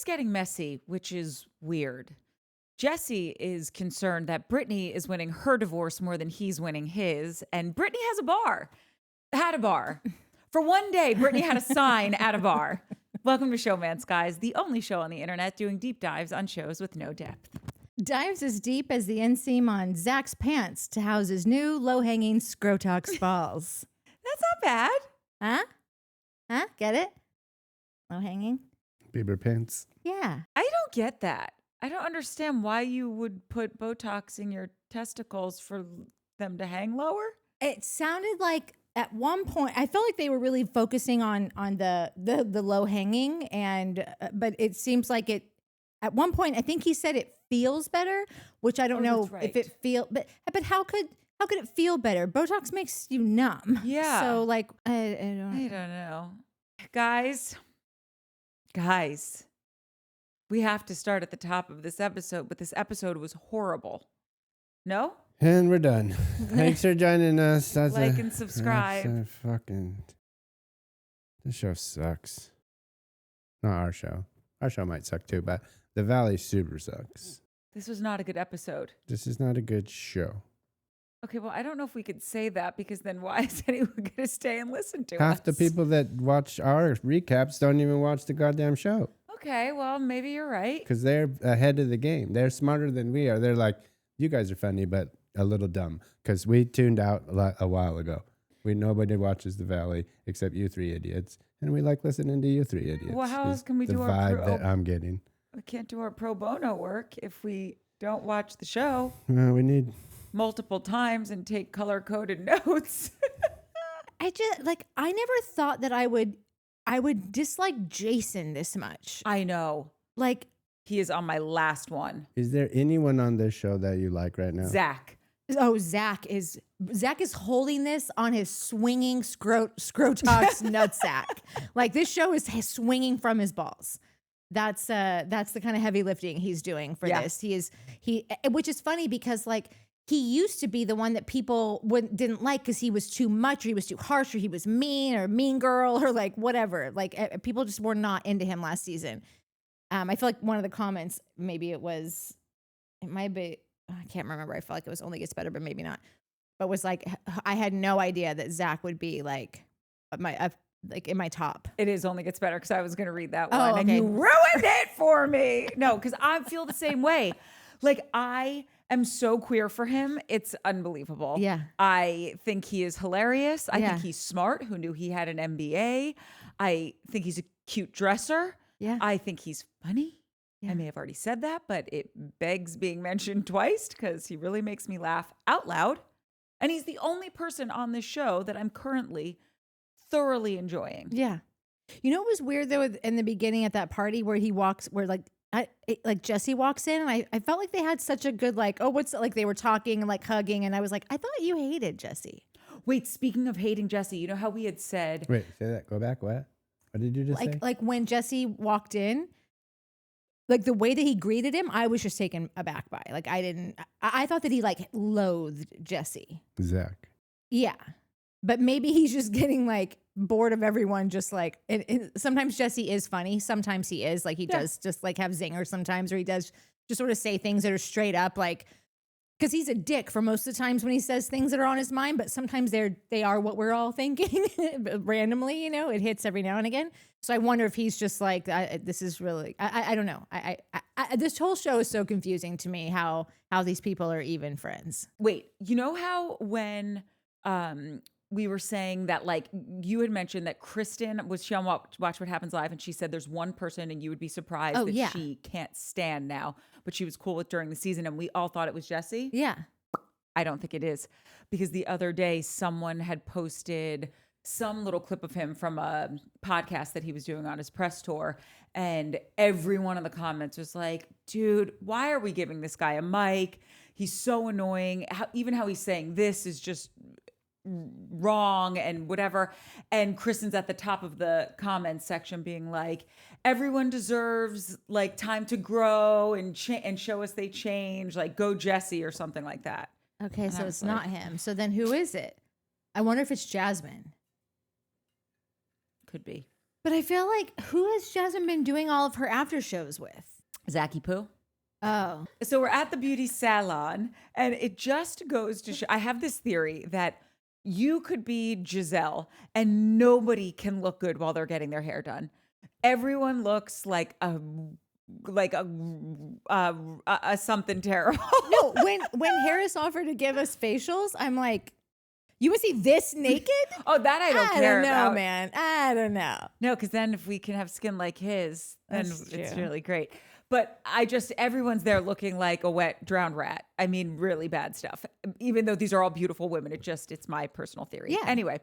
keeps getting messy, which is weird. Jesse is concerned that Britney is winning her divorce more than he's winning his. And Britney had a bar. For one day, Britney had a sign at a bar. Welcome to Showmance, guys, the only show on the internet doing deep dives on shows with no depth. Dives as deep as the inseam on Zack's pants to house his new low-hanging scrotox balls. That's not bad. Huh? Get it? Low-hanging? Bieber pants. Yeah. I don't get that. I don't understand why you would put Botox in your testicles for them to hang lower. It sounded like at one point, I felt like they were really focusing on the low hanging, but it seems like it. At one point, I think he said it feels better, which I don't know if it feel. But how could it feel better? Botox makes you numb. Yeah. So like I don't know, guys. We have to start at the top of this episode, but this episode was horrible. No? And we're done. Thanks for joining us. Like and subscribe. This show sucks. Not our show. Our show might suck too, but the Valley super sucks. This was not a good episode. This is not a good show. Okay, well, I don't know if we could say that because then why is anyone going to stay and listen to us? Half the people that watch our recaps don't even watch the goddamn show. Okay, well, maybe you're right. Because they're ahead of the game. They're smarter than we are. They're like, you guys are funny, but a little dumb. Because we tuned out a while ago. Nobody watches the Valley except you three idiots. And we like listening to you three idiots. Well, how else can we do our vibe that I'm getting? We can't do our pro bono work if we don't watch the show. Well, we need multiple times and take color-coded notes. I never thought that I would dislike Jason this much. I know. Like, he is on my last one. Is there anyone on this show that you like right now? Zack. Oh, Zack is holding this on his swinging scrotox nutsack. Like, this show is swinging from his balls. That's the kind of heavy lifting he's doing for this. Which is funny because like he used to be the one that people didn't like because he was too much or he was too harsh or he was mean or mean girl or like whatever. Like people just were not into him last season. I feel like one of the comments, it might be, I can't remember. I felt like it was Only Gets Better, but maybe not. But was like, I had no idea that Zack would be like in my top. It is Only Gets Better because I was going to read that one. Oh, okay. And you ruined it for me. No, because I feel the same way. Like I am so queer for him. It's unbelievable. Yeah. I think he is hilarious. I think he's smart. Who knew he had an MBA? I think he's a cute dresser. Yeah. I think he's funny. Yeah. I may have already said that, but it begs being mentioned twice because he really makes me laugh out loud. And he's the only person on this show that I'm currently thoroughly enjoying. Yeah. You know what was weird though in the beginning at that party where Jesse walks in and I felt like they had such a good they were talking and like hugging and I was like, I thought you hated Jesse. Wait, speaking of hating Jesse, you know how we had said... Wait, say that. Go back. What? What did you just say? Like when Jesse walked in, like the way that he greeted him, I was just taken aback by. Like I thought that he like loathed Jesse. Zack. Yeah. But maybe he's just getting like bored of everyone. Just like, sometimes Jesse is funny. Sometimes he is like, he does just like have zingers sometimes, or he does just sort of say things that are straight up like, because he's a dick for most of the times when he says things that are on his mind, but sometimes they are what we're all thinking randomly, you know, it hits every now and again. So I wonder if he's just like, this is really, I don't know. I this whole show is so confusing to me how these people are even friends. Wait, you know how when we were saying that, like, you had mentioned that Kristen was, she on Watch What Happens Live, and she said there's one person and you would be surprised that she can't stand now, but she was cool with during the season, and we all thought it was Jesse. Yeah. I don't think it is, because the other day someone had posted some little clip of him from a podcast that he was doing on his press tour, and everyone in the comments was like, dude, why are we giving this guy a mic? He's so annoying. Even how he's saying this is just wrong and whatever. And Kristen's at the top of the comments section being like, everyone deserves like time to grow and show us they change, like go Jesse or something like that. Okay, and so it's not him. So then who is it? I wonder if it's Jasmine. Could be. But I feel like who has Jasmine been doing all of her after shows with? Zacky Poo. Oh. So we're at the beauty salon, and it just goes to show. I have this theory that you could be Giselle, and nobody can look good while they're getting their hair done. Everyone looks like a something terrible. No, when Harris offered to give us facials, I'm like, you would see this naked? Oh, that I don't care I don't know, about. man. I don't know. No, because then if we can have skin like his, then That's it's true. really great. But everyone's there looking like a wet, drowned rat. I mean, really bad stuff. Even though these are all beautiful women, it's my personal theory. Yeah. Anyway,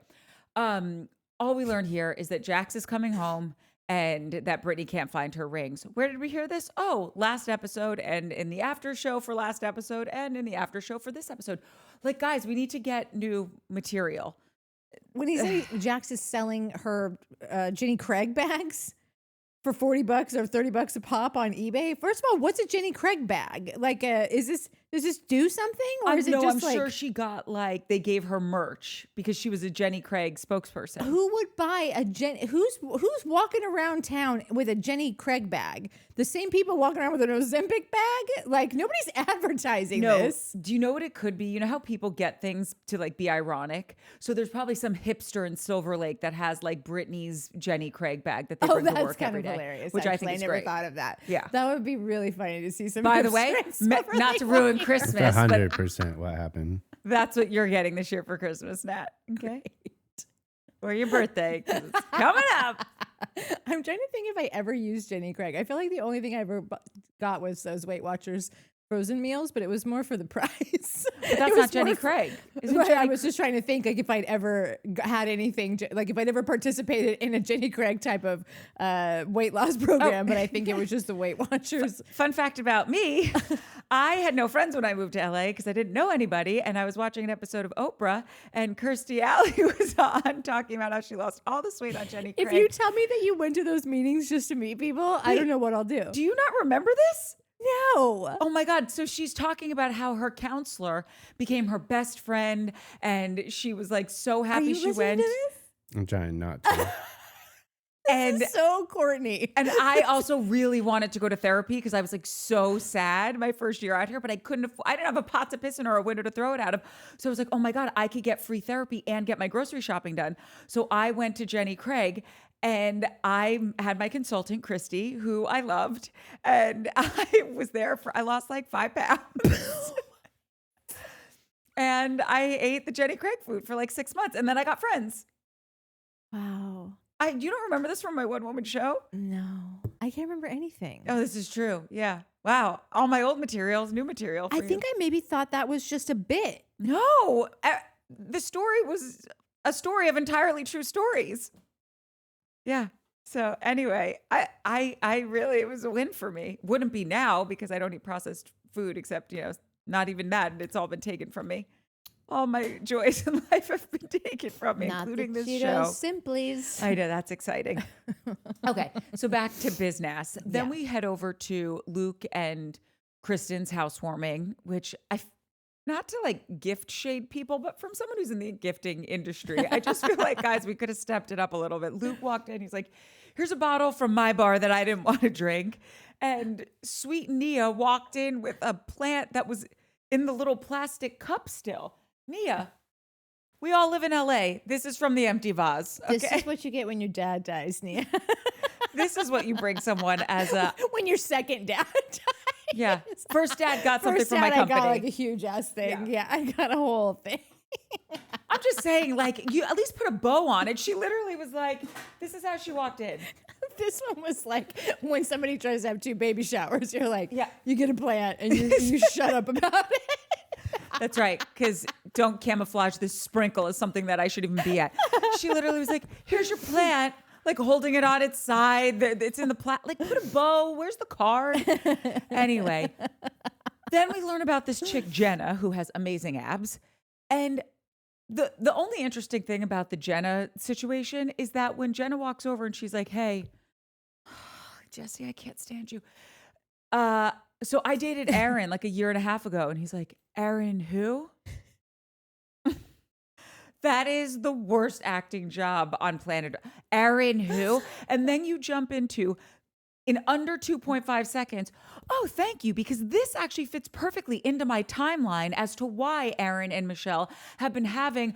all we learn here is that Jax is coming home and that Britney can't find her rings. Where did we hear this? Oh, last episode, and in the after show for last episode, and in the after show for this episode. Like, guys, we need to get new material. When he said Jax is selling her Jenny Craig bags for $40 or $30 a pop on eBay. First of all, what's a Jenny Craig bag? Like, does this do something, or is it No, just I'm like sure she got they gave her merch because she was a Jenny Craig spokesperson. who would buy a who's walking around town with a Jenny Craig bag? The same people walking around with an Ozempic bag? Like, nobody's advertising this. Do you know what it could be? You know how people get things to be ironic? So there's probably some hipster in Silver Lake that has Britney's Jenny Craig bag that they bring to that's work kind every of day, hilarious. which I think is never great. thought of that. Yeah. That would be really funny to see some. By the way, hipster in Silver not Lake to ruin walking Christmas, but 100% what happened. that's what you're getting this year for Christmas, Nat. Okay. Or your birthday, 'cause it's coming up. I'm trying to think if I ever used Jenny Craig. I feel like the only thing I ever got was those Weight Watchers frozen meals, but it was more for the price. But that's not Jenny Craig. Isn't I Jenny was just trying to think if I'd ever had anything, if I'd ever participated in a Jenny Craig type of weight loss program, but I think it was just the Weight Watchers. Fun fact about me, I had no friends when I moved to LA because I didn't know anybody. And I was watching an episode of Oprah, and Kirstie Alley was on talking about how she lost all this weight on Jenny Craig. If you tell me that you went to those meetings just to meet people, I don't know what I'll do. Do you not remember this? No. Oh my God. So she's talking about how her counselor became her best friend, and she was so Are happy you she listening went. to this? I'm trying not to. And This is so Courtney. And I also really wanted to go to therapy because I was so sad my first year out here, but I didn't have a pot to piss in or a window to throw it out of. So I was like, oh my God, I could get free therapy and get my grocery shopping done. So I went to Jenny Craig, and I had my consultant, Christy, who I loved. And I was there I lost 5 pounds. And I ate the Jenny Craig food for 6 months. And then I got friends. Wow. You don't remember this from my one woman show? No, I can't remember anything. Oh, this is true. Yeah. Wow. All my old materials, new material. I think I maybe thought that was just a bit. No. The story was a story of entirely true stories. Yeah. So anyway, I really, it was a win for me. Wouldn't be now because I don't eat processed food except, not even that. And it's all been taken from me. All my joys in life have been taken from me, Not including the this Cheetos show. Simplies. I know, that's exciting. Okay, so back to business. Then Yeah. we head over to Luke and Kristen's housewarming, which not to gift shade people, but from someone who's in the gifting industry, I just feel like, guys, we could have stepped it up a little bit. Luke walked in, he's like, here's a bottle from my bar that I didn't want to drink. And sweet Nia walked in with a plant that was in the little plastic cup still. Nia, we all live in LA. This is from the empty vase. Okay? This is what you get when your dad dies, Nia. This is what you bring someone as a when your second dad dies. yeah. First dad got something First from my dad, company. I got a huge ass thing. Yeah, I got a whole thing. I'm just saying, you at least put a bow on it. She literally was like, this is how she walked in. This one was when somebody tries to have 2 baby showers, you're like, Yeah. you get a plant and you shut up about it. That's right, because don't camouflage this sprinkle as something that I should even be at. She literally was like, here's your plant, holding it on its side. It's in the put a bow. Where's the card? Anyway, then we learn about this chick, Jenna, who has amazing abs. And the only interesting thing about the Jenna situation is that when Jenna walks over and she's like, hey, Jesse, I can't stand you. So I dated Aaron a year and a half ago. And he's like, Aaron who? That is the worst acting job on planet. Aaron who? And then you jump into in under 2.5 seconds. Oh, thank you, because this actually fits perfectly into my timeline as to why Aaron and Michelle have been having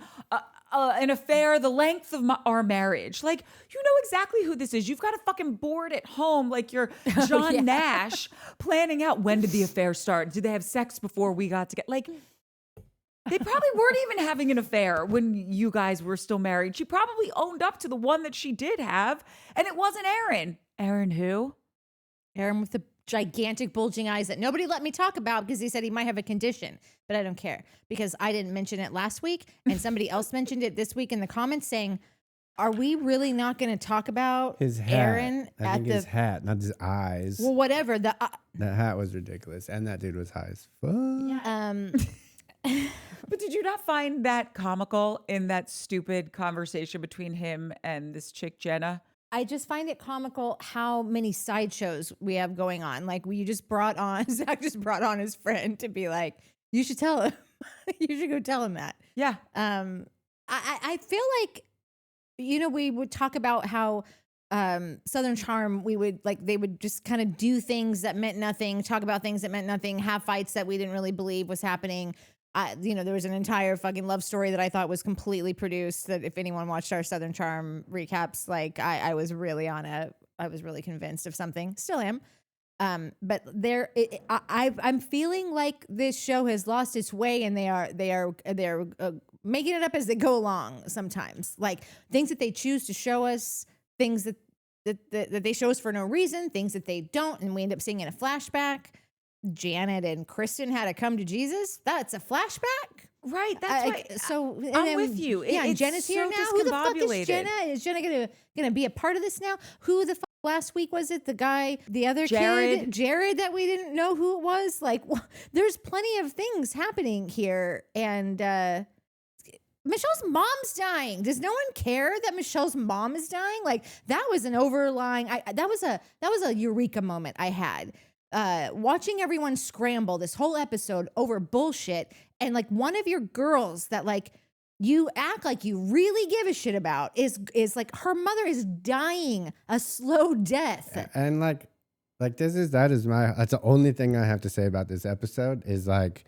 an affair the length of our marriage. Like, you know exactly who this is. You've got a fucking board at home, like you're John Nash, planning out when did the affair start? Did they have sex before we got together? Like, they probably weren't even having an affair when you guys were still married. She probably owned up to the one that she did have, and it wasn't Aaron. Aaron who? Aaron with the gigantic bulging eyes that nobody let me talk about because he said he might have a condition, but I don't care because I didn't mention it last week and somebody else mentioned it this week in the comments saying, are we really not going to talk about His hat. Aaron I think his hat, not his eyes. Well, whatever. That hat was ridiculous, and that dude was high as fuck. But did you not find that comical in that stupid conversation between him and this chick, Jenna? I just find it comical how many sideshows we have going on. Like you just brought on, Zack just brought on his friend to be like, you should tell him. You should go tell him that. Yeah. I feel like, you know, we would talk about how Southern Charm, they would just kind of do things that meant nothing, talk about things that meant nothing, have fights that we didn't really believe was happening. There was an entire fucking love story that I thought was completely produced. That if anyone watched our Southern Charm recaps, like I was really I was really convinced of something. Still am. But I'm feeling like this show has lost its way, and they're making it up as they go along. Sometimes, like things that they choose to show us, things that they show us for no reason, things that they don't, and we end up seeing in a flashback. Janet and Kristen had to come to Jesus. That's a flashback, right? That's right. So I'm with you. Yeah, and Jenna's so here now. Who the fuck is Jenna? Is Jenna gonna be a part of this now? Who the fuck last week was it? The guy, the other kid, Jared, that we didn't know who it was. Like, there's plenty of things happening here, and Michelle's mom's dying. Does no one care that Michelle's mom is dying? Like that was an overlying. That was a eureka moment I had. Watching everyone scramble this whole episode over bullshit, and like one of your girls that like you act like you really give a shit about is like her mother is dying a slow death. And like that's the only thing I have to say about this episode is like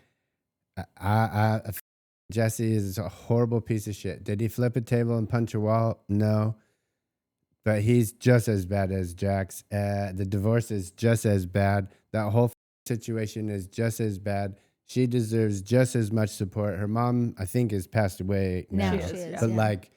Jesse is a horrible piece of shit. Did he flip a table and punch a wall? No. But he's just as bad as Jax. The divorce is just as bad. That whole situation is just as bad. She deserves just as much support. Her mom, I think, has passed away now. She is, but like,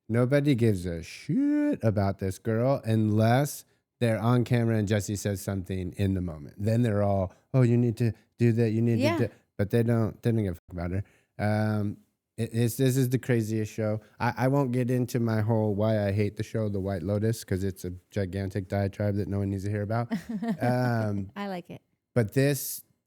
nobody gives a shit about this girl unless they're on camera and Jesse says something in the moment. Then they're all, oh, you need to do that. You need to do. But they don't give a fuck about her. This is the craziest show. I won't get into my whole why I hate the show, The White Lotus, because it's a gigantic diatribe that no one needs to hear about. I like it. But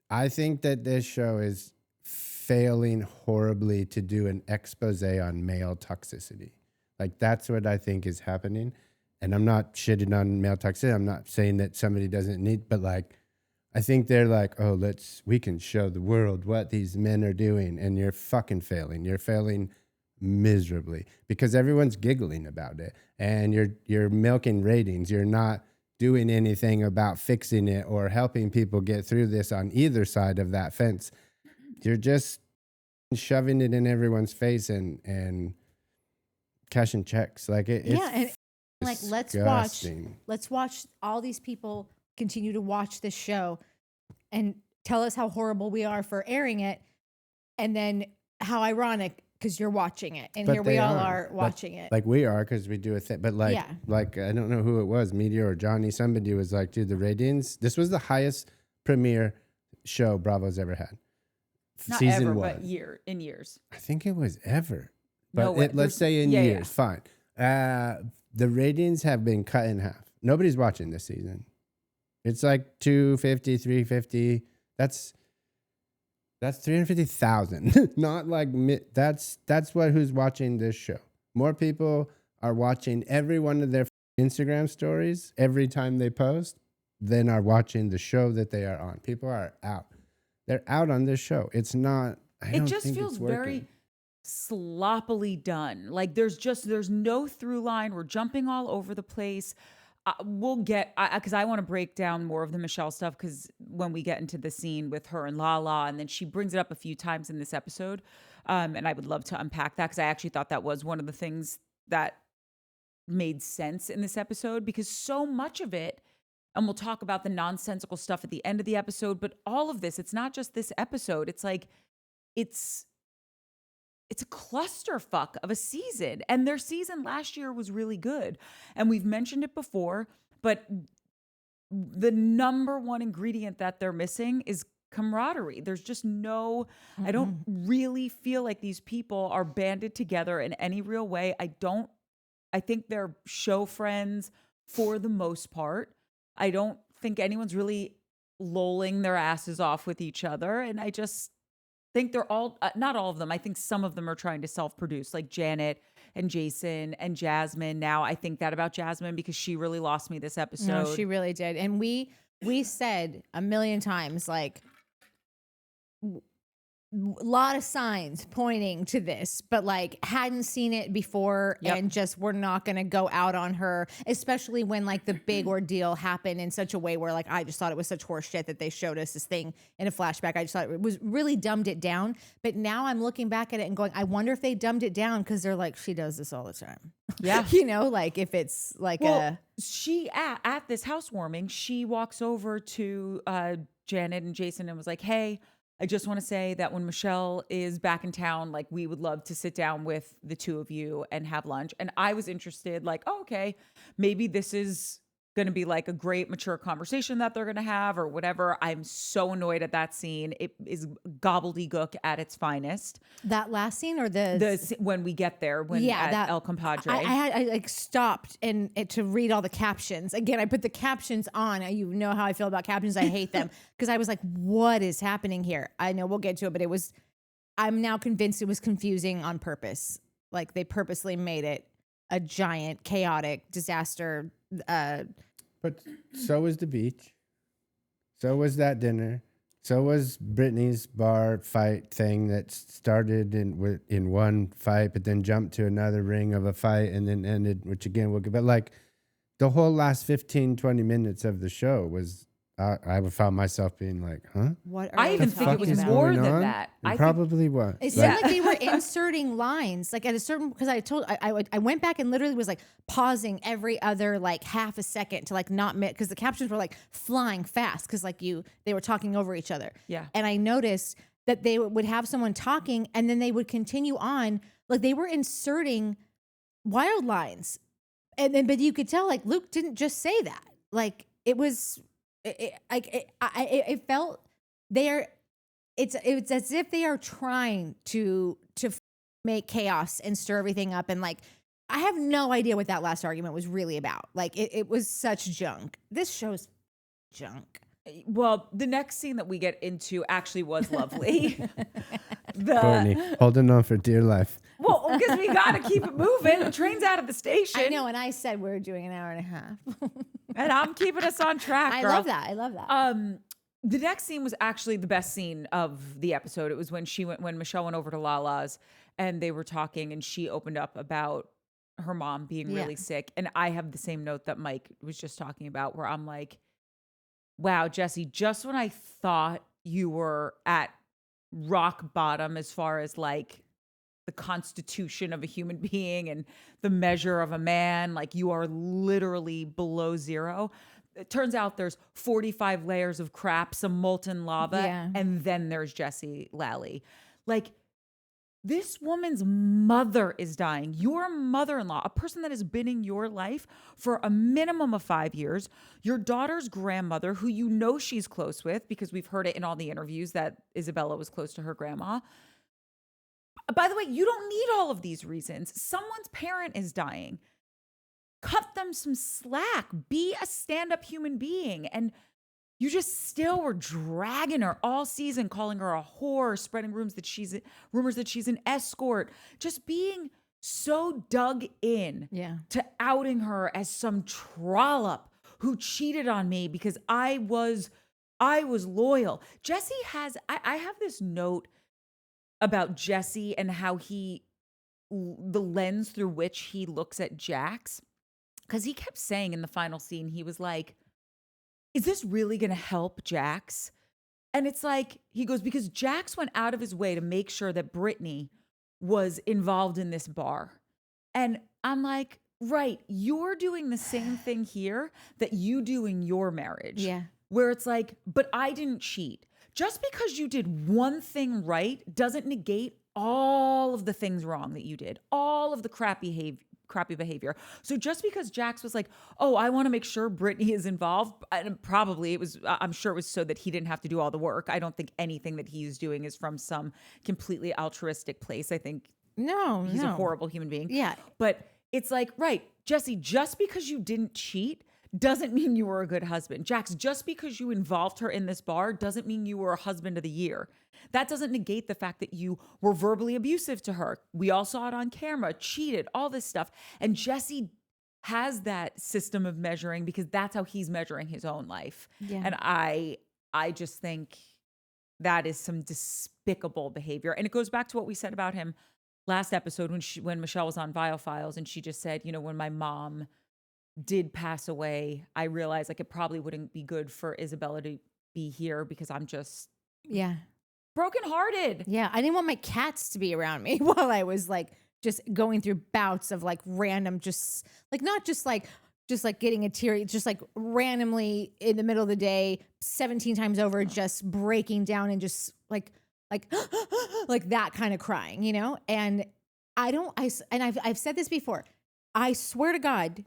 I think that this show is failing horribly to do an expose on male toxicity. Like that's what I think is happening. And I'm not shitting on male toxicity. I'm not saying that somebody doesn't need, but like, I think they're like, oh, we can show the world what these men are doing, and you're fucking failing. You're failing miserably because everyone's giggling about it, and you're milking ratings. You're not doing anything about fixing it or helping people get through this on either side of that fence. You're just shoving it in everyone's face and cashing checks. Like it's and like let's watch all these people continue to watch this show and tell us how horrible we are for airing it, and then how ironic because you're watching it, and here we all are watching it. Like we are because we do a thing, but like I don't know who it was, Meteor or Johnny. Somebody was like, dude, the ratings. This was the highest premiere show Bravo's ever had. Not Season ever, 1. but in years. I think it was ever, but No way. let's say in years. Fine. The ratings have been cut in half. Nobody's watching this season. It's like 250, 350. That's 350,000. Not like that's who's watching this show. More people are watching every one of their Instagram stories every time they post than are watching the show that they are on. People are out. They're out on this show. It's not. It just feels very sloppily done. Like there's no through line. We're jumping all over the place. We'll get, because I want to break down more of the Michelle stuff, because when we get into the scene with her and Lala, and then she brings it up a few times in this episode, and I would love to unpack that, because I actually thought that was one of the things that made sense in this episode, because so much of it, and we'll talk about the nonsensical stuff at the end of the episode, but all of this, it's not just this episode. It's like, it's a clusterfuck of a season. And their season last year was really good. And we've mentioned it before, but the number one ingredient that they're missing is camaraderie. There's just no, I don't really feel like these people are banded together in any real way. I think they're show friends for the most part. I don't think anyone's really lolling their asses off with each other. And I just think they're all, not all of them. I think some of them are trying to self-produce, like Janet and Jason and Jasmine. Now I think that about Jasmine, because she really lost me this episode. No, she really did. And we said a million times, like, lot of signs pointing to this, but like hadn't seen it before. Yep. And just we're not going to go out on her, especially when like the big ordeal happened in such a way where like I just thought it was such horse shit that they showed us this thing in a flashback. I just thought it was really dumbed it down. But now I'm looking back at it and going, I wonder if they dumbed it down because they're like, she does this all the time. Yeah. You know, like if it's like she at this housewarming, she walks over to Janet and Jason and was like, hey, I just want to say that when Michelle is back in town, like we would love to sit down with the two of you and have lunch. And I was interested, like, oh, okay, maybe this is going to be like a great mature conversation that they're going to have or whatever. I'm so annoyed at that scene. It is gobbledygook at its finest. that last scene or When we get there, at El Compadre. I like stopped and to read all the captions. Again, I put the captions on. You know how I feel about captions. I hate them because I was like, what is happening here? I know we'll get to it, but I'm now convinced it was confusing on purpose. Like they purposely made it a giant chaotic disaster. But so was the beach. So was that dinner. So was Britney's bar fight thing that started in one fight, but then jumped to another ring of a fight and then ended, which again, but like the whole last 15, 20 minutes of the show was, I found myself being like, huh? What I even think it was more than that. It probably was. It seemed like they were inserting lines, like at a certain, because I went back and literally was like pausing every other like half a second to like not miss, because the captions were like flying fast because like they were talking over each other. Yeah. And I noticed that they would have someone talking and then they would continue on, like they were inserting wild lines, and then but you could tell like Luke didn't just say that, like it was. It felt it's as if they are trying to make chaos and stir everything up, and like I have no idea what that last argument was really about. Like it was such junk. This show's junk. Well, the next scene that we get into actually was lovely. Courtney, holding on for dear life. Well, because we got to keep it moving. The train's out of the station. I know, and I said we're doing an hour and a half. And I'm keeping us on track, girl. I love that. The next scene was actually the best scene of the episode. It was when Michelle went over to Lala's and they were talking and she opened up about her mom being really sick. And I have the same note that Mike was just talking about, where I'm like, wow, Jesse, just when I thought you were at rock bottom as far as like the constitution of a human being and the measure of a man, like you are literally below zero. It turns out there's 45 layers of crap, some molten lava, and then there's Jesse Lally. Like, this woman's mother is dying. Your mother-in-law, a person that has been in your life for a minimum of 5 years, your daughter's grandmother, who you know she's close with, because we've heard it in all the interviews that Isabella was close to her grandma. By the way, you don't need all of these reasons. Someone's parent is dying. Cut them some slack. Be a stand-up human being. And you just still were dragging her all season, calling her a whore, spreading rumors that she's an escort, just being so dug in to outing her as some trollop who cheated on me because I was loyal. Jesse has, I have this note about Jesse and how the lens through which he looks at Jax. Because he kept saying in the final scene, he was like, is this really going to help Jax? And it's like, he goes, because Jax went out of his way to make sure that Britney was involved in this bar. And I'm like, right, you're doing the same thing here that you do in your marriage. Yeah. Where it's like, but I didn't cheat. Just because you did one thing right doesn't negate all of the things wrong that you did, all of the crappy behavior. So just because Jax was like, oh, I want to make sure Britney is involved, and probably it was, I'm sure it was so that he didn't have to do all the work. I don't think anything that he's doing is from some completely altruistic place. I think he's a horrible human being. Yeah. But it's like, right, Jesse, just because you didn't cheat doesn't mean you were a good husband. Jax, just because you involved her in this bar doesn't mean you were a husband of the year. That doesn't negate the fact that you were verbally abusive to her. We all saw it on camera, cheated, all this stuff. And Jesse has that system of measuring because that's how he's measuring his own life. Yeah. And I just think that is some despicable behavior. And it goes back to what we said about him last episode when Michelle was on Vial Files and she just said, you know, when my mom did pass away, I realized like it probably wouldn't be good for Isabella to be here because I'm just brokenhearted. Yeah. I didn't want my cats to be around me while I was like just going through bouts of like random, just like, not just like getting a tear, just like randomly in the middle of the day, 17 times over, just breaking down and just like like that kind of crying, you know? And I've said this before. I swear to God,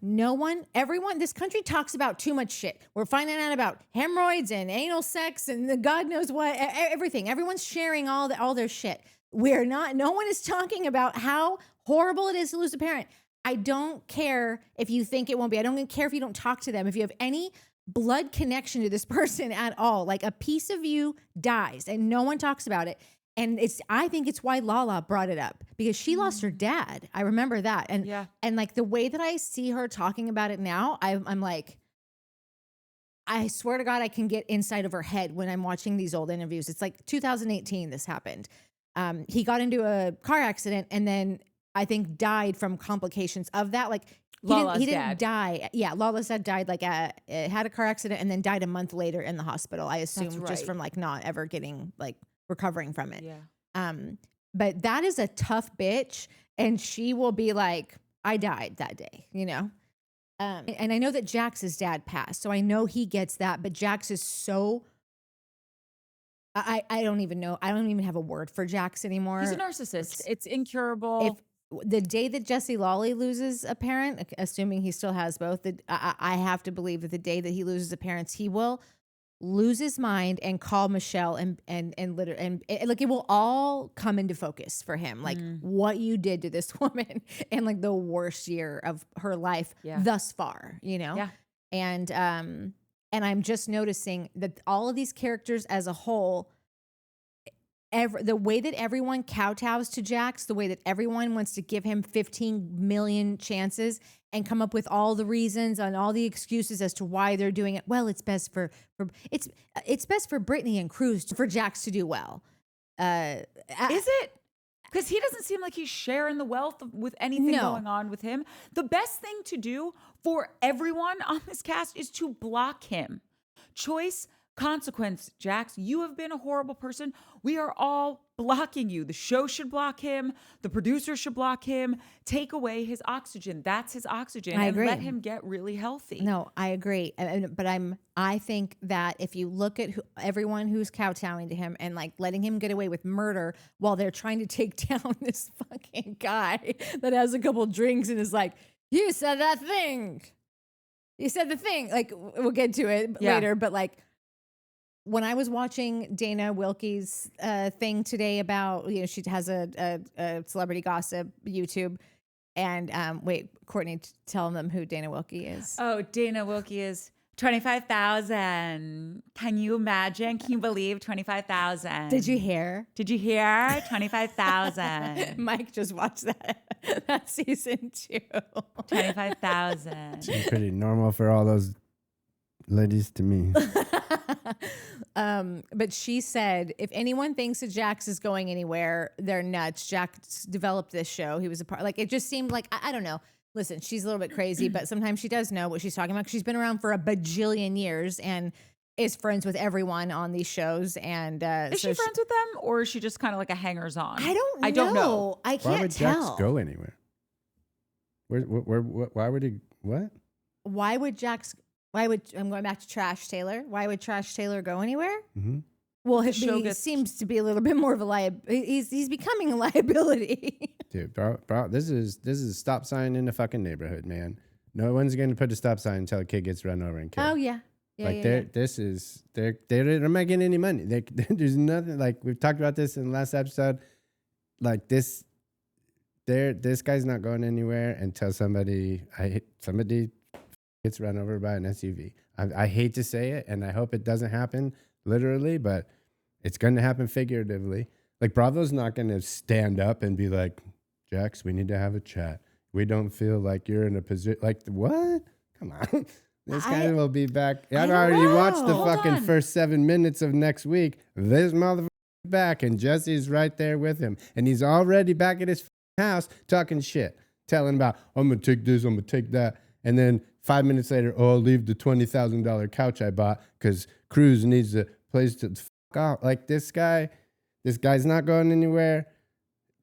everyone, this country talks about too much shit. We're finding out about hemorrhoids and anal sex and the God knows what, everything. Everyone's sharing all their shit. No one is talking about how horrible it is to lose a parent. I don't care if you think it won't be. I don't care if you don't talk to them. If you have any blood connection to this person at all, like a piece of you dies and no one talks about it. And I think it's why Lala brought it up because she lost her dad. I remember that. And like the way that I see her talking about it now, I'm like, I swear to God, I can get inside of her head when I'm watching these old interviews. It's like 2018, this happened. He got into a car accident and then I think died from complications of that. Like he didn't die. Yeah. Lala's dad died, like had a car accident and then died a month later in the hospital. I assume just from like not ever getting like recovering from it. Yeah. But that is a tough bitch. And she will be like, I died that day, you know? And I know that Jax's dad passed. So I know he gets that, but Jax is so, I don't even know. I don't even have a word for Jax anymore. He's a narcissist. It's incurable. If the day that Jesse Lally loses a parent, assuming he still has both, I have to believe that the day that he loses a parent, he will lose his mind and call Michelle and like it will all come into focus for him, like what you did to this woman in like the worst year of her life thus far, you know? Yeah. And I'm just noticing that all of these characters as a whole, the way that everyone kowtows to Jax, the way that everyone wants to give him 15 million chances and come up with all the reasons and all the excuses as to why they're doing it. Well, it's best for it's best for Britney and Cruz for Jax to do well. Is it? Because he doesn't seem like he's sharing the wealth with anything going on with him. The best thing to do for everyone on this cast is to block him. Choice, consequence. Jax, you have been a horrible person. We are all blocking you. The show should block him. The producer should block him. Take away his oxygen. That's his oxygen. I agree. Let him get really healthy. No, I agree. But I think that if you look at everyone who's kowtowing to him and like letting him get away with murder while they're trying to take down this fucking guy that has a couple drinks and is like, you said that thing. You said the thing. Like, we'll get to it later. But like, when I was watching Dana Wilkie's thing today about, you know, she has a celebrity gossip YouTube. And wait, Courtney, tell them who Dana Wilkie is. Oh, Dana Wilkie is 25,000. Can you imagine? Can you believe 25,000? Did you hear? 25,000. Mike just watched that season 2. 25,000. Seems pretty normal for all those ladies to me. But she said, if anyone thinks that Jax is going anywhere, they're nuts. Jax developed this show. He was a part. Like, it just seemed like, I don't know. Listen, she's a little bit crazy, but sometimes she does know what she's talking about. She's been around for a bajillion years and is friends with everyone on these shows. And is she friends with them, or is she just kind of like a hangers on? I don't know. I can't Why would tell. Jax go anywhere? Why would he? What? Why would Jax? I'm going back to Trash Taylor. Why would Trash Taylor go anywhere? Mm-hmm. Well, he show seems to be a little bit more of a liability. He's becoming a liability. Dude, bro, this is a stop sign in the fucking neighborhood, man. No one's gonna put a stop sign until a kid gets run over and killed. Oh yeah. They're not getting any money. There's nothing, like we've talked about this in the last episode. Like this guy's not going anywhere until somebody gets run over by an SUV. I hate to say it, and I hope it doesn't happen literally, but it's going to happen figuratively. Like Bravo's not going to stand up and be like, Jax, we need to have a chat. We don't feel like you're in a position. Like what? Come on. This guy will be back. I've already watched the fucking first 7 minutes of next week. This motherfucker back, and Jesse's right there with him, and he's already back at his house talking shit, telling about, I'm gonna take this, I'm gonna take that, and then 5 minutes later, I'll leave the $20,000 couch I bought because Cruz needs a place to fuck out. Like this guy's not going anywhere.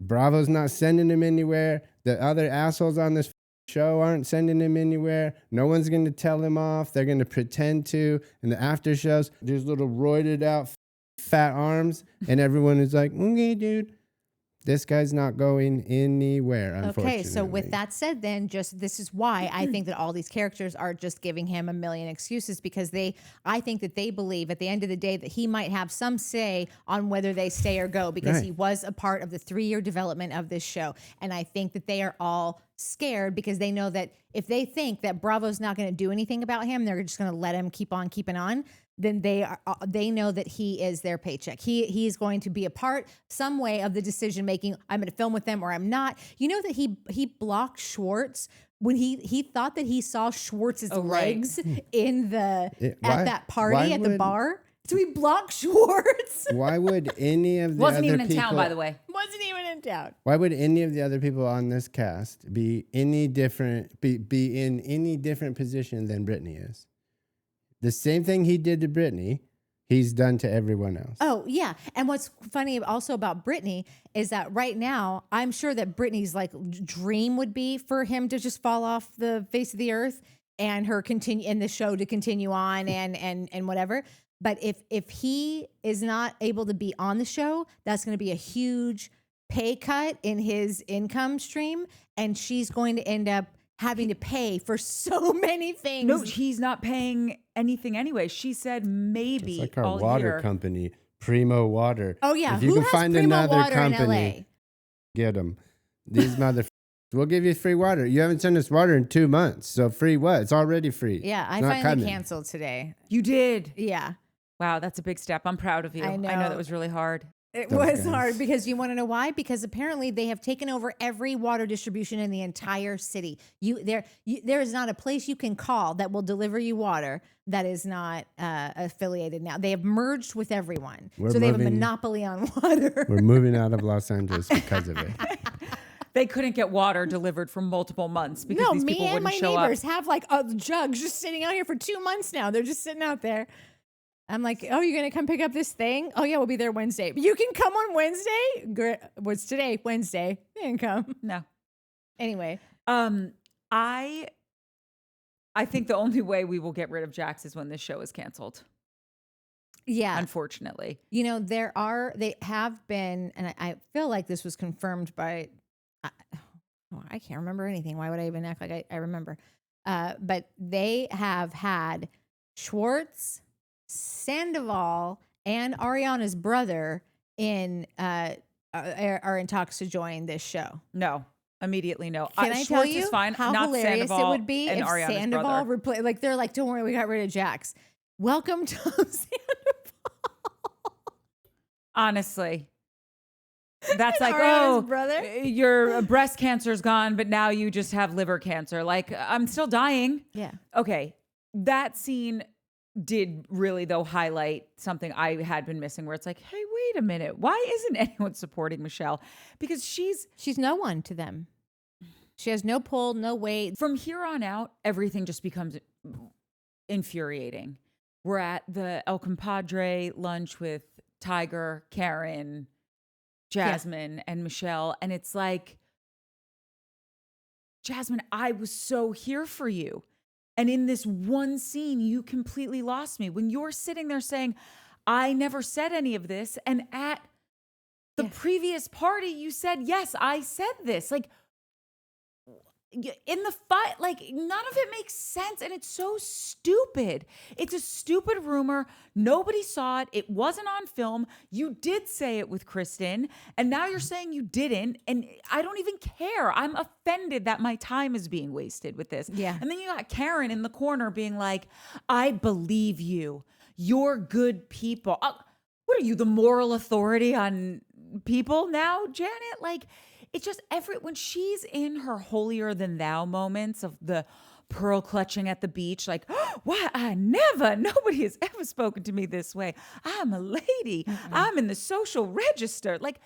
Bravo's not sending him anywhere. The other assholes on this show aren't sending him anywhere. No one's going to tell him off. They're going to pretend to. In the after shows, there's little roided out fat arms, and everyone is like, okay, dude. This guy's not going anywhere, unfortunately. Okay, so with that said, then this is why I think that all these characters are just giving him a million excuses, because I think that they believe at the end of the day that he might have some say on whether they stay or go, because he was a part of the 3-year development of this show. And I think that they are all scared because they know that if they think that Bravo's not going to do anything about him, they're just going to let him keep on keeping on. Then they know that he is their paycheck. He's going to be a part some way of the decision making. I'm going to film with them or I'm not. You know that he blocked Schwartz when he thought that he saw Schwartz's legs in at that party at the bar. So he blocked Schwartz. Why would any of the wasn't other even in people, town, by the way. Wasn't even in town. Why would any of the other people on this cast be any different? Be in any different position than Britney is? The same thing he did to Britney, he's done to everyone else. Oh, yeah. And what's funny also about Britney is that right now, I'm sure that Britney's dream would be for him to just fall off the face of the earth and her continue in the show to continue on and whatever. But if he is not able to be on the show, that's going to be a huge pay cut in his income stream. And she's going to end up having to pay for so many things. No, he's not paying anything anyway. She said maybe it's like our all water year. company, Primo Water. Oh yeah, if you who can has find Primo another Water company, in LA? get them. These motherfuckers. We'll give you free water. You haven't sent us water in 2 months, so free what? It's already free. Yeah, I It's not finally coming. canceled today. You did. Yeah. Wow, that's a big step. I'm proud of you. I know. that was really hard. It Those was guys. hard because you want to know why? Because apparently they have taken over every water distribution in the entire city. There is not a place you can call that will deliver you water that is not affiliated now. They have merged with everyone. So they have a monopoly on water. We're moving out of Los Angeles because of it. They couldn't get water delivered for multiple months because these people wouldn't show up. Me and my neighbors have jugs just sitting out here for 2 months now. They're just sitting out there. I'm like, oh, you're going to come pick up this thing? Oh, yeah, we'll be there Wednesday. You can come on Wednesday? Great. What's today? Wednesday. They didn't come. No. Anyway. I think the only way we will get rid of Jax is when this show is canceled. Yeah. Unfortunately. You know, they have been, and I feel like this was confirmed by, I can't remember anything. Why would I even act like I remember? But they have had Schwartz, Sandoval, and Ariana's brother are in talks to join this show. No, immediately no. Can I Schwartz tell you is fine. how not hilarious Sandoval it would be and if Ariana's Sandoval brother. they're like, don't worry, we got rid of Jax. Welcome to Sandoval. Honestly. That's like, Ariana's oh, brother? your breast cancer's gone, but now you just have liver cancer. Like, I'm still dying. Yeah. Okay. That scene did really though highlight something I had been missing, where it's like, hey, wait a minute, why isn't anyone supporting Michelle? Because she's no one to them. She has no pull, no weight. from here on out, everything just becomes infuriating. We're at the El Compadre lunch with Tiger, Karen, Jasmine, and Michelle, and it's like, Jasmine, I was so here for you. And in this one scene, you completely lost me. When you're sitting there saying, I never said any of this. And at the previous party, you said, yes, I said this. Like, in the fight, like, none of it makes sense. And it's so stupid. It's a stupid rumor. Nobody saw it. It wasn't on film. You did say it with Kristen. And now you're saying you didn't. And I don't even care. I'm offended that my time is being wasted with this. Yeah. And then you got Karen in the corner being like, I believe you. You're good people. What are you, the moral authority on people now, Janet? Like, it's just when she's in her holier than thou moments of the pearl clutching at the beach, like, oh, why nobody has ever spoken to me this way. I'm a lady. I'm in the social register. Like,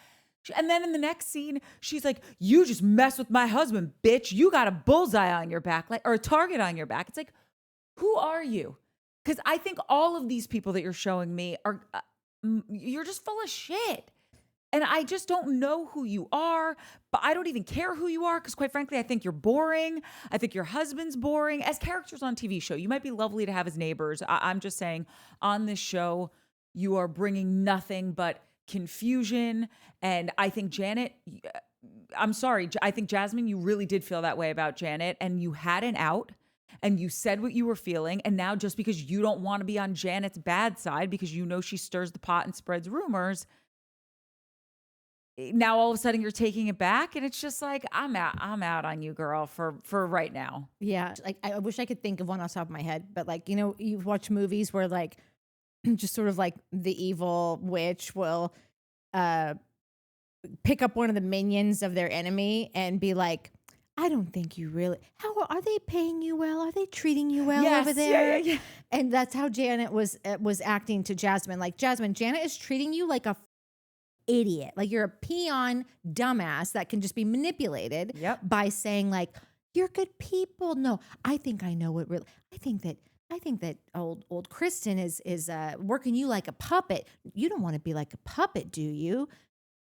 and then in the next scene, she's like, you just mess with my husband, bitch. You got a bullseye on your back, like, or a target on your back. It's like, who are you? Because I think all of these people that you're showing me are, you're just full of shit. And I just don't know who you are, but I don't even care who you are because, quite frankly, I think you're boring. I think your husband's boring. As characters on TV show, you might be lovely to have as neighbors. I'm just saying, on this show, you are bringing nothing but confusion. And I think Janet, I'm sorry, I think Jasmine, you really did feel that way about Janet, and you had an out. And you said what you were feeling. And now just because you don't want to be on Janet's bad side because you know she stirs the pot and spreads rumors, now all of a sudden you're taking it back, and it's just like, I'm out on you, girl, for right now. Yeah. Like, I wish I could think of one off the top of my head, but like, you know, you've watched movies where like just sort of like the evil witch will pick up one of the minions of their enemy and be like, I don't think you really, how are they paying you well? Are they treating you well over there? Yeah. And that's how Janet was acting to Jasmine. Like, Jasmine, Janet is treating you like a idiot. Like, you're a peon dumbass that can just be manipulated by saying like, you're good people. No, I think I know what really, I think that old Kristen is working you like a puppet. You don't want to be like a puppet, do you?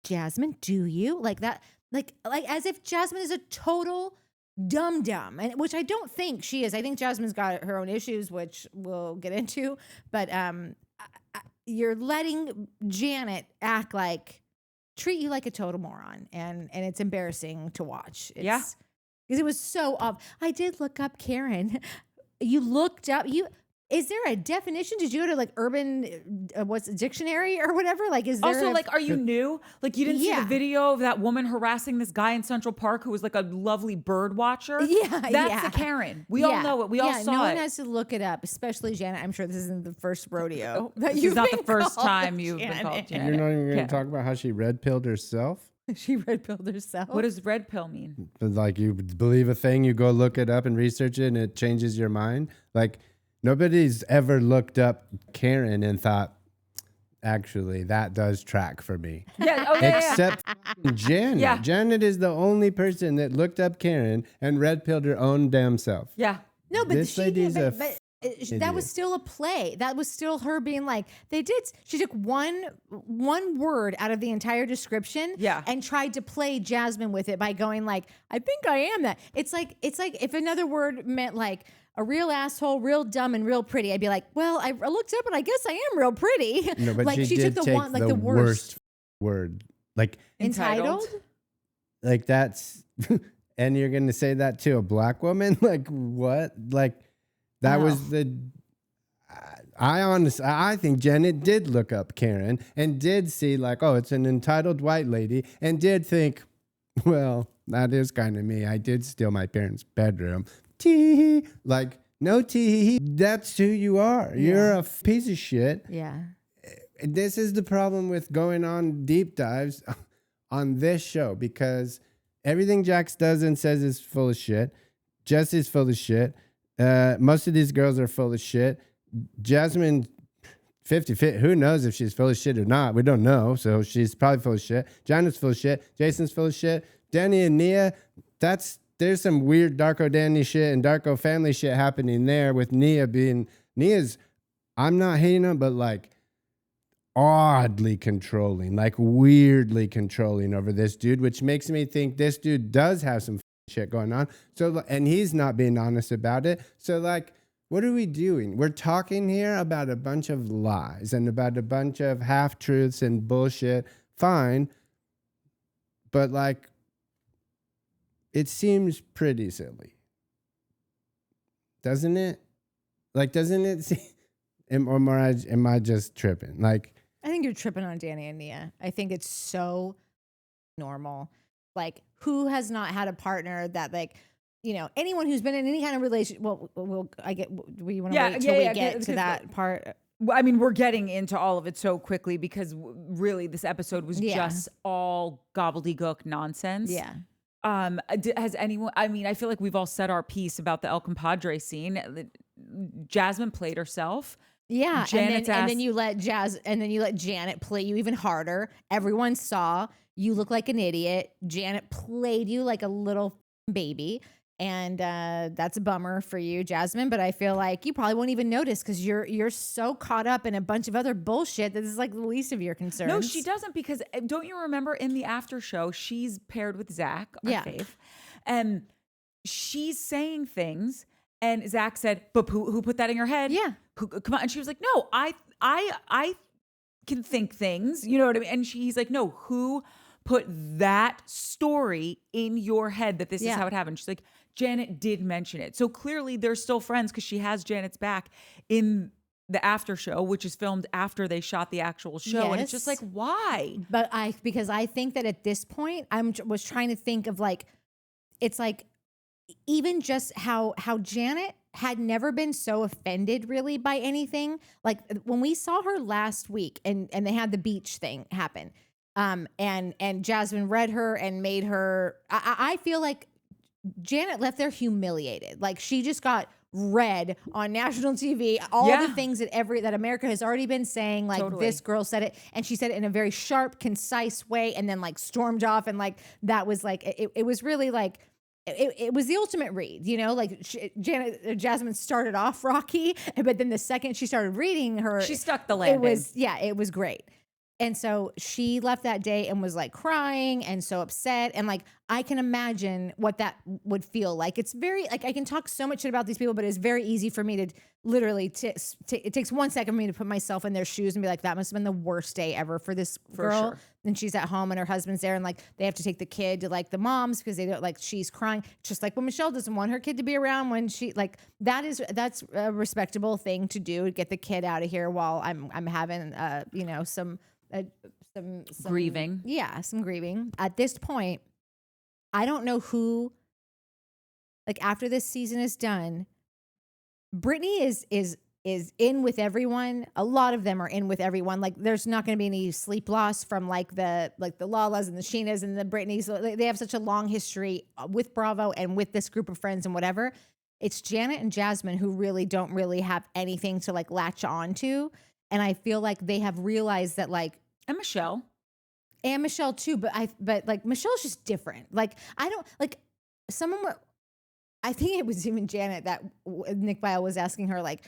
Jasmine, do you? Like that, like as if Jasmine is a total dum-dum, and which I don't think she is. I think Jasmine's got her own issues, which we'll get into, but you're letting Janet treat you like a total moron, and it's embarrassing to watch. Because it was so off. I did look up Karen. You looked up is there a definition? Did you go to like Urban Dictionary or whatever? Like, is there also like, are you new? Like, you didn't see the video of that woman harassing this guy in Central Park who was like a lovely bird watcher? That's a Karen. We all know it. We all saw it. No one has to look it up, especially Janet. I'm sure this isn't the first rodeo. This is not the first time you've been called Janet. You're not even going to talk about how she red pilled herself? She red pilled herself. What does red pill mean? Like, you believe a thing, you go look it up and research it, and it changes your mind. Like, nobody's ever looked up Karen and thought, actually, that does track for me. Except Janet. Yeah. Janet is the only person that looked up Karen and red pilled her own damn self. Yeah. No, but This lady's that was still a play. That was still her being like, she took one word out of the entire description and tried to play Jasmine with it by going like, I think I am that. It's like if another word meant like a real asshole, real dumb, and real pretty, I'd be like, well, I looked up and I guess I am real pretty. No, but like, she did took take one, like the worst word. Like, entitled? Like, that's, and you're going to say that to a black woman? Like, what? Like, that was I think Janet did look up Karen and did see like, oh, it's an entitled white lady, and did think, well, that is kind of me. I did steal my parents' bedroom. Tee, like, no tee. That's who you are. Yeah. You're a piece of shit. Yeah. This is the problem with going on deep dives on this show, because everything Jax does and says is full of shit. Jesse's full of shit. Most of these girls are full of shit. Jasmine 50-50. Who knows if she's full of shit or not? We don't know. So she's probably full of shit. Janet's full of shit. Jason's full of shit. Danny and Nia, there's some weird Darko Danny shit and Darko family shit happening there with Nia's, I'm not hating him, but like oddly controlling, like weirdly controlling over this dude, which makes me think this dude does have some shit going on. So, and he's not being honest about it. So like, what are we doing? We're talking here about a bunch of lies and about a bunch of half-truths and bullshit. Fine. But like, it seems pretty silly. Doesn't it? Like, doesn't it seem, am I just tripping? Like, I think you're tripping on Danny and Nia. I think it's so normal. Like, who has not had a partner that, like, you know, anyone who's been in any kind of relationship? Well, do you want to wait till we get to that part? I mean, we're getting into all of it so quickly because really this episode was just all gobbledygook nonsense. Yeah. Has anyone, I mean, I feel like we've all said our piece about the El Compadre scene. Jasmine played herself. Yeah. And then you let Janet play you even harder. Everyone saw you look like an idiot. Janet played you like a little baby. And that's a bummer for you, Jasmine. But I feel like you probably won't even notice because you're so caught up in a bunch of other bullshit that this is like the least of your concerns. No, she doesn't, because don't you remember in the after show, she's paired with Zack, our fave, and she's saying things, and Zack said, "But who put that in your head? Yeah, come on." And she was like, "No, I can think things, you know what I mean?" And he's like, "No, who put that story in your head that this is how it happened?" She's like, Janet did mention it. So clearly they're still friends because she has Janet's back in the after show, which is filmed after they shot the actual show. Yes. And it's just like, why? But because I think that at this point, was trying to think of like, it's like, even just how Janet had never been so offended really by anything. Like when we saw her last week and they had the beach thing happen. And Jasmine read her and made her, I feel like Janet left there humiliated. Like she just got read on national TV, all the things that America has already been saying, like this girl said it, and she said it in a very sharp, concise way, and then like stormed off, and like that was like it was really like it was the ultimate read, you know, like Jasmine started off rocky, but then the second she started reading her, she stuck the landing. It was great. And so she left that day and was like crying and so upset. And like, I can imagine what that would feel like. It's very, like, I can talk so much shit about these people, but it's very easy for me to literally, it takes 1 second for me to put myself in their shoes and be like, that must have been the worst day ever for this girl. Sure. And she's at home and her husband's there and like, they have to take the kid to like the moms because they don't, like, she's crying. Just like when Michelle doesn't want her kid to be around when she, like, that's a respectable thing to do, to get the kid out of here while I'm having, you know, some grieving. Yeah, some grieving. At this point, I don't know who, like after this season is done, Britney is in with everyone. A lot of them are in with everyone. Like there's not going to be any sleep loss from like the Lalas and the Sheenas and the Britneys. So they have such a long history with Bravo and with this group of friends and whatever. It's Janet and Jasmine who really don't really have anything to like latch on to. And I feel like they have realized that like, and Michelle too, but like Michelle's just different. Like I don't like I think it was even Janet that Nick Viall was asking her like,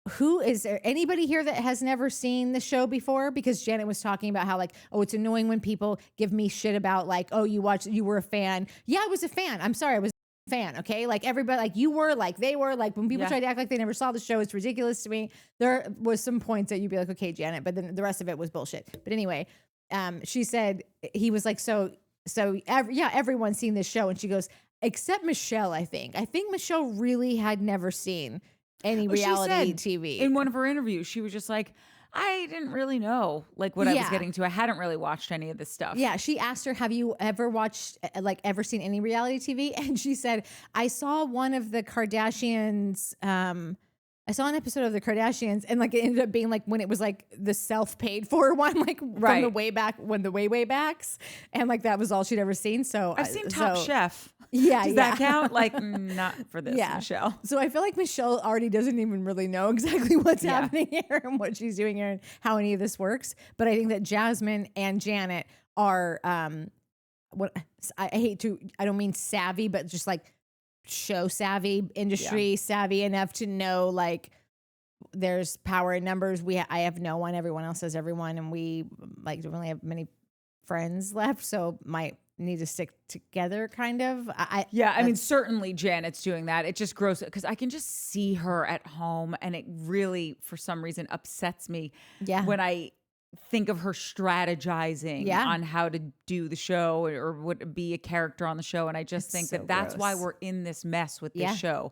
who is there anybody here that has never seen the show before? Because Janet was talking about how like, oh, it's annoying when people give me shit about like, oh, you were a fan. Yeah, I was a fan. I'm sorry, I was fan, okay? Like everybody, like you were, like they were, like when people try to act like they never saw the show, it's ridiculous to me. There was some points that you'd be like, okay, Janet, but then the rest of it was bullshit. But anyway, she said, he was like, everyone's seen this show. And she goes, except Michelle, I think Michelle really had never seen any reality TV. In one of her interviews, she was just like, I didn't really know like what I was getting to. I hadn't really watched any of this stuff. Yeah. She asked her, have you ever watched, like ever seen any reality TV? And she said, I saw one of the Kardashians, I saw an episode of the Kardashians, and like it ended up being like when it was like the self-paid for one, like from the way back when the way backs, and like that was all she'd ever seen. So I've seen Top Chef. Yeah, does that count? Like not for this, Michelle. So I feel like Michelle already doesn't even really know exactly what's happening here and what she's doing here and how any of this works. But I think that Jasmine and Janet are what I don't mean savvy, but just like show savvy, industry savvy enough to know like there's power in numbers. I have no one, everyone else has everyone, and we like don't really have many friends left, so might need to stick together kind of. I mean certainly Janet's doing that. It just grows because I can just see her at home, and it really for some reason upsets me when I think of her strategizing on how to do the show or would be a character on the show. And I just think so that's why we're in this mess with this show.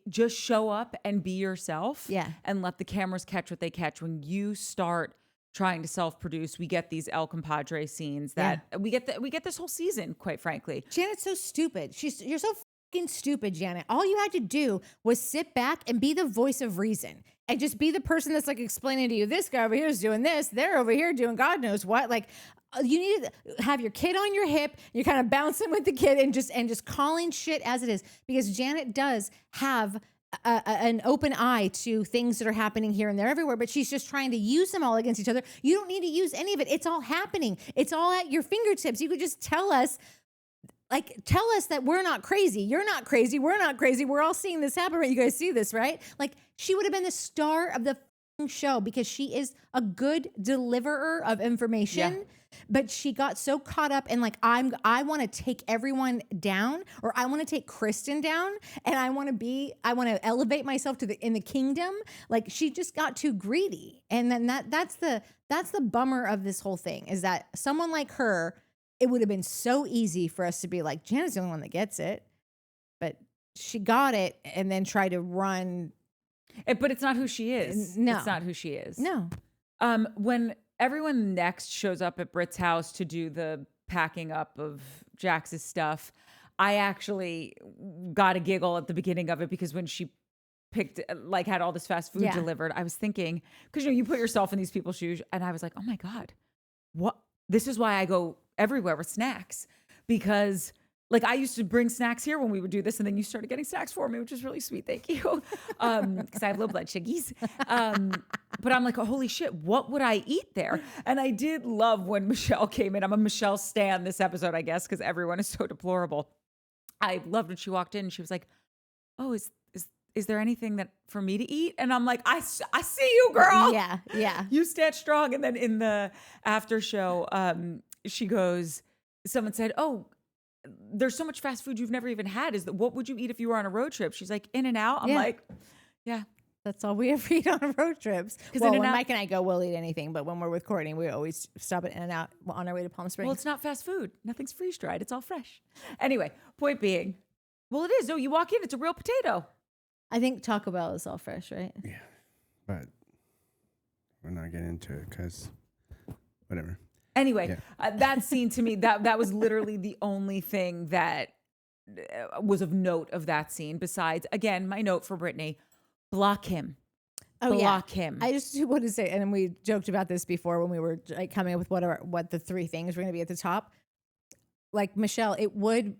Just show up and be yourself and let the cameras catch what they catch. When you start trying to self-produce, we get these El Compadre scenes that we get this whole season, quite frankly. Janet's so stupid. You're so fucking stupid, Janet. All you had to do was sit back and be the voice of reason. And just be the person that's like explaining to you, this guy over here is doing this, they're over here doing God knows what. Like you need to have your kid on your hip. You're kind of bouncing with the kid and just calling shit as it is. Because Janet does have an open eye to things that are happening here and there everywhere, but she's just trying to use them all against each other. You don't need to use any of it. It's all happening. It's all at your fingertips. You could just tell us that we're not crazy. You're not crazy. We're not crazy. We're all seeing this happen, right? You guys see this, right? Like she would have been the star of the show because she is a good deliverer of information. But she got so caught up in like, I want to take everyone down, or I want to take Kristen down, and I want to elevate myself in the kingdom. Like she just got too greedy. And then that's the bummer of this whole thing, is that someone like her, it would have been so easy for us to be like, Janet's the only one that gets it. But she got it and then tried to run. But it's not who she is. No. It's not who she is. No. When everyone next shows up at Brit's house to do the packing up of Jax's stuff, I actually got a giggle at the beginning of it because when she had all this fast food delivered, I was thinking, because you put yourself in these people's shoes, and I was like, oh my God, what? This is why I go everywhere with snacks, because like I used to bring snacks here when we would do this, and then you started getting snacks for me, which is really sweet. Thank you. Because I have low blood sugars. But I'm like, oh, holy shit, what would I eat there? And I did love when Michelle came in. I'm a Michelle stan this episode, I guess, because everyone is so deplorable. I loved when she walked in and she was like, oh, is there anything that for me to eat? And I'm like, I see you, girl. Yeah. You stand strong. And then in the after show, she goes, someone said, oh, there's so much fast food you've never even had. What would you eat if you were on a road trip? She's like, In-N-Out. I'm like, yeah. That's all we ever eat on road trips. Well, when Mike and I go, we'll eat anything. But when we're with Courtney, we always stop at In-N-Out on our way to Palm Springs. Well, it's not fast food. Nothing's freeze-dried. It's all fresh. Anyway, point being, well, it is. No, you walk in, it's a real potato. I think Taco Bell is all fresh, right? Yeah. But we're not getting into it because whatever. Anyway, that scene to me, that was literally the only thing that was of note of that scene. Besides, again, my note for Britney, block him. Block him. I just want to say, and we joked about this before when we were like coming up with what the three things were going to be at the top. Like Michelle, it would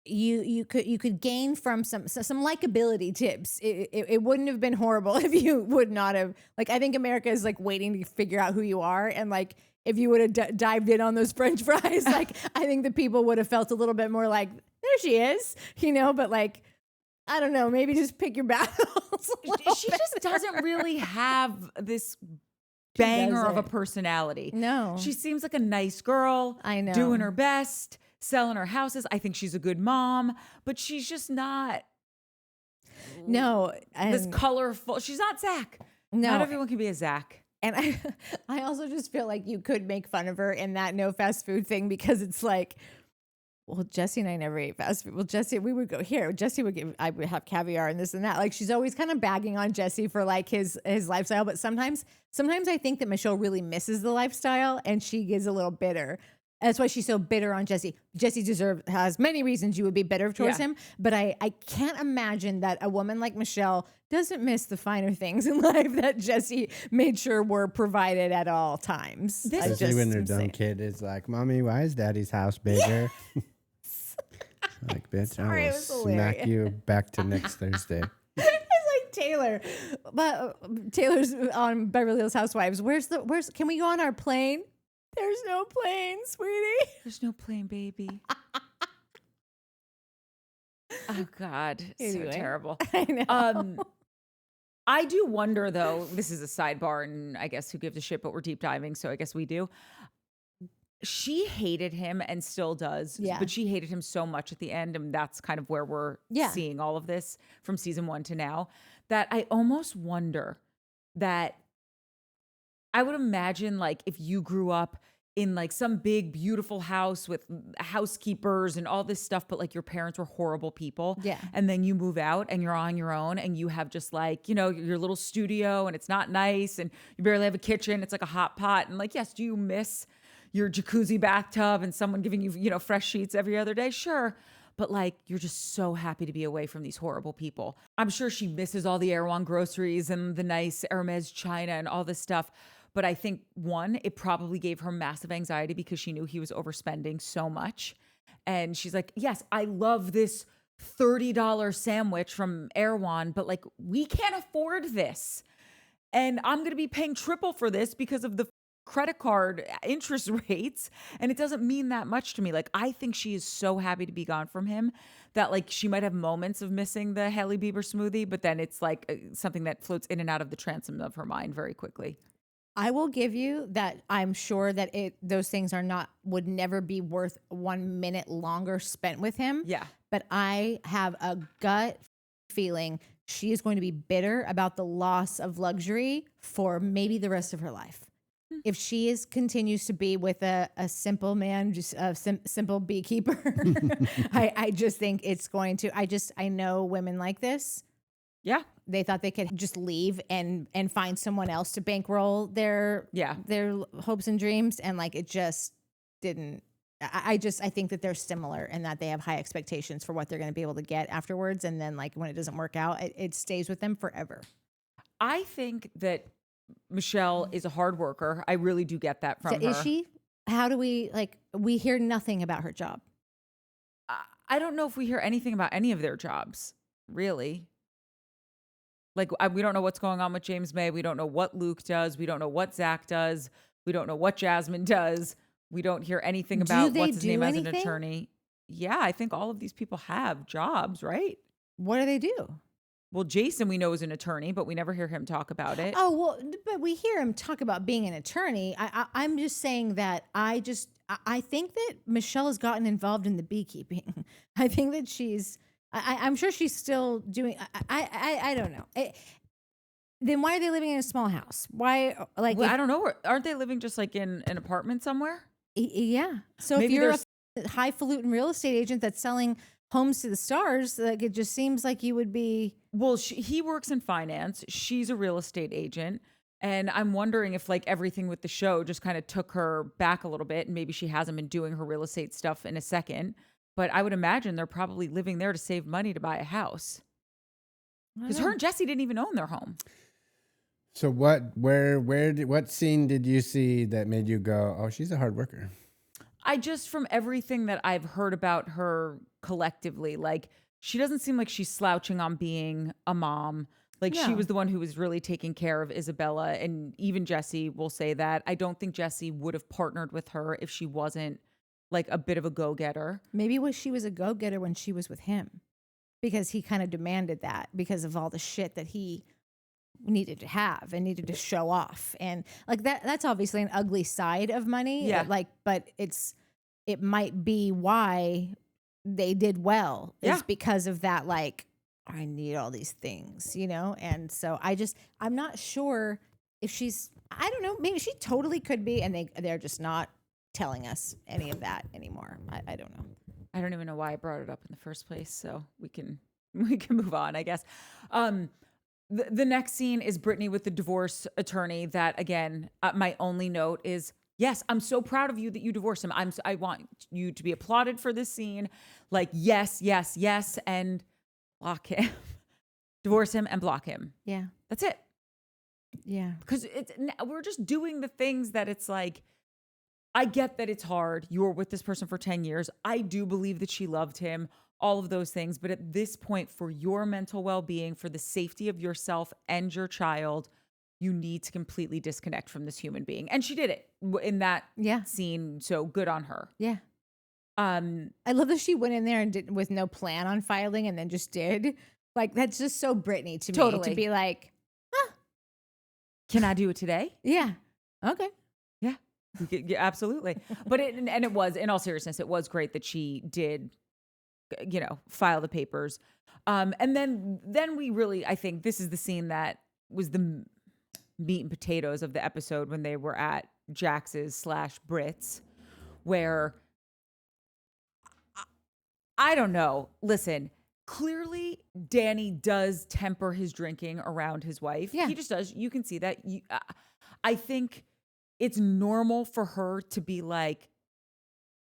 you could gain from some likability tips. It wouldn't have been horrible if you would not have. Like I think America is like waiting to figure out who you are, and like if you would have dived in on those French fries, like I think the people would have felt a little bit more like there she is, But like. I don't know, maybe just pick your battles. She just doesn't really have this banger of a personality. No. She seems like a nice girl. I know. Doing her best, selling her houses. I think she's a good mom, but she's just not. No. This colorful. She's not Zack. No. Not everyone can be a Zack. And I also just feel like you could make fun of her in that no fast food thing because it's like, well, Jesse and I never ate fast food. Well, Jesse, we would go here. Jesse I would have caviar and this and that. Like she's always kind of bagging on Jesse for like his lifestyle. But sometimes I think that Michelle really misses the lifestyle and she gets a little bitter. That's why she's so bitter on Jesse. Jesse has many reasons you would be bitter towards him, but I can't imagine that a woman like Michelle doesn't miss the finer things in life that Jesse made sure were provided at all times. Especially when their dumb kid is like, "Mommy, why is Daddy's house bigger?" Like, bitch, Sorry, I it will was smack hilarious. you back to next Thursday. It's like Taylor, but Taylor's on Beverly Hills Housewives. Can we go on our plane? There's no plane, sweetie. There's no plane, baby. Oh God, Anyway. so terrible. I know. I do wonder though, this is a sidebar and I guess who gives a shit, but we're deep diving. So I guess we do. She hated him and still does, but she hated him so much at the end. And that's kind of where we're seeing all of this from season 1 to now, that I almost wonder that I would imagine like if you grew up in like some big, beautiful house with housekeepers and all this stuff, but like your parents were horrible people. Yeah. And then you move out and you're on your own and you have just like, you know, your little studio and it's not nice and you barely have a kitchen. It's like a hot pot. And like, yes, do you miss your jacuzzi bathtub and someone giving you, you know, fresh sheets every other day? Sure. But like, you're just so happy to be away from these horrible people. I'm sure she misses all the Erewhon groceries and the nice Hermes china and all this stuff. But I think, one, it probably gave her massive anxiety because she knew he was overspending so much. And she's like, yes, I love this $30 sandwich from Erewhon, but like, we can't afford this. And I'm going to be paying triple for this because of the credit card interest rates. And it doesn't mean that much to me. Like, I think she is so happy to be gone from him that like she might have moments of missing the Hailey Bieber smoothie, but then it's like something that floats in and out of the transom of her mind very quickly. I will give you that. I'm sure that those things would never be worth 1 minute longer spent with him. Yeah. But I have a gut feeling she is going to be bitter about the loss of luxury for maybe the rest of her life. If she continues to be with a simple man, just a simple beekeeper, I just think it's going to, I know women like this. Yeah. They thought they could just leave and find someone else to bankroll their hopes and dreams. And like, it just didn't, I think that they're similar and that they have high expectations for what they're going to be able to get afterwards. And then like, when it doesn't work out, it stays with them forever. I think that Michelle is a hard worker. I really do get that from her. Is she? How do we hear nothing about her job. I don't know if we hear anything about any of their jobs, really. Like, we don't know what's going on with James May. We don't know what Luke does. We don't know what Zack does. We don't know what Jasmine does. We don't hear anything about what's his name as an attorney. Yeah, I think all of these people have jobs, right? What do they do? Well, Jason, we know, is an attorney, but we never hear him talk about it. Oh, well, but we hear him talk about being an attorney. I'm just saying that I think that Michelle has gotten involved in the beekeeping. I think that I'm sure she's still doing, I don't know. Then why are they living in a small house? Why, like, well, I don't know. Aren't they living just like in an apartment somewhere? Yeah. So Maybe if you're a highfalutin real estate agent that's selling homes to the stars, like, it just seems like you would be. Well, he works in finance. She's a real estate agent. And I'm wondering if like everything with the show just kind of took her back a little bit. And maybe she hasn't been doing her real estate stuff in a second. But I would imagine they're probably living there to save money to buy a house. Because her and Jesse didn't even own their home. So what scene did you see that made you go, oh, she's a hard worker? From everything that I've heard about her collectively, like, she doesn't seem like she's slouching on being a mom. Like, she was the one who was really taking care of Isabella. And even Jesse will say that. I don't think Jesse would have partnered with her if she wasn't like a bit of a go-getter. Maybe she was a go-getter when she was with him, because he kind of demanded that because of all the shit that he needed to have and needed to show off. And like that's obviously an ugly side of money. Yeah. Like, but it might be why they did well is because of that. Like, I need all these things, you know? And so I'm not sure if I don't know, maybe she totally could be. And they're just not telling us any of that anymore. I don't know. I don't even know why I brought it up in the first place. So we can move on, I guess. The next scene is Britney with the divorce attorney that, again, my only note is, Yes, I'm so proud of you that you divorced him. I want you to be applauded for this scene. Like, yes, yes, yes, and block him. Divorce him and block him. Yeah. That's it. Yeah. Because we're just doing the things that it's like, I get that it's hard. You were with this person for 10 years. I do believe that she loved him, all of those things. But at this point, for your mental well-being, for the safety of yourself and your child, you need to completely disconnect from this human being. And she did it in that scene. So good on her. Yeah. I love that she went in there and did with no plan on filing and then just did. Like, that's just so Britney to me to be like, can I do it today? Yeah. Okay. Yeah, absolutely. But it was, in all seriousness, it was great that she did, file the papers. And then we really, I think this is the scene that was the meat and potatoes of the episode when they were at Jax's / Brit's, where I don't know. Listen, clearly Danny does temper his drinking around his wife. Yeah. He just does. You can see that. I think it's normal for her to be like,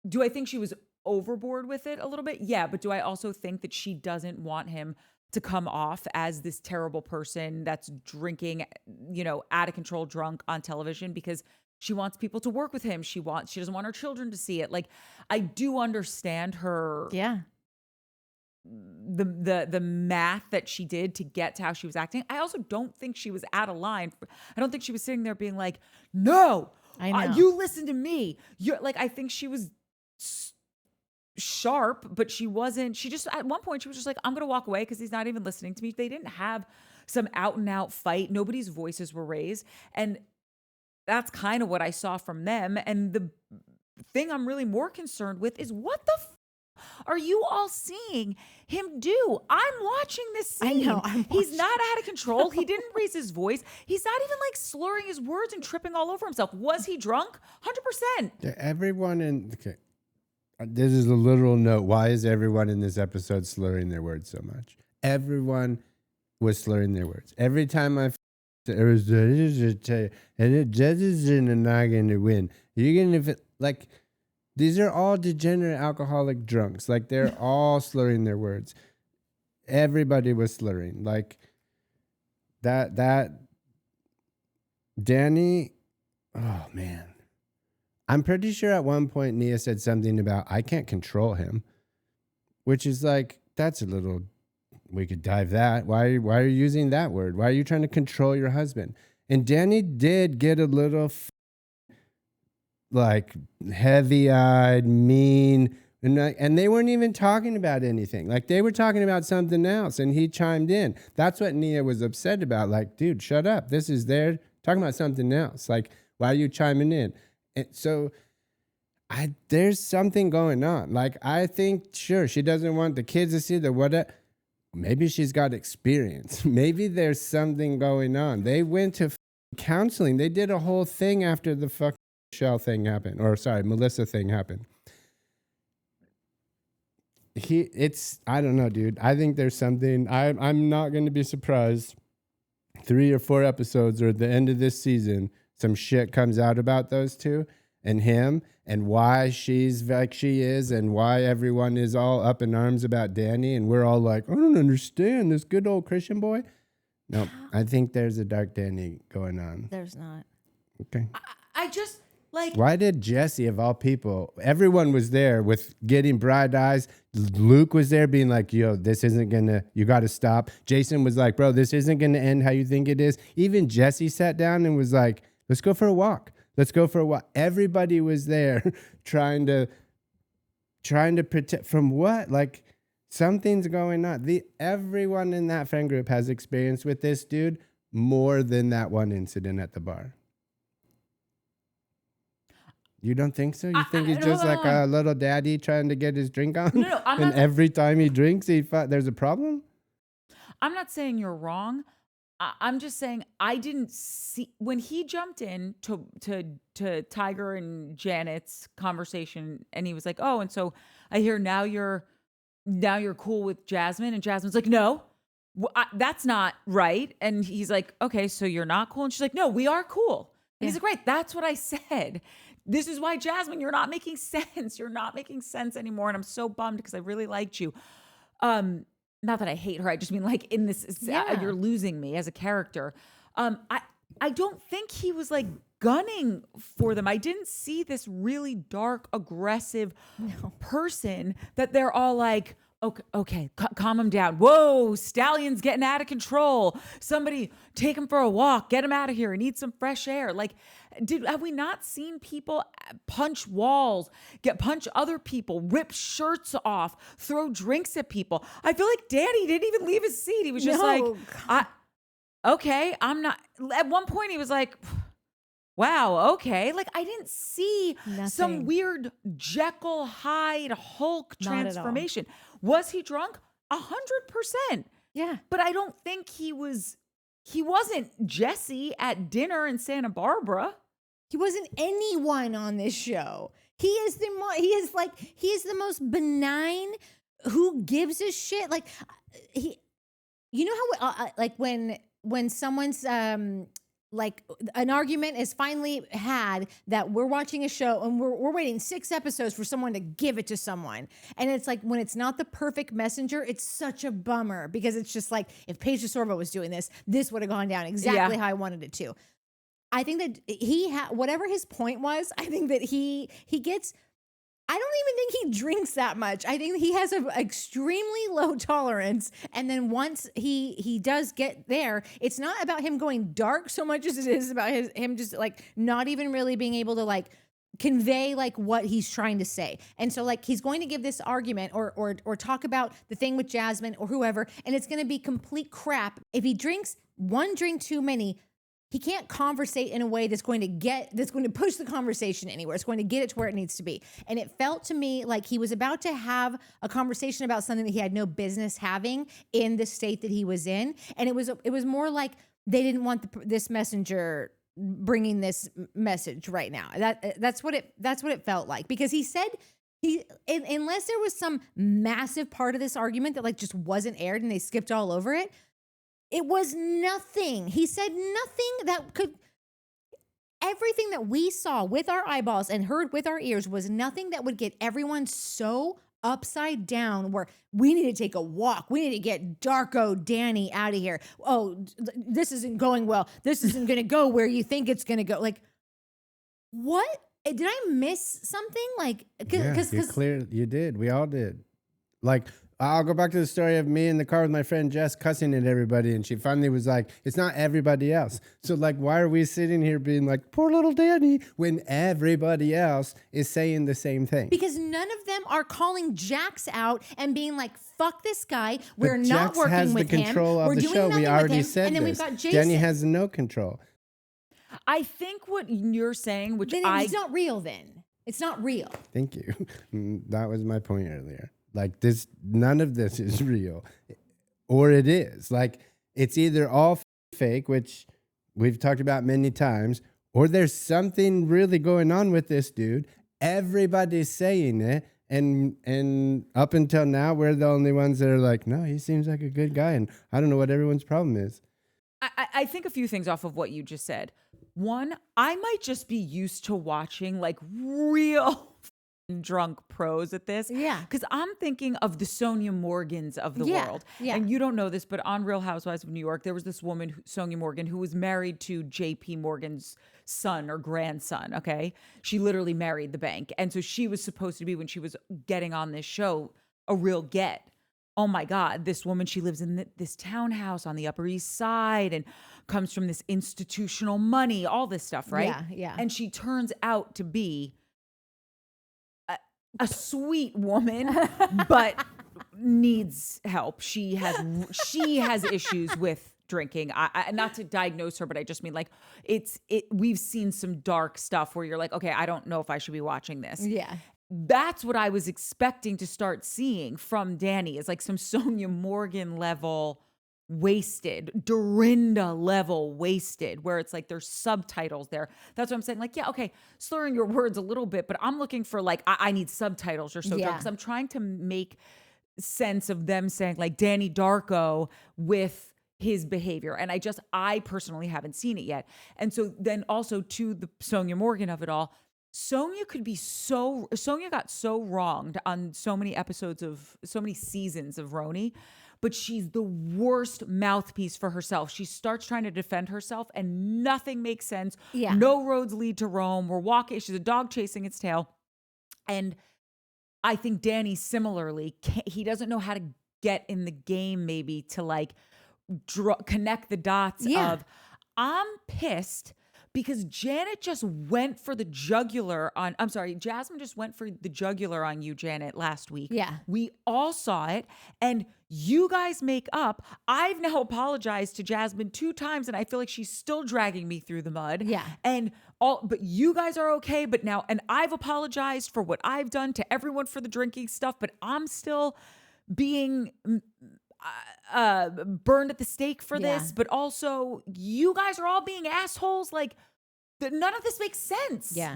do I think she was overboard with it a little bit? Yeah. But do I also think that she doesn't want him to come off as this terrible person that's drinking, out of control drunk on television because she wants people to work with him. She doesn't want her children to see it. Like, I do understand her. Yeah. The math that she did to get to how she was acting. I also don't think she was out of line. I don't think she was sitting there being like, no, I know. You listen to me. You're like, I think she was sharp, but she wasn't. She just, at one point, she was just like, I'm going to walk away because he's not even listening to me. They didn't have some out and out fight. Nobody's voices were raised. And that's kind of what I saw from them. And the thing I'm really more concerned with is what the are you all seeing him do? I'm watching this scene. I know. He's not out of control. He didn't raise his voice. He's not even like slurring his words and tripping all over himself. Was he drunk? 100%. Everyone this is a literal note. Why is everyone in this episode slurring their words so much? Everyone was slurring their words. Every time it was and it judges and not going to win. You're going to like. These are all degenerate alcoholic drunks. Like, they're all slurring their words. Everybody was slurring. Like, that Danny, oh, man. I'm pretty sure at one point Nia said something about, I can't control him. Which is like, that's a little, we could dive that. Why are you using that word? Why are you trying to control your husband? And Danny did get a little like heavy-eyed, mean, and they weren't even talking about anything. Like, they were talking about something else, and he chimed in. That's what Nia was upset about. Like, dude, shut up. This is they're talking about something else. Like, why are you chiming in? And so there's something going on. Like, I think, sure, she doesn't want the kids to see the whatever. Maybe she's got experience. Maybe there's something going on. They went to counseling. They did a whole thing after the Michelle thing happened, Melissa thing happened. I don't know, dude. I think there's something. I'm not going to be surprised. 3 or 4 episodes or at the end of this season, some shit comes out about those two and him and why she's like she is and why everyone is all up in arms about Danny and we're all like, I don't understand this good old Christian boy. No, I think there's a dark Danny going on. There's not. Okay. I just. Like, why did Jesse, of all people, everyone was there with getting bright eyes. Luke was there being like, yo, this isn't going to, you got to stop. Jason was like, bro, this isn't going to end how you think it is. Even Jesse sat down and was like, let's go for a walk. Let's go for a walk. Everybody was there trying to protect from what? Like, something's going on. Everyone in that friend group has experience with this dude more than that one incident at the bar. You don't think so? You think he's just like a little daddy trying to get his drink on? No, I'm and not. Every time he drinks, there's a problem? I'm not saying you're wrong. I'm just saying I didn't see when he jumped in to Tiger and Janet's conversation, and he was like, "Oh, and so I hear now you're cool with Jasmine," and Jasmine's like, "No, that's not right." And he's like, "Okay, so you're not cool," and she's like, "No, we are cool." And he's like, "Right, that's what I said." this is why, Jasmine, you're not making sense. You're not making sense anymore. And I'm so bummed because I really liked you. Not that I hate her. I just mean like in this, you're losing me as a character. I don't think he was like gunning for them. I didn't see this really dark, aggressive person that they're all like, okay, calm him down. Whoa, Stallion's getting out of control. Somebody take him for a walk, get him out of here and eat some fresh air. Like, have we not seen people punch walls, punch other people, rip shirts off, throw drinks at people? I feel like Danny didn't even leave his seat. He was just okay, I'm not. At one point he was like, wow, okay. Like, I didn't see some weird Jekyll Hyde Hulk transformation. Was he drunk? 100%. Yeah. But I don't think he wasn't Jesse at dinner in Santa Barbara. He wasn't anyone on this show. He is the most benign. Who gives a shit? Like, you know how like when someone's like an argument is finally had that we're watching a show and we're waiting 6 episodes for someone to give it to someone. And it's like, when it's not the perfect messenger, it's such a bummer because it's just like, if Paige DeSorbo was doing this would have gone down exactly how I wanted it to. I think that whatever his point was, I think that he gets, I don't even think he drinks that much. I think he has an extremely low tolerance. And then once he does get there, it's not about him going dark so much as it is about him just like not even really being able to like convey like what he's trying to say. And so like he's going to give this argument or talk about the thing with Jasmine or whoever, and it's going to be complete crap. If he drinks one drink too many, he can't conversate in a way that's going to push the conversation anywhere. It's going to get it to where it needs to be. And it felt to me like he was about to have a conversation about something that he had no business having in the state that he was in. And it was more like they didn't want this messenger bringing this message right now. That's what it felt like, because he said unless there was some massive part of this argument that like just wasn't aired and they skipped all over it. It was nothing. He said nothing that could, everything that we saw with our eyeballs and heard with our ears was nothing that would get everyone so upside down where we need to take a walk. We need to get Darko Danny out of here. Oh, this isn't going well. This isn't going to go where you think it's going to go. Like, what? Did I miss something? Like, because you did. We all did. Like, I'll go back to the story of me in the car with my friend Jess cussing at everybody, and she finally was like, it's not everybody else. So like, why are we sitting here being like, poor little Danny, when everybody else is saying the same thing? Because none of them are calling Jax out and being like, fuck this guy. We're but not Jax working has with the him. control of We're the doing show. nothing We with already him. said and then this. We've got Jason. Danny has no control. I think what you're saying, which then it's not real then. It's not real. Thank you. That was my point earlier. Like this, none of this is real, or it is. Like it's either all fake, which we've talked about many times, or there's something really going on with this dude. Everybody's saying it, and up until now, we're the only ones that are like, no, he seems like a good guy, and I don't know what everyone's problem is. I think a few things off of what you just said. One, I might just be used to watching like real drunk pros at this. Yeah. Because I'm thinking of the Sonia Morgans of the world. Yeah. And you don't know this, but on Real Housewives of New York, there was this woman, Sonia Morgan, who was married to JP Morgan's son or grandson, okay? She literally married the bank. And so she was supposed to be, when she was getting on this show, a real get. Oh my God, this woman, she lives in this townhouse on the Upper East Side and comes from this institutional money, all this stuff, right? Yeah. And she turns out to be a sweet woman, but needs help. She has issues with drinking. I not to diagnose her, but I just mean like we've seen some dark stuff where you're like, okay, I don't know if I should be watching this. Yeah. That's what I was expecting to start seeing from Danny, is like some Sonia Morgan level wasted, Dorinda level wasted, where it's like there's subtitles there. That's what I'm saying. Like, yeah, okay, slurring your words a little bit, but I'm looking for like, I need subtitles or so, because I'm trying to make sense of them saying like Danny Darko with his behavior. And I personally haven't seen it yet. And so then also to the Sonia Morgan of it all, Sonia got so wronged on so many seasons of Roni, but she's the worst mouthpiece for herself. She starts trying to defend herself and nothing makes sense. Yeah. No roads lead to Rome. We're walking, she's a dog chasing its tail. And I think Danny similarly, he doesn't know how to get in the game maybe to like connect the dots of, I'm pissed because Jasmine just went for the jugular on you, Janet, last week. Yeah. We all saw it and you guys make up. I've now apologized to Jasmine 2 times and I feel like she's still dragging me through the mud. Yeah. But you guys are okay. But now, and I've apologized for what I've done to everyone for the drinking stuff, but I'm still being burned at the stake for this. But also you guys are all being assholes. Like none of this makes sense. Yeah.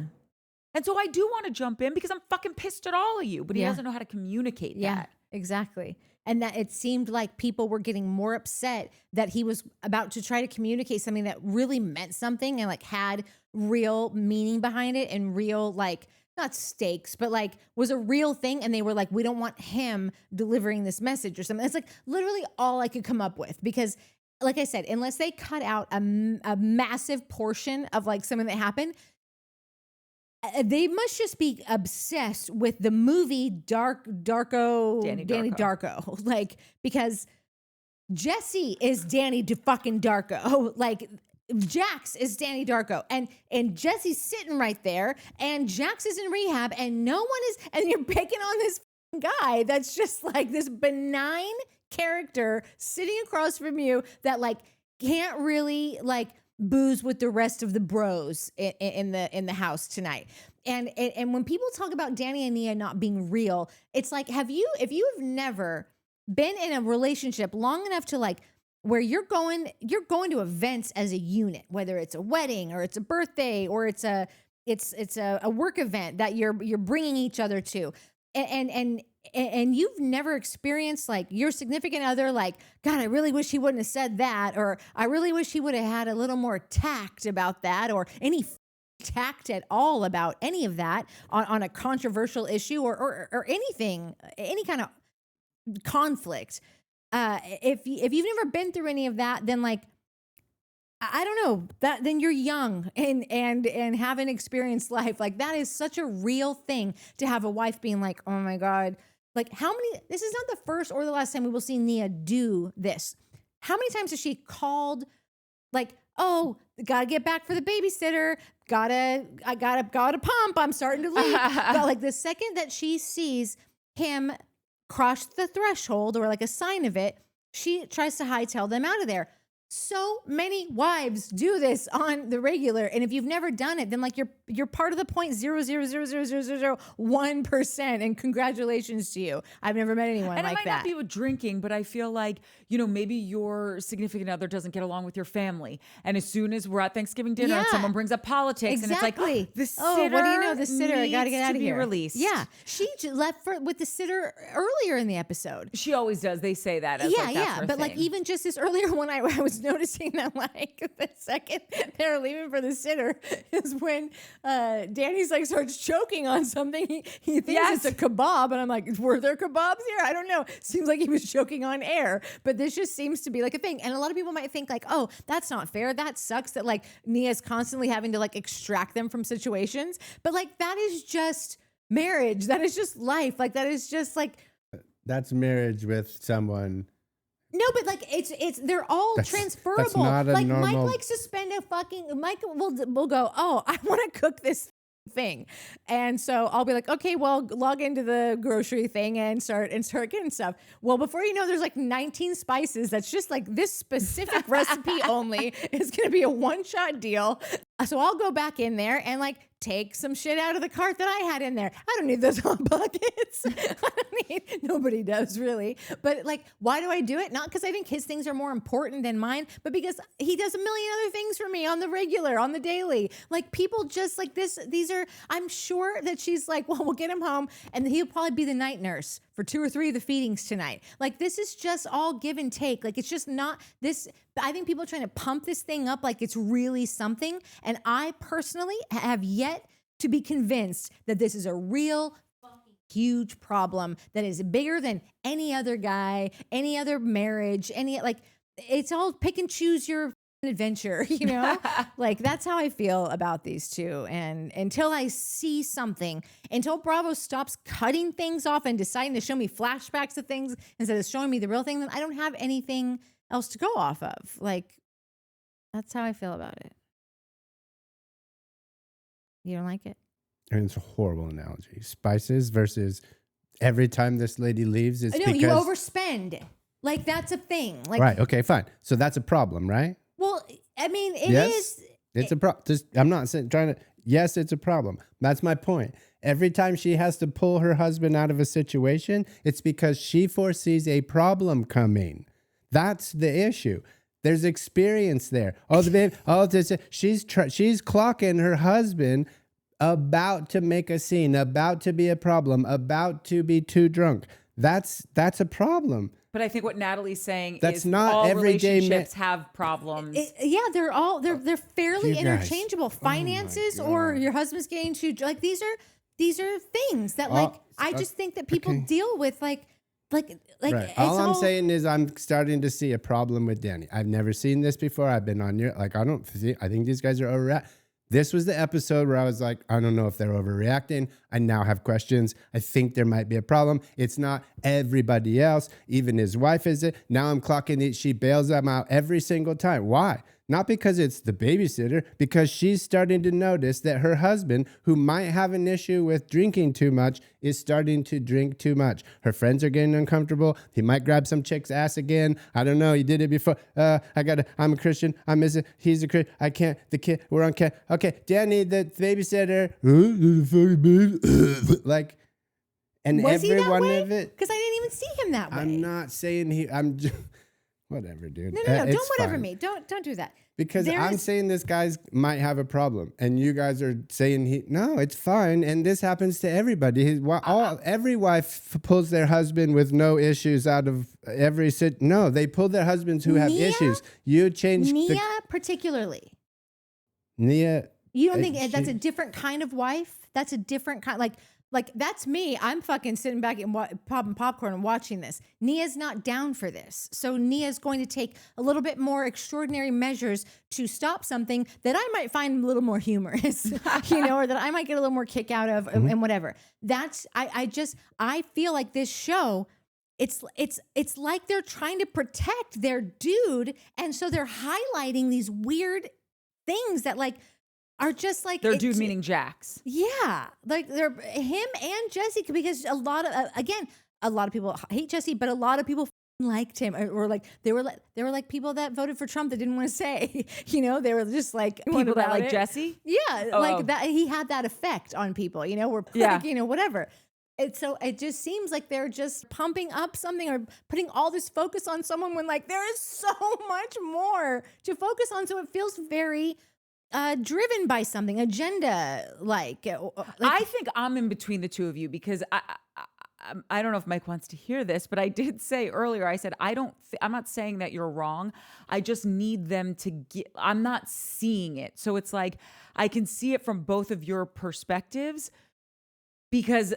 And so I do want to jump in because I'm fucking pissed at all of you, but he doesn't know how to communicate that. Exactly. And that it seemed like people were getting more upset that he was about to try to communicate something that really meant something and like had real meaning behind it and real, like, not stakes, but like was a real thing. And they were like, we don't want him delivering this message or something. It's like literally all I could come up with because like I said, unless they cut out a massive portion of like something that happened, they must just be obsessed with the movie Danny Darko. Like, because Jesse is Danny fucking Darko. Like, Jax is Danny Darko. And Jesse's sitting right there, and Jax is in rehab, and no one is, and you're picking on this guy that's just like this benign character sitting across from you that like can't really like booze with the rest of the bros in the house tonight. And when people talk about Danny and Nia not being real, it's like, if you've never been in a relationship long enough to like where you're going to events as a unit, whether it's a wedding or it's a birthday or it's a work event that you're bringing each other to, and you've never experienced like your significant other, like, God, I really wish he wouldn't have said that, or I really wish he would have had a little more tact about that, or any tact at all about any of that on a controversial issue or anything, any kind of conflict. If you've never been through any of that, then like, I don't know, that then you're young and haven't experienced life. Like that is such a real thing to have a wife being like, oh my God, like this is not the first or the last time we will see Nia do this. How many times has she called like, oh, gotta get back for the babysitter. I gotta pump. I'm starting to leak. But like the second that she sees him cross the threshold or like a sign of it, she tries to hightail them out of there. So many wives do this on the regular. And if you've never done it, then like you're part of the 0.0000001%. And congratulations to you. I've never met anyone and like that. And it might not be with drinking, but I feel like, maybe your significant other doesn't get along with your family. And as soon as we're at Thanksgiving dinner and someone brings up politics and it's like, oh, the sitter, what do you know? The sitter, I gotta get out of here. Released. Yeah. She left with the sitter earlier in the episode. She always does. They say that. As like, that's her but thing. like even just this earlier when I was noticing that like the second they're leaving for the sitter is when Danny's like starts choking on something. He thinks it's a kebab, and I'm like, were there kebabs here? I don't know. Seems like he was choking on air, but this just seems to be like a thing. And a lot of people might think like, oh, that's not fair. That sucks that like Nia's constantly having to like extract them from situations. But like that is just marriage. That is just life. Like that is just like that's marriage with someone. No, but like they're all transferable. That's not a like normal... Mike likes to spend Mike will go, oh, I want to cook this thing. And so I'll be like, okay, well, log into the grocery thing and start getting stuff. Well, before you know, there's like 19 spices. That's just like this specific recipe only is going to be a one-shot deal. So I'll go back in there and like take some shit out of the cart that I had in there. I don't need those hot buckets. Nobody does really. But like, why do I do it? Not because I think his things are more important than mine, but because he does a million other things for me on the regular, on the daily. Like people just like this, I'm sure that she's like, well, we'll get him home and he'll probably be the night nurse for 2 or 3 of the feedings tonight. Like this is just all give and take. Like it's just not this. I think people are trying to pump this thing up like it's really something. And I personally have yet to be convinced that this is a real huge problem that is bigger than any other guy, any other marriage, it's all pick and choose your adventure, like that's how I feel about these two. And until I see something, until Bravo stops cutting things off and deciding to show me flashbacks of things instead of showing me the real thing, then I don't have anything else to go off of. Like, that's how I feel about it. You don't like it? And it's a horrible analogy. Spices versus every time this lady leaves is because... you overspend. Like, that's a thing. Like, right, okay, fine. So that's a problem, right? Well, I mean, it yes, is. It's a problem. I'm not trying to... Yes, it's a problem. That's my point. Every time she has to pull her husband out of a situation, it's because she foresees a problem coming. That's the issue. There's experience there. Oh, the babe. Oh, she's clocking her husband about to make a scene, about to be a problem, about to be too drunk. That's a problem. But I think what Natalie's saying is not all everyday relationships have problems. They're fairly interchangeable. Finances or God. Your husband's getting too like these are things that I just think that people deal with like right. All I'm saying is I'm starting to see a problem with Danny. I've never seen this before. I've been on your I think these guys are overreacting. This was the episode where I was like, I don't know if they're overreacting. I now have questions. I think there might be a problem. It's not everybody else. Even his wife is it. Now I'm clocking it. She bails them out every single time. Why? Not because it's the babysitter, because she's starting to notice that her husband, who might have an issue with drinking too much, is starting to drink too much. Her friends are getting uncomfortable. He might grab some chick's ass again. I don't know. He did it before. I'm a Christian. I'm missing. He's a Christian. I can't. The kid. We're on cat. Okay. Danny, the babysitter. Like, and was every he that one way? of it. Because I didn't even see him that way. I'm not saying I'm just, whatever, dude. No. Don't whatever me. Don't do that. Because I'm saying this guy might have a problem, and you guys are saying no, it's fine, and this happens to everybody. Every wife pulls their husband with no issues out of every No, they pull their husbands who have issues. You change Nia particularly. Nia, you don't think that's a different kind of wife? That's a different kind, like that's me. I'm fucking sitting back and popping popcorn and watching this. Nia's not down for this. So Nia's going to take a little bit more extraordinary measures to stop something that I might find a little more humorous, or that I might get a little more kick out of and whatever. That's, I feel like this show, it's like they're trying to protect their dude. And so they're highlighting these weird things that are just like their dude meaning Jax. Yeah, like they're him and Jesse, because a lot of people hate Jesse, but a lot of people liked him, or like they were like people that voted for Trump that didn't want to say, they were just like people that like Jesse. Yeah, like that he had that effect on people, whatever. And so it just seems like they're just pumping up something or putting all this focus on someone when there is so much more to focus on. So it feels very driven by something, agenda like. I think I'm in between the two of you, because I don't know if Mike wants to hear this, but I did say earlier, I said, I'm not saying that you're wrong. I just need them to I'm not seeing it. So it's like, I can see it from both of your perspectives, because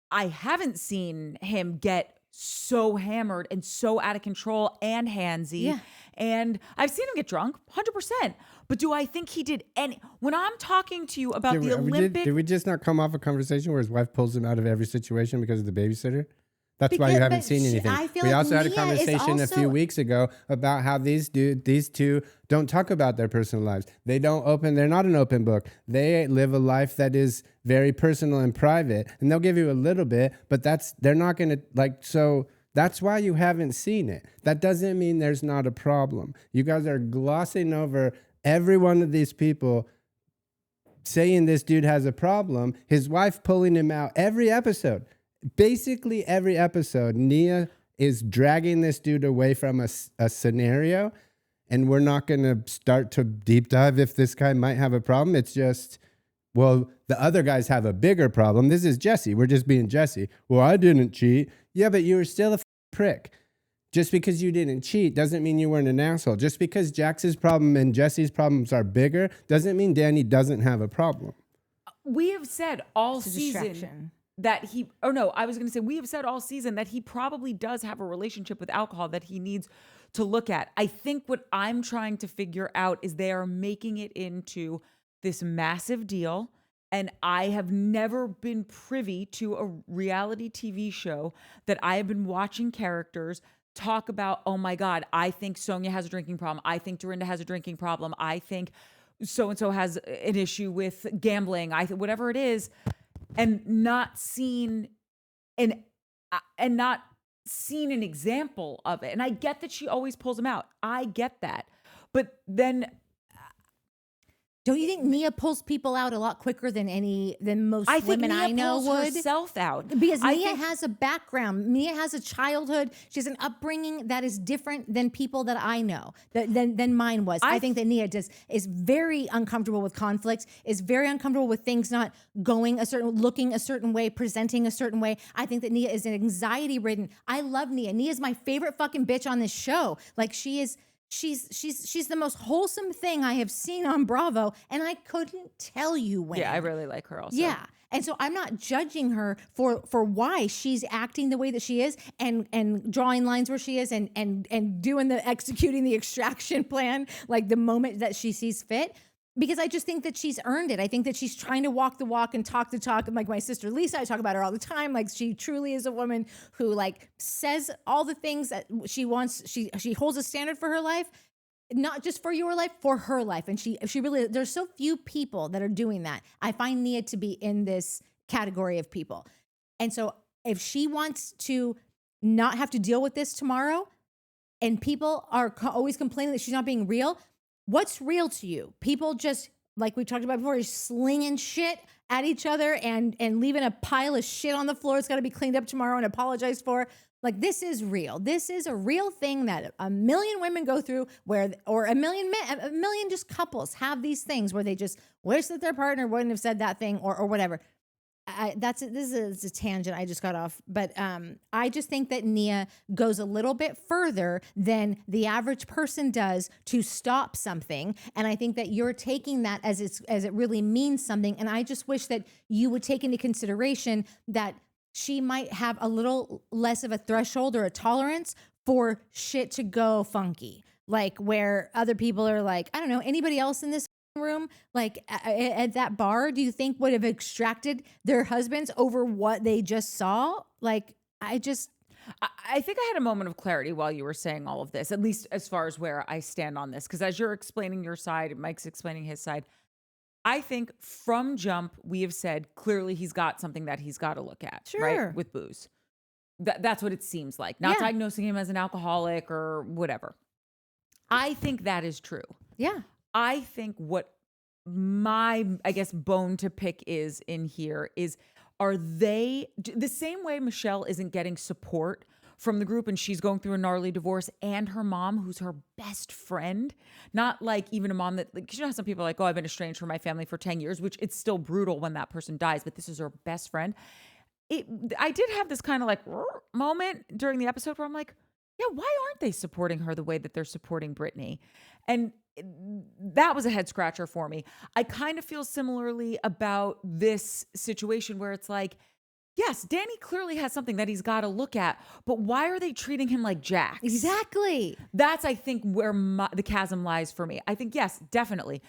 I haven't seen him get so hammered and so out of control and handsy. Yeah. And I've seen him get drunk 100%. But do I think he did any? When I'm talking to you about the Olympic, did we just not come off a conversation where his wife pulls him out of every situation because of the babysitter? That's why you haven't seen anything. We also had a conversation a few weeks ago about how these two don't talk about their personal lives. They're not an open book. They live a life that is very personal and private, and they'll give you a little bit, but they're not going to so that's why you haven't seen it. That doesn't mean there's not a problem. You guys are glossing over every one of these people saying this dude has a problem, his wife pulling him out every episode. Basically every episode, Nia is dragging this dude away from a scenario, and we're not going to start to deep dive if this guy might have a problem. It's just, well, the other guys have a bigger problem. This is Jesse. We're just being Jesse. Well, I didn't cheat. Yeah, but you were still a prick. Just because you didn't cheat doesn't mean you weren't an asshole. Just because Jax's problem and Jesse's problems are bigger doesn't mean Danny doesn't have a problem. we have said all It's a season distraction. that he, or no, I was going to say, we have said all season that he probably does have a relationship with alcohol that he needs to look at. I think what I'm trying to figure out is they are making it into this massive deal. And I have never been privy to a reality TV show that I have been watching characters talk about, oh my God, I think Sonia has a drinking problem. I think Dorinda has a drinking problem. I think so-and-so has an issue with gambling. Whatever it is, and not seen an example of it. And I get that she always pulls them out. I get that. But then Don't you think Nia pulls people out a lot quicker than most I think women Nia I know pulls would? herself out. Because I Nia think- has a background. Nia has a childhood. She has an upbringing that is different than people that I know, than mine was. I think that Nia is very uncomfortable with conflicts, is very uncomfortable with things not going looking a certain way, presenting a certain way. I think that Nia is an anxiety ridden. I love Nia. Nia's my favorite fucking bitch on this show. Like she's the most wholesome thing I have seen on Bravo, and I couldn't tell you when. Yeah, I really like her also. Yeah. And so I'm not judging her for why she's acting the way that she is and drawing lines where she is and doing executing the extraction plan like the moment that she sees fit. Because I just think that she's earned it. I think that she's trying to walk the walk and talk the talk. And like my sister Lisa, I talk about her all the time. Like she truly is a woman who like says all the things that she wants. She holds a standard for her life, not just for your life, for her life. And she really, there's so few people that are doing that. I find Nia to be in this category of people. And so if she wants to not have to deal with this tomorrow and people are always complaining that she's not being real, what's real to you? People just, like we talked about before, is slinging shit at each other and leaving a pile of shit on the floor. It's got to be cleaned up tomorrow and apologized for. Like, this is real. This is a real thing that a million women go through or a million men, a million just couples have these things where they just wish that their partner wouldn't have said that thing or whatever. This is a tangent I just got off, but I just think that Nia goes a little bit further than the average person does to stop something, and I think that you're taking that as it really means something. And I just wish that you would take into consideration that she might have a little less of a threshold or a tolerance for shit to go funky, like where other people are like, I don't know, anybody else in this room, like at that bar, do you think would have extracted their husbands over what they just saw? Like, I think I had a moment of clarity while you were saying all of this, at least as far as where I stand on this. Because as you're explaining your side, Mike's explaining his side. I think from jump, we have said clearly he's got something that he's got to look at, Sure. right? With booze. That's what it seems like. Not diagnosing him as an alcoholic or whatever. I think that is true. yeah. I think what my, I guess, bone to pick is in here is, are they the same way Michelle isn't getting support from the group and she's going through a gnarly divorce, and her mom, who's her best friend, not like even a mom that, like, you know, some people are like, oh, I've been estranged from my family for 10 years, which it's still brutal when that person dies, but this is her best friend. I did have this kind of like moment during the episode where I'm like, yeah, why aren't they supporting her the way that they're supporting Britney? And that was a head scratcher for me. I kind of feel similarly about this situation where it's like, yes, Danny clearly has something that he's got to look at, but why are they treating him like Jax? Exactly. That's, I think, where the chasm lies for me. I think, yes, definitely.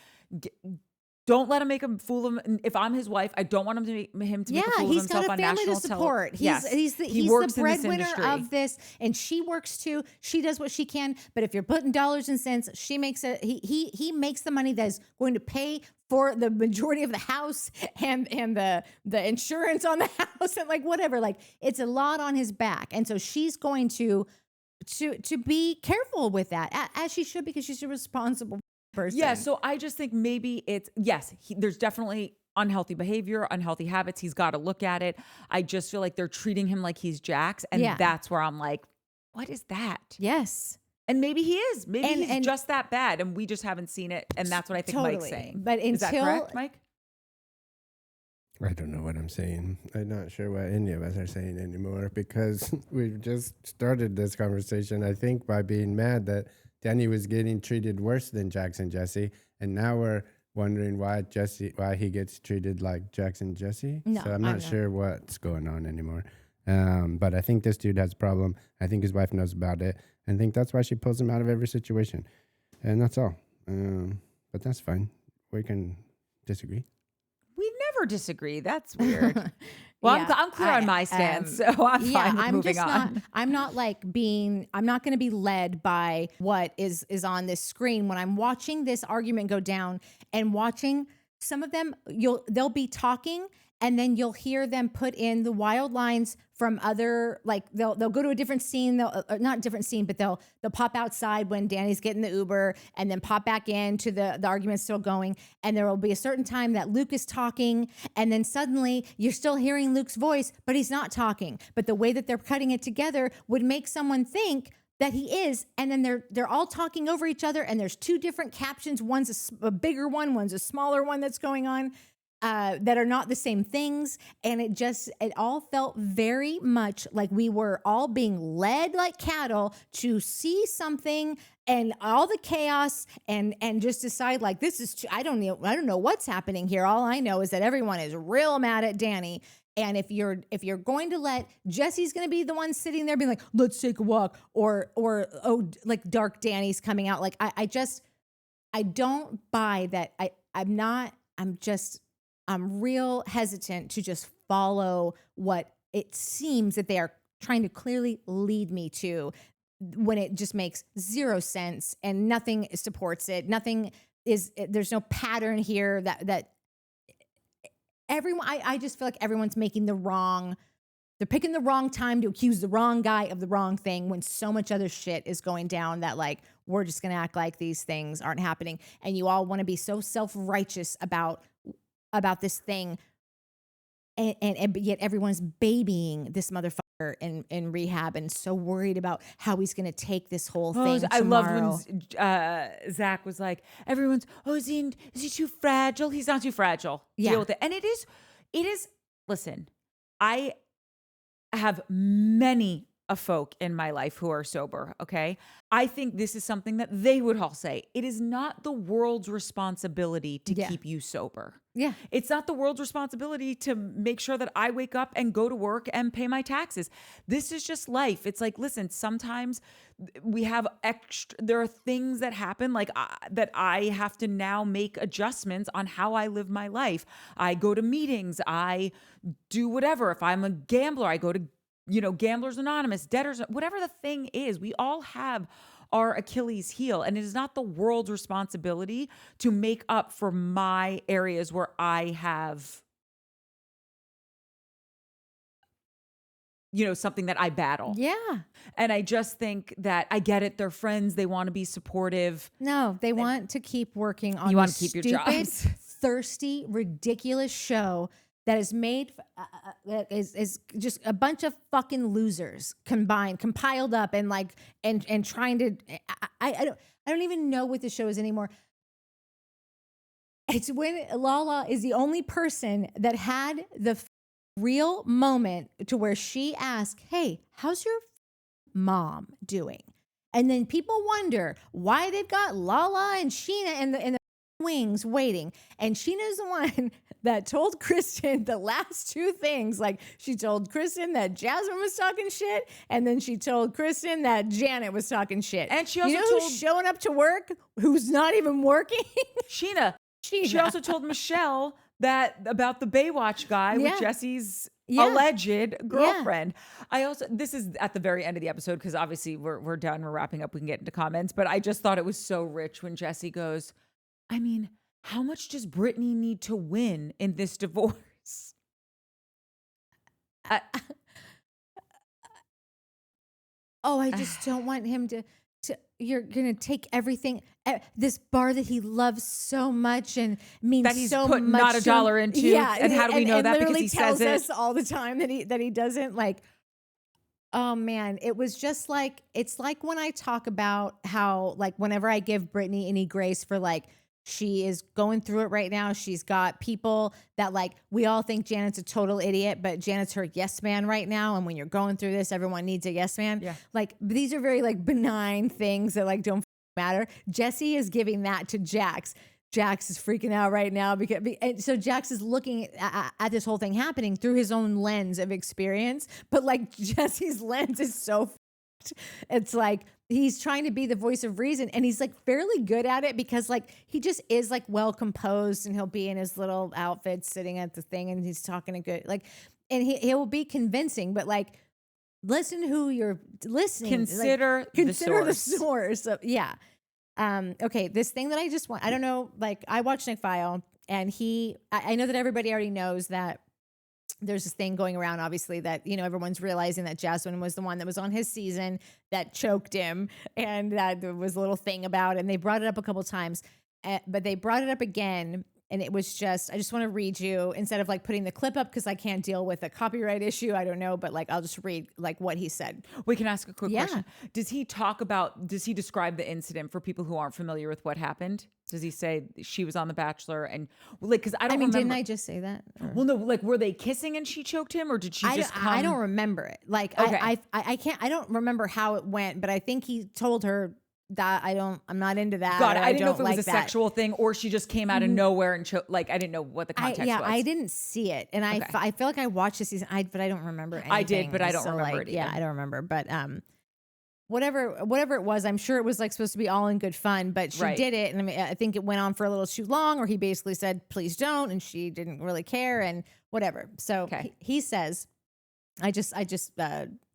Don't let him make a fool of him. If I'm his wife, I don't want him to make a fool of he's himself got a on family national to support. He's the breadwinner of this, and she works too. She does what she can. But if you're putting dollars and cents, she makes it. He makes the money that is going to pay for the majority of the house and the insurance on the house and like whatever. Like, it's a lot on his back, and so she's going to be careful with that, as she should, because she's a responsible person. Yeah, so I just think maybe it's, yes, there's definitely unhealthy behavior, unhealthy habits. He's got to look at it. I just feel like they're treating him like he's Jax. And that's where I'm like, what is that? Yes. And maybe he is. Maybe he's just that bad and we just haven't seen it. And that's what I think Mike's saying. But is that correct, Mike? I don't know what I'm saying. I'm not sure what any of us are saying anymore, because we've just started this conversation, I think, by being mad that Danny was getting treated worse than Jax and Jesse. And now we're wondering why he gets treated like Jackson Jesse. No, so I'm I not know. sure what's going on anymore. But I think this dude has a problem. I think his wife knows about it. I think that's why she pulls him out of every situation. And that's all. But that's fine. We can disagree. We never disagree. That's weird. Well, Yeah, I'm clear on my stance, so I'm fine with I'm moving just on. not. I'm not I'm not going to be led by what is on this screen when I'm watching this argument go down and watching some of them. They'll be talking. And then you'll hear them put in the wild lines from other, like they'll go to a different scene. They'll not different scene, but they'll pop outside when Danny's getting the Uber, and then pop back into the argument still going. And there will be a certain time that Luke is talking, and then suddenly you're still hearing Luke's voice, but he's not talking. But the way that they're cutting it together would make someone think that he is, and then they're all talking over each other, and there's two different captions. One's a bigger one, one's a smaller one that's going on. That are not the same things. And it all felt very much like we were all being led like cattle to see something and all the chaos and just decide like, this is, I don't know what's happening here. All I know is that everyone is real mad at Danny. And if you're going to let Jesse's going to be the one sitting there being like, let's take a walk, or oh, like dark Danny's coming out. Like, I don't buy that. I'm real hesitant to just follow what it seems that they are trying to clearly lead me to, when it just makes zero sense and nothing supports it. There's no pattern here that everyone, I just feel like everyone's they're picking the wrong time to accuse the wrong guy of the wrong thing when so much other shit is going down that like, we're just going to act like these things aren't happening. And you all want to be so self-righteous about this thing, and yet everyone's babying this motherfucker in rehab and so worried about how he's going to take this whole thing I tomorrow. loved when Zack was like, everyone's, is he too fragile? He's not too fragile. Yeah. Deal with it. And it is, listen, I have many a folk in my life who are sober, okay? I think this is something that they would all say. It is not the world's responsibility to keep you sober. Yeah. It's not the world's responsibility to make sure that I wake up and go to work and pay my taxes. This is just life. It's like, listen, sometimes we have there are things that happen like that I have to now make adjustments on how I live my life. I go to meetings, I do whatever. If I'm a gambler, I go to Gamblers Anonymous, debtors, whatever the thing is, we all have our Achilles heel. And it is not the world's responsibility to make up for my areas where I have, something that I battle. Yeah. And I just think that I get it. They're friends. They want to be supportive. No, they want to keep working on You want this to keep your stupid, jobs. thirsty, ridiculous show that is made is just a bunch of fucking losers compiled up and like and trying to. I don't even know what the show is anymore. It's when Lala is the only person that had the real moment to where she asked, "Hey, how's your mom doing?" And then people wonder why they've got Lala and Sheena in the wings waiting, and Sheena's the one that told Kristen the last two things. Like, she told Kristen that Jasmine was talking shit, and then she told Kristen that Janet was talking shit. And she also who's showing up to work who's not even working? Sheena. She also told Michelle that about the Baywatch guy with Jesse's alleged girlfriend. This is at the very end of the episode, because obviously we're done, we're wrapping up, we can get into comments, but I just thought it was so rich when Jesse goes, I mean, how much does Britney need to win in this divorce? I just don't want him to you're going to take everything, this bar that he loves so much and means that he's so put much not a dollar into. Yeah. And how do we know that? Because he tells says us all the time that he doesn't like. Oh man, it was just like, it's like when I talk about how, like, whenever I give Britney any grace for, like, she is going through it right now. She's got people that, like, we all think Janet's a total idiot, but Janet's her yes man right now. And when you're going through this, everyone needs a yes man. Yeah. Like, these are very, like, benign things that, like, don't matter. Jesse is giving that to Jax. Jax is freaking out right now because and so Jax is looking at this whole thing happening through his own lens of experience, but like Jesse's lens is so f***ed. It's like he's trying to be the voice of reason, and he's like fairly good at it because like he just is like well composed, and he'll be in his little outfit sitting at the thing, and he's talking a good like, and he will be convincing, but like listen who you're listening. Consider the source. So, yeah. Okay, this thing that I just want, I don't know, like I watched Nick File, and I know that everybody already knows that there's this thing going around, obviously, that, you know, everyone's realizing that Jasmine was the one that was on his season that choked him, and that there was a little thing about it, and they brought it up a couple times, but they brought it up again, and it was just, I just want to read you, instead of like putting the clip up because I can't deal with a copyright issue, I don't know, but like I'll just read like what he said. We can ask a quick question. Does he describe the incident for people who aren't familiar with what happened? Does he say she was on The Bachelor and like, because I mean, didn't I just say that? Or? Well, no, like were they kissing and she choked him, or did she just come? I don't remember it. Like okay. I don't remember how it went, but I think he told her that I'm not into that. God, I didn't know if it was like a sexual thing or she just came out of nowhere and like I didn't know what the context was. I didn't see it, and okay. I feel like I watched this season, but I don't remember anything. I did, but I don't remember it either. Yeah, I don't remember, but whatever it was, I'm sure it was like supposed to be all in good fun, but she did it, and I mean, I think it went on for a little too long, or he basically said, "Please don't," and she didn't really care, and whatever. So he says, I just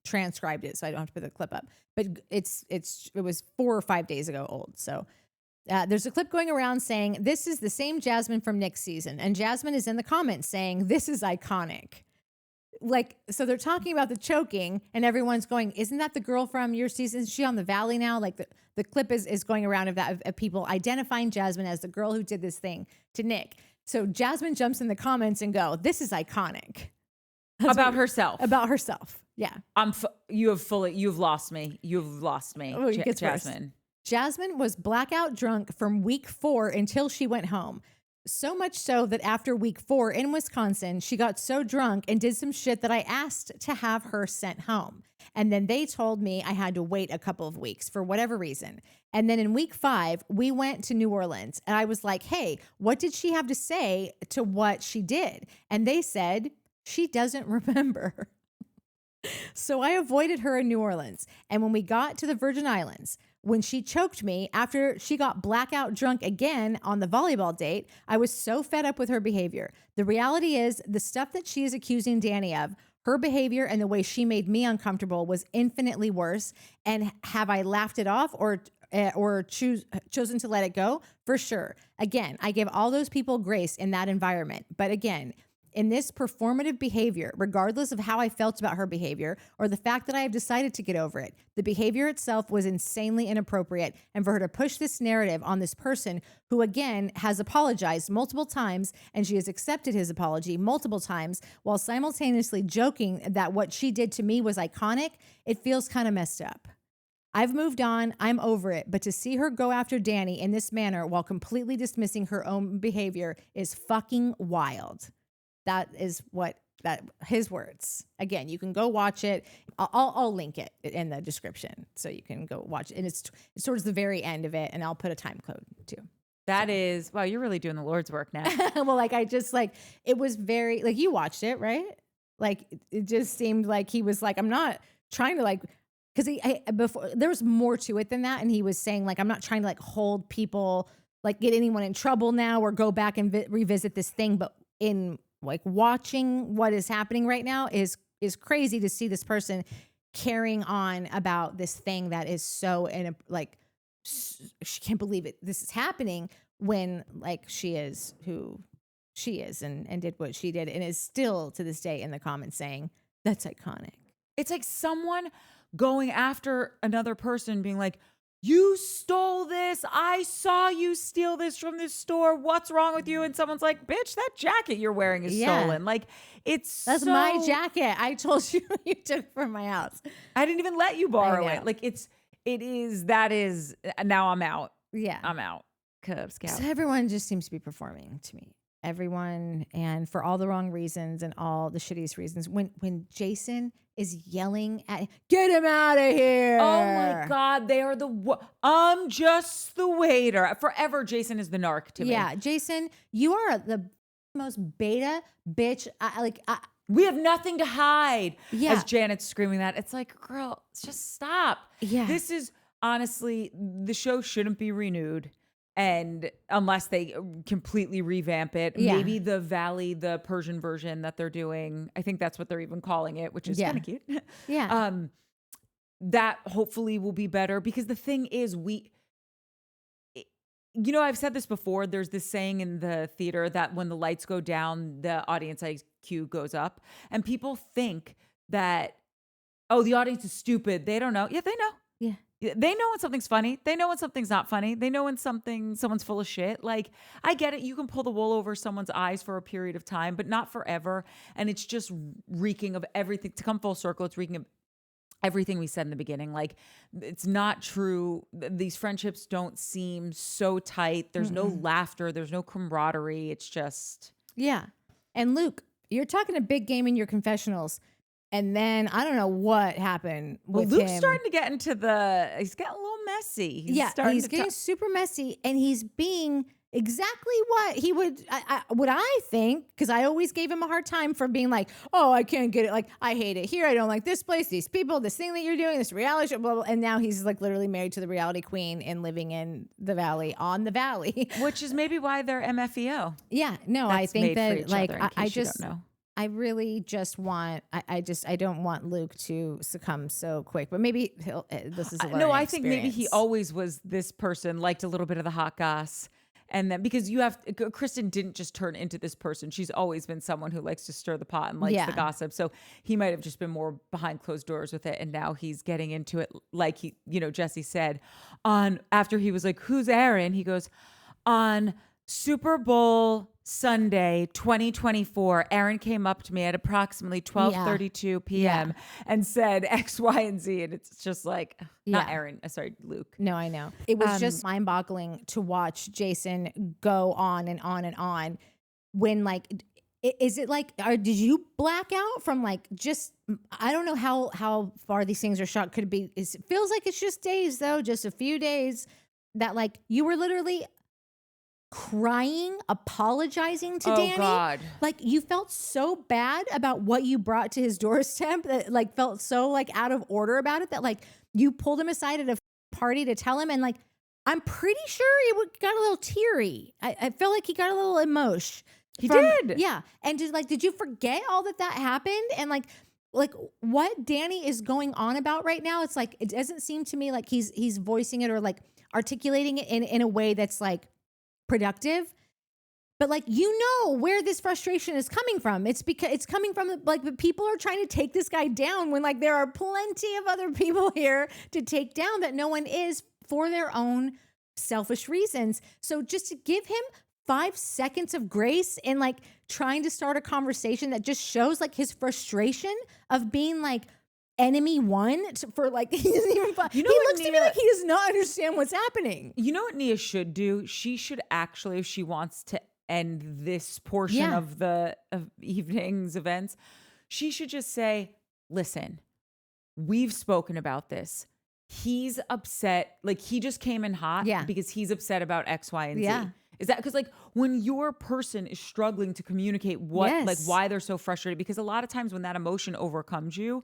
transcribed it, so I don't have to put the clip up. But it was 4 or 5 days ago old. So there's a clip going around saying, "This is the same Jasmine from Nick's season," and Jasmine is in the comments saying, "This is iconic." Like, so they're talking about the choking, and everyone's going, "Isn't that the girl from your season? Is she on the Valley now?" Like the clip is going around of people identifying Jasmine as the girl who did this thing to Nick. So Jasmine jumps in the comments and go, "This is iconic." About herself. About herself. Yeah. You've lost me. You've lost me. Oh, Jasmine. Jasmine was blackout drunk from week 4 until she went home. So much so that after week 4 in Wisconsin, she got so drunk and did some shit that I asked to have her sent home. And then they told me I had to wait a couple of weeks for whatever reason. And then in week 5, we went to New Orleans, and I was like, "Hey, what did she have to say to what she did?" And they said, she doesn't remember. So I avoided her in New Orleans. And when we got to the Virgin Islands, when she choked me after she got blackout drunk again on the volleyball date, I was so fed up with her behavior. The reality is the stuff that she is accusing Danny of, her behavior and the way she made me uncomfortable was infinitely worse. And have I laughed it off or chosen to let it go? For sure. Again, I give all those people grace in that environment. But again, in this performative behavior, regardless of how I felt about her behavior or the fact that I have decided to get over it, the behavior itself was insanely inappropriate. And for her to push this narrative on this person who, again, has apologized multiple times, and she has accepted his apology multiple times while simultaneously joking that what she did to me was iconic, it feels kind of messed up. I've moved on. I'm over it. But to see her go after Danny in this manner while completely dismissing her own behavior is fucking wild. That is his words. Again, you can go watch it. I'll link it in the description so you can go watch it. And it's towards the very end of it, and I'll put a time code too. That is, wow, you're really doing the Lord's work now. Well, like I just like, it was very, like you watched it, right? Like it just seemed like he was like, I'm not trying to like, because before there was more to it than that. And he was saying like, I'm not trying to like hold people, like get anyone in trouble now or go back and revisit this thing. But in like watching what is happening right now is crazy to see this person carrying on about this thing that is so she can't believe it. This is happening when like she is who she is and did what she did and is still to this day in the comments saying that's iconic. It's like someone going after another person being like, "You stole this. I saw you steal this from this store. What's wrong with you?" And someone's like, "Bitch, that jacket you're wearing is stolen." Like, that's my jacket. I told you you took from my house. I didn't even let you borrow it. Like that is, now I'm out. Yeah. I'm out. Cub Scout. So everyone just seems to be performing to me. Everyone, and for all the wrong reasons and all the shittiest reasons. When Jason is yelling at, get him out of here. Oh my God, they are I'm just the waiter. Forever, Jason is the narc to me. Yeah, Jason, you are the most beta bitch. We have nothing to hide. Yeah. As Janet's screaming that. It's like, girl, just stop. Yeah. This is honestly, the show shouldn't be renewed. And unless they completely revamp it, Yeah. maybe the Valley, the Persian version that they're doing, I think that's what they're even calling it, which is kind of cute. Yeah. That hopefully will be better, because the thing is, I've said this before, there's this saying in the theater that when the lights go down, the audience IQ goes up, and people think that, oh, the audience is stupid. They don't know. Yeah, they know. Yeah. They know when something's funny. They know when something's not funny. They know when someone's full of shit. Like, I get it. You can pull the wool over someone's eyes for a period of time, but not forever. And it's just reeking of everything. To come full circle, it's reeking of everything we said in the beginning. Like, it's not true. These friendships don't seem so tight. There's no laughter. There's no camaraderie. It's just. Yeah. And Luke, you're talking a big game in your confessionals. And then I don't know what happened with Luke's him. starting to get into he's getting a little messy. He's getting super messy, and he's being exactly what he would, what I think, because I always gave him a hard time for being like, oh, I can't get it. Like, I hate it here. I don't like this place, these people, this thing that you're doing, this reality show, blah, blah. And now he's like literally married to the reality queen and living in the Valley, on the Valley. Which is maybe why they're MFEO. Yeah, no, I That's think made for that each like, other, in I case you just, don't know. I really just want, I don't want Luke to succumb so quick, but maybe this is a learning No, I think maybe he experience. always was this person, liked a little bit of the hot goss. And then, because Kristen didn't just turn into this person. She's always been someone who likes to stir the pot and likes the gossip. So he might have just been more behind closed doors with it. And now he's getting into it, like Jesse said, after he was like, who's Aaron? He goes, on Super Bowl Sunday 2024, Aaron came up to me at approximately 12:32 p.m. and said X, Y, and Z. And it's just like, not Aaron, sorry, Luke. No, I know. It was just mind-boggling to watch Jason go on and on and on. When like, is it like, did you black out from like just, I don't know how far these things are shot. Could it be, it feels like it's just days though, just a few days that like you were literally crying, apologizing to Danny. God. Like, you felt so bad about what you brought to his doorstep that like felt so like out of order about it that like you pulled him aside at a party to tell him, and like I'm pretty sure he got a little teary. I felt like he got a little emotion. He did. Yeah. And did you forget all that happened? And like what Danny is going on about right now, it's like, it doesn't seem to me like he's voicing it or like articulating it in a way that's like productive, but like, where this frustration is coming from. It's because it's coming from like the people are trying to take this guy down when like there are plenty of other people here to take down that no one is, for their own selfish reasons. So just to give him 5 seconds of grace and like trying to start a conversation that just shows like his frustration of being like enemy one for like, he doesn't even, he looks to me like he does not understand what's happening. You know what Nia should do? She should actually, if she wants to end this portion of the evening's events, she should just say, listen, we've spoken about this. He's upset. Like, he just came in hot because he's upset about X, Y, and Z. Is that because like when your person is struggling to communicate like why they're so frustrated, because a lot of times when that emotion overcomes you,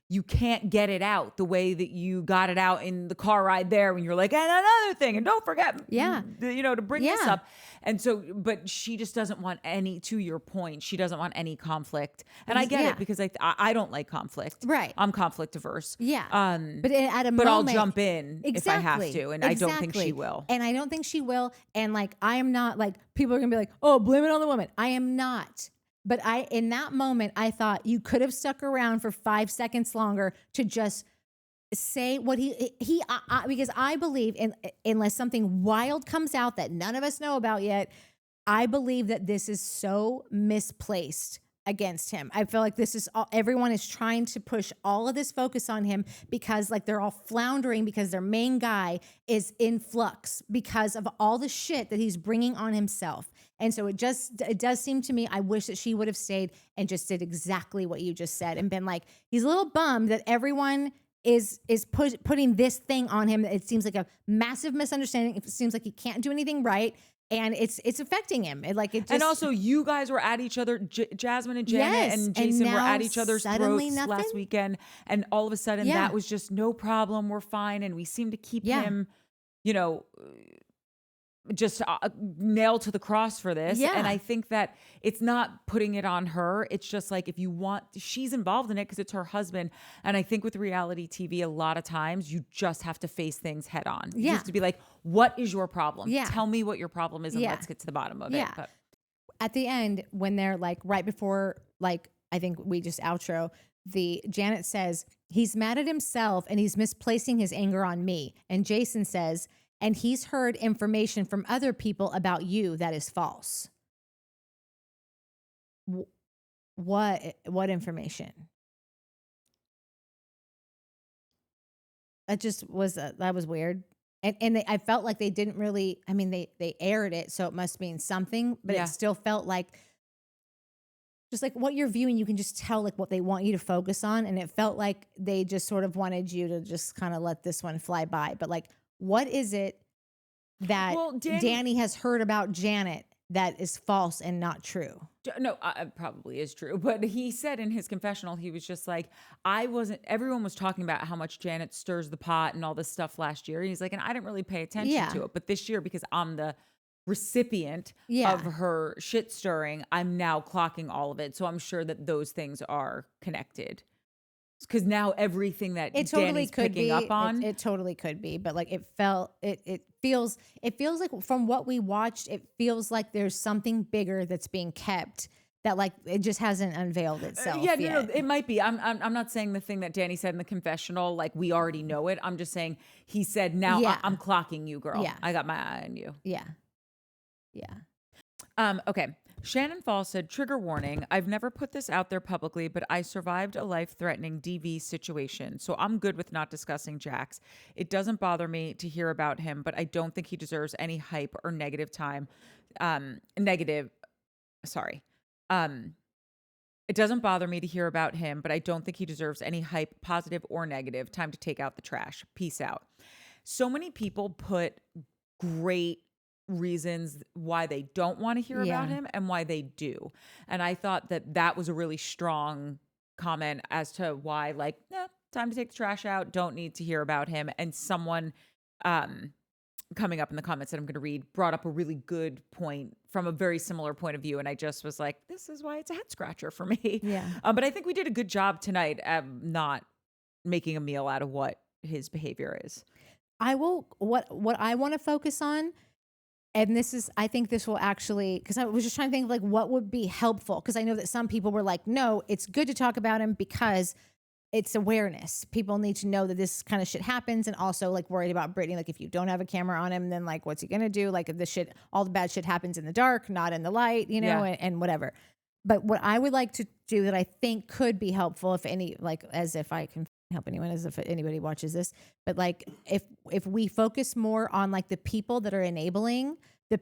you can't get it out the way that you got it out in the car ride there when you're like, and another thing, and don't forget, to bring this up. And so, but she just doesn't want any, to your point, she doesn't want any conflict. And I get it, because I don't like conflict. Right. I'm conflict averse. Yeah. But I'll jump in if I have to. And I don't think she will. And I don't think she will. And like, I am not like, people are going to be like, oh, blame it on the woman. I am not. But in that moment, I thought you could have stuck around for 5 seconds longer to just say what because I believe unless something wild comes out that none of us know about yet, I believe that this is so misplaced against him. I feel like this is everyone is trying to push all of this focus on him because like they're all floundering because their main guy is in flux because of all the shit that he's bringing on himself. And so it does seem to me, I wish that she would have stayed and just did exactly what you just said and been like, he's a little bummed that everyone is putting this thing on him. It seems like a massive misunderstanding. It seems like he can't do anything right. And it's affecting him. And also, you guys were at each other. Jasmine and Jenna Yes, and and Jason were now at each other's suddenly throats nothing? last weekend, and all of a sudden, Yeah. that was just no problem. We're fine, and we seem to keep Yeah. him, just nailed to the cross for this. Yeah. And I think that it's not putting it on her. It's just like, if you want, she's involved in it because it's her husband. And I think with reality TV, a lot of times you just have to face things head on. You Yeah. have to be like, what is your problem? Yeah. Tell me what your problem is and Yeah. let's get to the bottom of Yeah. it. But At the end, when they're like right before, like, I think we just outro, Janet says, he's mad at himself and he's misplacing his anger on me. And Jason says, and he's heard information from other people about you that is false. What information? That just was that was weird. And I felt like they didn't really, I mean, they aired it, so it must mean something, but Yeah. it still felt like just like what you're viewing, you can just tell like what they want you to focus on. And it felt like they just sort of wanted you to just kind of let this one fly by. But like, what is it that Well, Danny has heard about Janet that is false and not true? No, it probably is true. But he said in his confessional, he was just like, everyone was talking about how much Janet stirs the pot and all this stuff last year. And he's like, and I didn't really pay attention Yeah. to it. But this year, because I'm the recipient Yeah. of her shit stirring, I'm now clocking all of it. So I'm sure that those things are connected. Because now everything that It totally Danny's could picking be. up on. It totally could be, but like it feels like from what we watched, it feels like there's something bigger that's being kept that like it just hasn't unveiled itself. Yeah, yet. no, it might be. I'm not saying the thing that Danny said in the confessional, like we already know it. I'm just saying he said, now Yeah. I'm clocking you, girl. Yeah. I got my eye on you. Yeah. Yeah. Okay. Shannon Fall said, trigger warning. I've never put this out there publicly, but I survived a life-threatening DV situation, so I'm good with not discussing Jax. It doesn't bother me to hear about him, but I don't think he deserves any hype or negative time. It doesn't bother me to hear about him, but I don't think he deserves any hype, positive or negative. Time to take out the trash. Peace out. So many people put great reasons why they don't want to hear about him and why they do. And I thought that was a really strong comment as to why, like, time to take the trash out. Don't need to hear about him. And someone coming up in the comments that I'm going to read brought up a really good point from a very similar point of view. And I just was like, this is why it's a head scratcher for me. Yeah. But I think we did a good job tonight at not making a meal out of what his behavior is. What I want to focus on, and I think this will actually, because I was just trying to think of like what would be helpful. Because I know that some people were like, no, it's good to talk about him because it's awareness. People need to know that this kind of shit happens, and also like worried about Britney. Like if you don't have a camera on him, then like what's he gonna do? Like if all the bad shit happens in the dark, not in the light, and whatever. But what I would like to do that I think could be helpful, as if I can help anyone, as if anybody watches this, but like if we focus more on like the people that are enabling the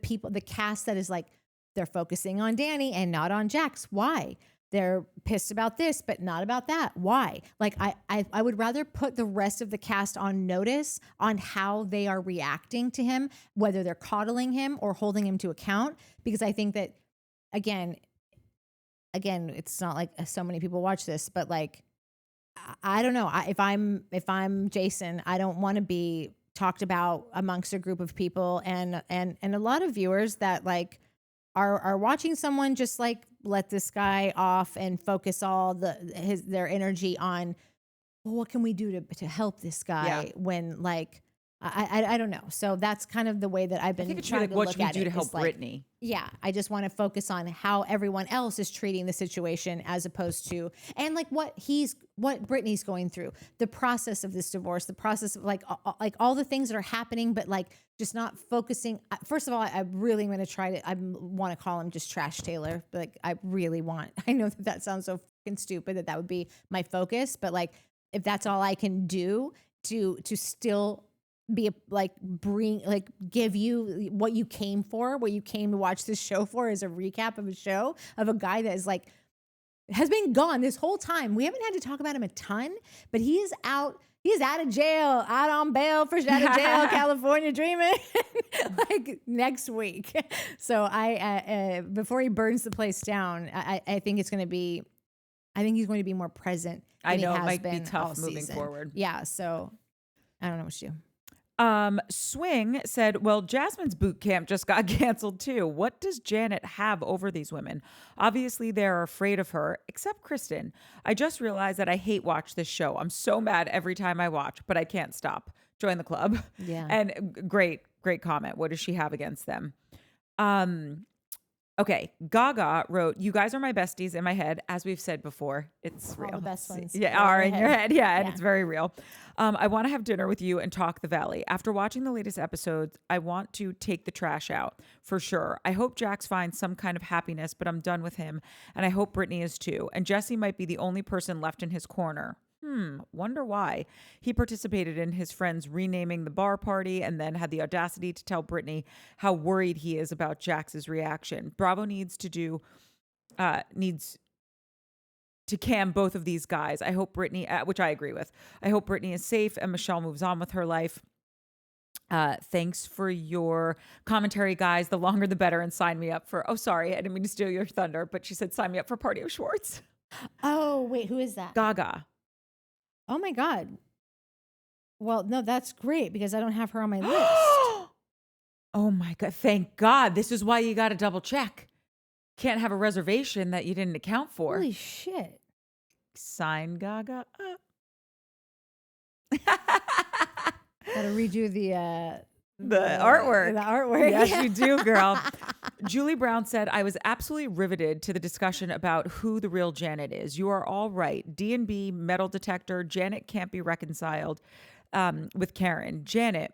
cast that is like, they're focusing on Danny and not on Jax. Why? They're pissed about this, but not about that. Why? Like I would rather put the rest of the cast on notice on how they are reacting to him, whether they're coddling him or holding him to account, because I think that again, it's not like so many people watch this, but like, I don't know. If I'm Jason, I don't want to be talked about amongst a group of people and a lot of viewers that like are watching someone just like let this guy off and focus all their energy on, well, what can we do to help this guy when like I don't know. So that's kind of the way that I've been. I think it should trying be like, to what look should we at do it, to help is like, Britney? Yeah, I just want to focus on how everyone else is treating the situation as opposed to, and like what Britney's going through, the process of this divorce, the process of like all the things that are happening, but like just not focusing. First of all, I really am going to try to, I want to call him just Trash Taylor, but like I know that sounds so fucking stupid that would be my focus, but like if that's all I can do to still give you what you came for, what you came to watch this show for, is a recap of a show of a guy that is like has been gone this whole time. We haven't had to talk about him a ton, but he is out. He's out of jail, out on bail, fresh out of jail, California dreaming, like next week. So before he burns the place down, I think it's going to be, I think he's going to be more present. I know he it has might be been all tough moving season. forward. Yeah. So I don't know what to do. Swing said, well, Jasmine's boot camp just got canceled too. What does Janet have over these women? Obviously, they're afraid of her, except Kristen. I just realized that I hate watch this show. I'm so mad every time I watch, but I can't stop. Join the club. Yeah. And great comment. What does she have against them? Okay, Gaga wrote, you guys are my besties in my head. As we've said before, it's All real. the best ones. Yeah, are in your head. Yeah, and it's very real. I want to have dinner with you and talk the Valley. After watching the latest episodes, I want to take the trash out, for sure. I hope Jax finds some kind of happiness, but I'm done with him. And I hope Britney is too. And Jesse might be the only person left in his corner. Wonder why. He participated in his friends renaming the bar party and then had the audacity to tell Britney how worried he is about Jax's reaction. Bravo needs to cam both of these guys. I hope Britney, which I agree with. I hope Britney is safe and Michelle moves on with her life. Thanks for your commentary, guys. The longer the better, and sign me up for, oh, sorry, I didn't mean to steal your thunder, but she said sign me up for Party of Schwarz. Oh, wait, who is that? Gaga. Oh my God. Well, no, that's great because I don't have her on my list. Oh my God. Thank God. This is why you got to double check. Can't have a reservation that you didn't account for. Holy shit. Sign Gaga up. Gotta redo the artwork. The artwork. Yes, you do, girl. Julie Brown said, I was absolutely riveted to the discussion about who the real Janet is. You are all right. D&B, metal detector. Janet can't be reconciled with Karen. Janet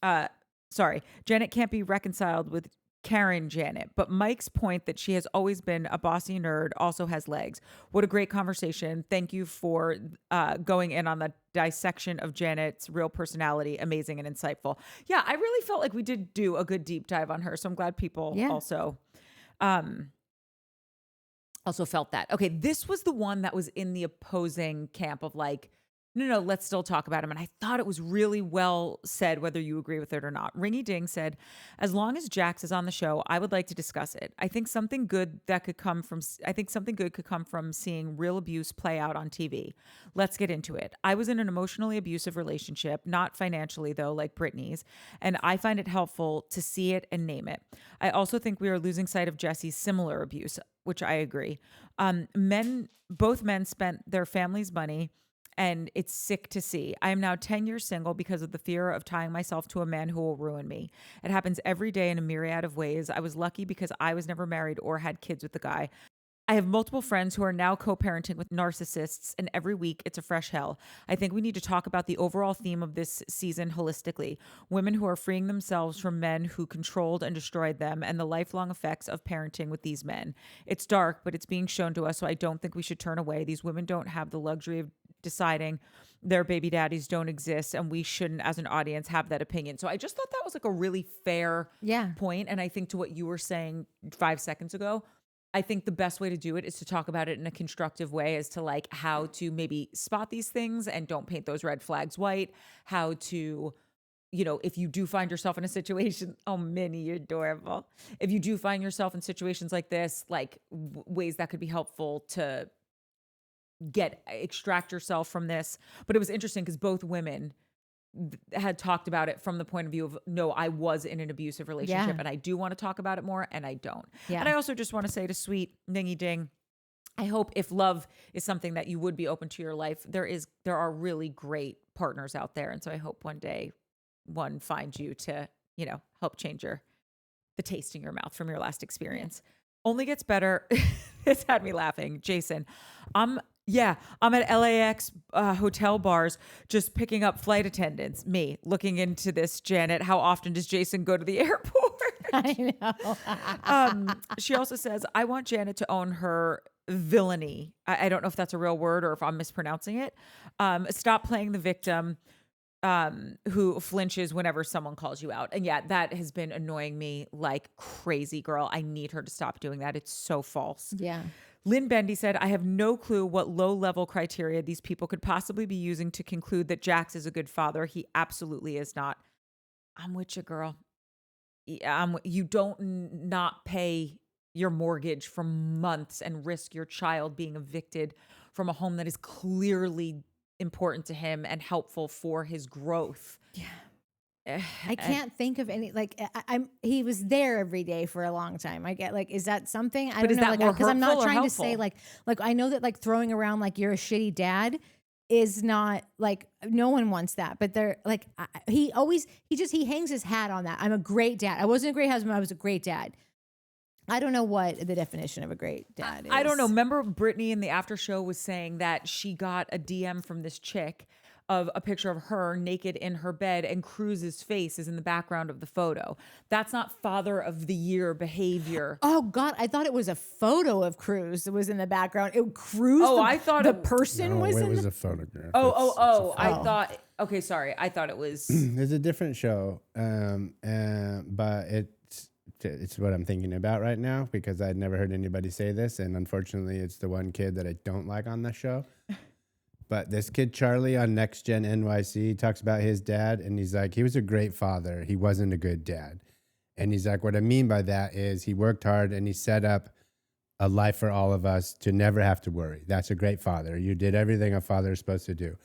can't be reconciled with Karen Janet. But Mike's point that she has always been a bossy nerd also has legs. What a great conversation. Thank you for going in on the dissection of Janet's real personality. Amazing and insightful. Yeah, I really felt like we did do a good deep dive on her. So I'm glad people also felt that. Okay, this was the one that was in the opposing camp of like, no, let's still talk about him. And I thought it was really well said, whether you agree with it or not. Ringy Ding said, as long as Jax is on the show, I would like to discuss it. I think something good could come from seeing real abuse play out on TV. Let's get into it. I was in an emotionally abusive relationship, not financially though, like Britney's, and I find it helpful to see it and name it. I also think we are losing sight of Jesse's similar abuse, which I agree. Both men spent their family's money, and it's sick to see. I am now 10 years single because of the fear of tying myself to a man who will ruin me. It happens every day in a myriad of ways. I was lucky because I was never married or had kids with the guy. I have multiple friends who are now co-parenting with narcissists, and every week it's a fresh hell. I think we need to talk about the overall theme of this season holistically. Women who are freeing themselves from men who controlled and destroyed them, and the lifelong effects of parenting with these men. It's dark, but it's being shown to us, so I don't think we should turn away. These women don't have the luxury of deciding their baby daddies don't exist, and we shouldn't, as an audience, have that opinion. So I just thought that was like a really fair point. And I think to what you were saying 5 seconds ago, I think the best way to do it is to talk about it in a constructive way as to like how to maybe spot these things and don't paint those red flags white, how to, you know, if you do find yourself in a situation, oh, Minnie, you're adorable. If you do find yourself in situations like this, like ways that could be helpful to extract yourself from this. But it was interesting because both women had talked about it from the point of view of, no, I was in an abusive relationship and I do want to talk about it more and I don't. Yeah. And I also just want to say to sweet Ningy Ding, I hope if love is something that you would be open to your life, there are really great partners out there. And so I hope one day one finds you to, you know, help change the taste in your mouth from your last experience. Only gets better. This had me laughing. Jason, I'm at LAX hotel bars just picking up flight attendants. Me looking into this, Janet. How often does Jason go to the airport? I know. She also says, I want Janet to own her villainy. I don't know if that's a real word or if I'm mispronouncing it. Stop playing the victim. who flinches whenever someone calls you out. And yeah, that has been annoying me like crazy, girl. I need her to stop doing that. It's so false. Yeah. Lynn Bendy said, I have no clue what low-level criteria these people could possibly be using to conclude that Jax is a good father. He absolutely is not. I'm with you, girl. You don't not pay your mortgage for months and risk your child being evicted from a home that is clearly important to him and helpful for his growth. Yeah. I can't think of any, like, he was there every day for a long time. I get, like, is that something? I don't know. Like, because I'm not trying to say like, I know that like throwing around like you're a shitty dad is not like, no one wants that, but they're like, he hangs his hat on that. I'm a great dad. I wasn't a great husband. I was a great dad. I don't know what the definition of a great dad is. I don't know. Remember Britney in the after show was saying that she got a DM from this chick of a picture of her naked in her bed and Cruz's face is in the background of the photo. That's not father of the year behavior. Oh God, I thought it was a photo of Cruz that was in the background. Cruz. Oh, I thought the person was in. It was a photograph. I thought. Okay, sorry. I thought it was. It's a different show, but it's what I'm thinking about right now because I'd never heard anybody say this, and unfortunately, it's the one kid that I don't like on the show. But this kid, Charlie, on Next Gen NYC, talks about his dad, and he's like, he was a great father. He wasn't a good dad. And he's like, what I mean by that is he worked hard and he set up a life for all of us to never have to worry. That's a great father. You did everything a father is supposed to do.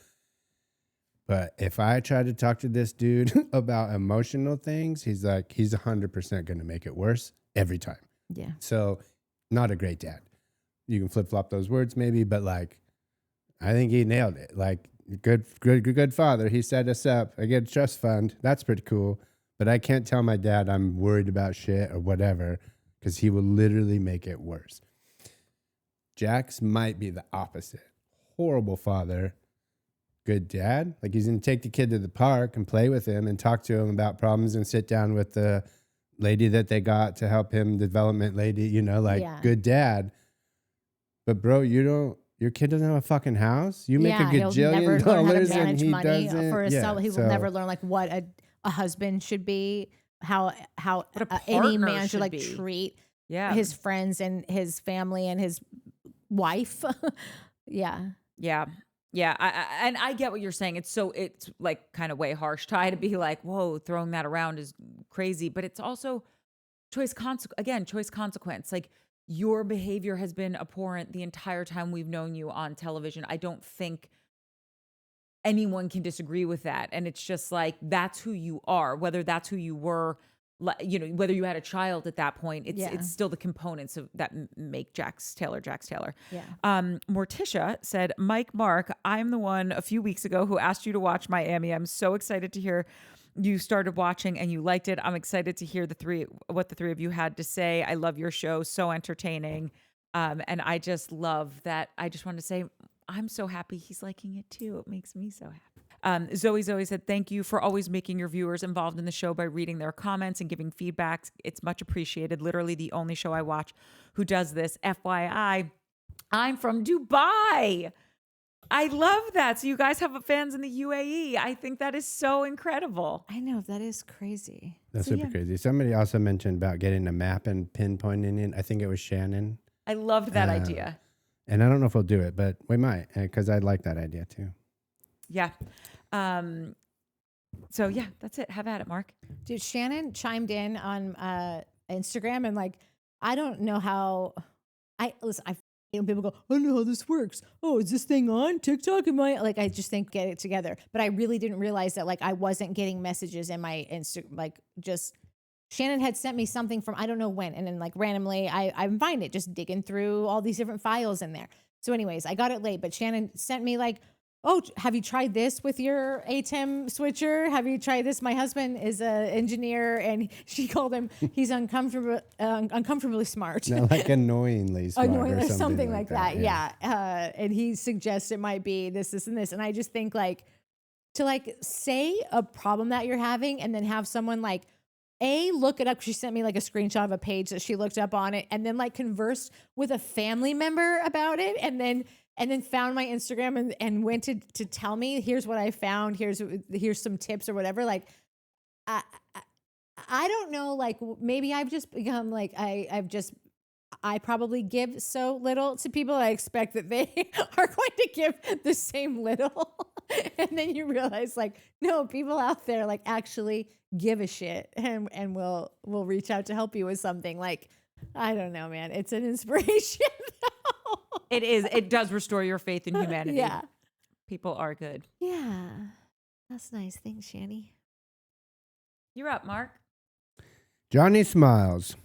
But if I try to talk to this dude about emotional things, he's like, he's 100% going to make it worse every time. Yeah. So not a great dad. You can flip-flop those words maybe, but like, I think he nailed it. Like, good father. He set us up. I get a trust fund. That's pretty cool. But I can't tell my dad I'm worried about shit or whatever because he will literally make it worse. Jax might be the opposite. Horrible father. Good dad. Like, he's going to take the kid to the park and play with him and talk to him about problems and sit down with the lady that they got to help him, development lady, good dad. But, bro, your kid doesn't have a fucking house. You make a gajillion dollars and he doesn't. For himself, he will never learn like what a husband should be, how any man should like treat his friends and his family and his wife. Yeah. And I get what you're saying. It's like kind of way harsh. Try to be like, whoa, throwing that around is crazy, but it's also choice consequence. Like, your behavior has been abhorrent the entire time we've known you on television. I don't think anyone can disagree with that. And it's just like, that's who you are, whether that's who you were, whether you had a child at that point, it's still the components of that make Jax Taylor. Yeah. Morticia said, Mark, I'm the one a few weeks ago who asked you to watch Miami. I'm so excited to hear you started watching and you liked it. I'm excited to hear what the three of you had to say. I love your show. So entertaining. And I just love that. I just wanted to say, I'm so happy he's liking it too. It makes me so happy. Zoe said, thank you for always making your viewers involved in the show by reading their comments and giving feedback. It's much appreciated. Literally the only show I watch who does this. FYI, I'm from Dubai. I love that. So you guys have fans in the UAE. I think that is so incredible. I know, that is crazy. That's super crazy. Somebody also mentioned about getting a map and pinpointing it. I think it was Shannon. I loved that idea. And I don't know if we'll do it, but we might because I'd like that idea too. Yeah. So yeah, that's it. Have at it, Mark. Dude, Shannon chimed in on Instagram and like, I don't know how people go, I don't know how this works. Oh, is this thing on TikTok? I just think get it together. But I really didn't realize that like I wasn't getting messages in my Shannon had sent me something from I don't know when. And then like randomly I find it just digging through all these different files in there. So anyways, I got it late, but Shannon sent me like, oh, have you tried this with your ATEM switcher? Have you tried this? My husband is an engineer, and she called him, he's uncomfortably smart. No, like annoyingly smart or something like that. Yeah. And he suggests it might be this, and this. And I just think like, to like say a problem that you're having and then have someone like, look it up. She sent me like a screenshot of a page that she looked up on it and then like conversed with a family member about it. And then and then found my Instagram and went to tell me, here's what I found. Here's some tips or whatever. Like, I don't know. Like, maybe I've just become like, I probably give so little to people. I expect that they are going to give the same little. And then you realize, like, no, people out there like actually give a shit and will reach out to help you with something. Like, I don't know, man. It's an inspiration. It is. It does restore your faith in humanity. Yeah. People are good. Yeah. That's nice. Thanks, Shanny. You're up, Mark. Johnny smiles.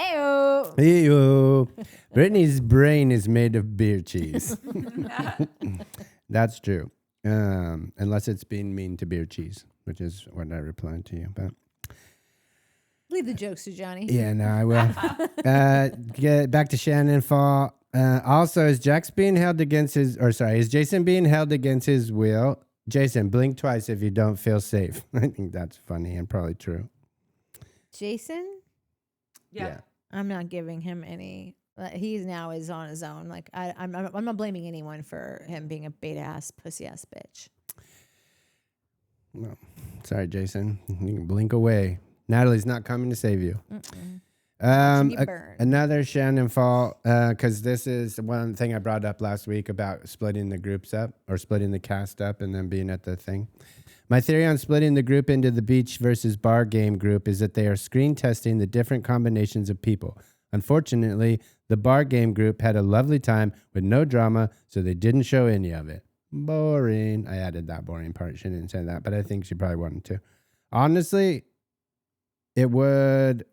Ayo. Ew. Brittany's brain is made of beer cheese. That's true. Unless it's being mean to beer cheese, which is what I replied to you. But Leave the jokes to Johnny. yeah, no, I will. Get back to Shannon Fall. Also, is Jason being held against his will? Jason, blink twice if you don't feel safe. I think that's funny and probably true. Jason? Yeah. I'm not giving him any. He now is on his own. Like, I'm not blaming anyone for him being a beta ass, pussy ass bitch. Well, sorry, Jason. You can blink away. Natalie's not coming to save you. Another Shannon Fall, because this is one thing I brought up last week about splitting the groups up or splitting the cast up and then being at the thing. My theory on splitting the group into the beach versus bar game group is that they are screen testing the different combinations of people. Unfortunately, the bar game group had a lovely time with no drama, so they didn't show any of it. Boring. I added that boring part. She didn't say that, but I think she probably wanted to. Honestly, it would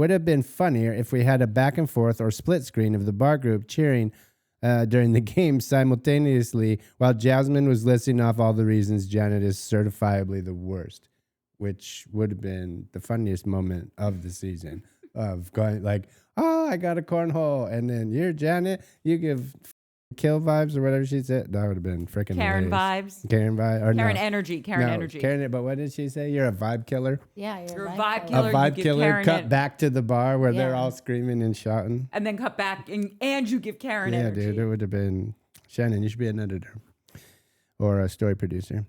have been funnier if we had a back and forth or split screen of the bar group cheering during the game simultaneously while Jasmine was listing off all the reasons Janet is certifiably the worst, which would have been the funniest moment of the season of going like, oh, I got a cornhole. And then you're Janet, you give kill vibes or whatever she said. That would have been freaking Karen hilarious. vibes. Karen vibe. Or Karen no. energy. Karen energy. Karen, but what did she say? You're a vibe killer? Yeah, You're a vibe A killer. vibe you killer Karen cut back to the bar where they're Yeah. all screaming and shouting. and then cut back and you give Karen Yeah, energy. dude, it would have been Shannon. You should be an editor or a story producer.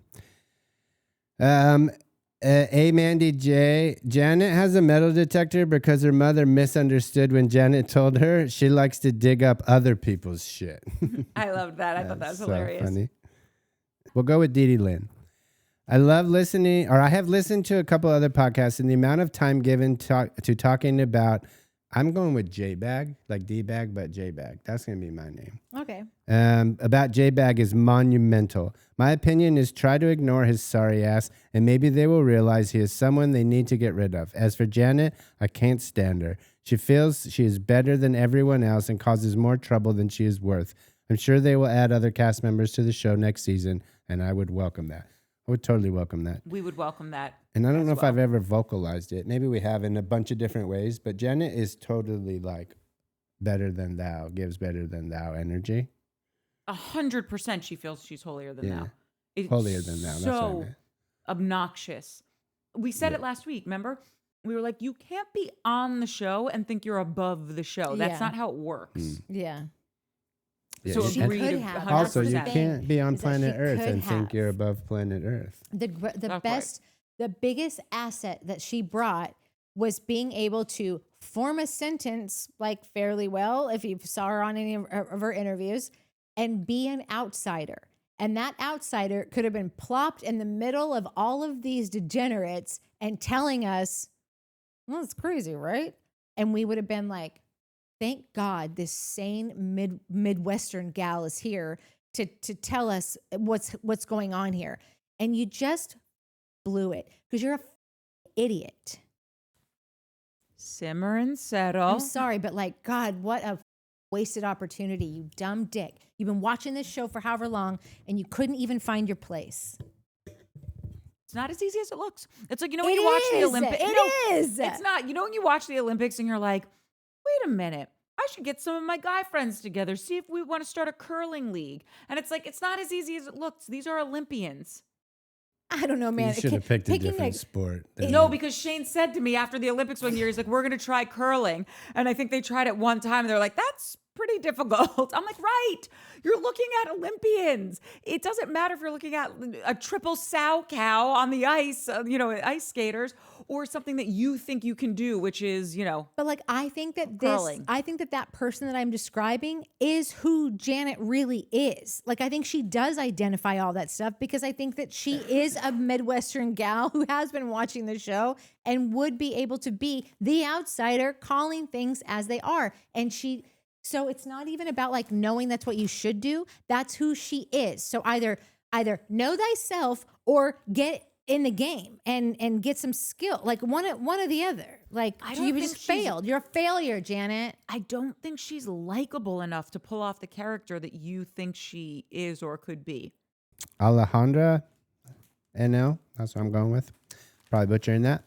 Mandy J. Janet has a metal detector because her mother misunderstood when Janet told her she likes to dig up other people's shit. I loved that. I thought that was So hilarious. funny. We'll go with Dee Dee Lynn. I love listening, or I have listened to a couple other podcasts, and the amount of time given to talking about, I'm going with J-Bag, like D-Bag, but J-Bag. That's going to be my name. Okay. About J-Bag is monumental. My opinion is try to ignore his sorry ass, and maybe they will realize he is someone they need to get rid of. As for Janet, I can't stand her. She feels she is better than everyone else and causes more trouble than she is worth. I'm sure they will add other cast members to the show next season, and I would welcome that. I would totally welcome that. We would welcome that. And I don't know if well. I've ever vocalized it. Maybe we have in a bunch of different ways, but Janet is totally like better than thou, gives better than thou energy. 100% she feels she's holier than thou. It's Holier than thou. That's what I so meant. obnoxious. We said it last week, remember? We were like, you can't be on the show and think you're above the show. That's Yeah. not how it works. Yeah. Yeah, So you- agreed could to have. 100%. also, you That's the can't be on is that planet she Earth could and think have. you're above planet Earth. The biggest asset that she brought was being able to form a sentence like fairly well, if you saw her on any of her interviews, and be an outsider. And that outsider could have been plopped in the middle of all of these degenerates and telling us, well, it's crazy, right? And we would have been like, thank God this sane Midwestern gal is here to tell us what's going on here. And you just blew it because you're a idiot. Simmer and settle. I'm sorry, but like, God, what a wasted opportunity, you dumb dick. You've been watching this show for however long and you couldn't even find your place. It's not as easy as it looks. It's like, you know, when It you watch the is. Olympics. It is. It's not. You know, when you watch the Olympics and you're like, wait a minute. I should get some of my guy friends together, see if we want to start a curling league. And it's like, it's not as easy as it looks. These are Olympians. I don't know, man. You should have picked a picking different sport. than- No, because Shane said to me after the Olympics one year, he's like, we're going to try curling. And I think they tried it one time and they're like, that's pretty difficult. I'm like, right. You're looking at Olympians. It doesn't matter if you're looking at a triple sow cow on the ice, ice skaters, or something that you think you can do, which is, But like, I think that curling. that person that I'm describing is who Janet really is. Like, I think she does identify all that stuff because I think that she is a Midwestern gal who has been watching the show and would be able to be the outsider calling things as they are. So it's not even about like knowing that's what you should do. That's who she is. So either know thyself or get in the game and get some skill, like one or the other. Like, you just failed. You're a failure, Janet. I don't think she's likable enough to pull off the character that you think she is or could be. Alejandra NL, that's what I'm going with. Probably butchering that.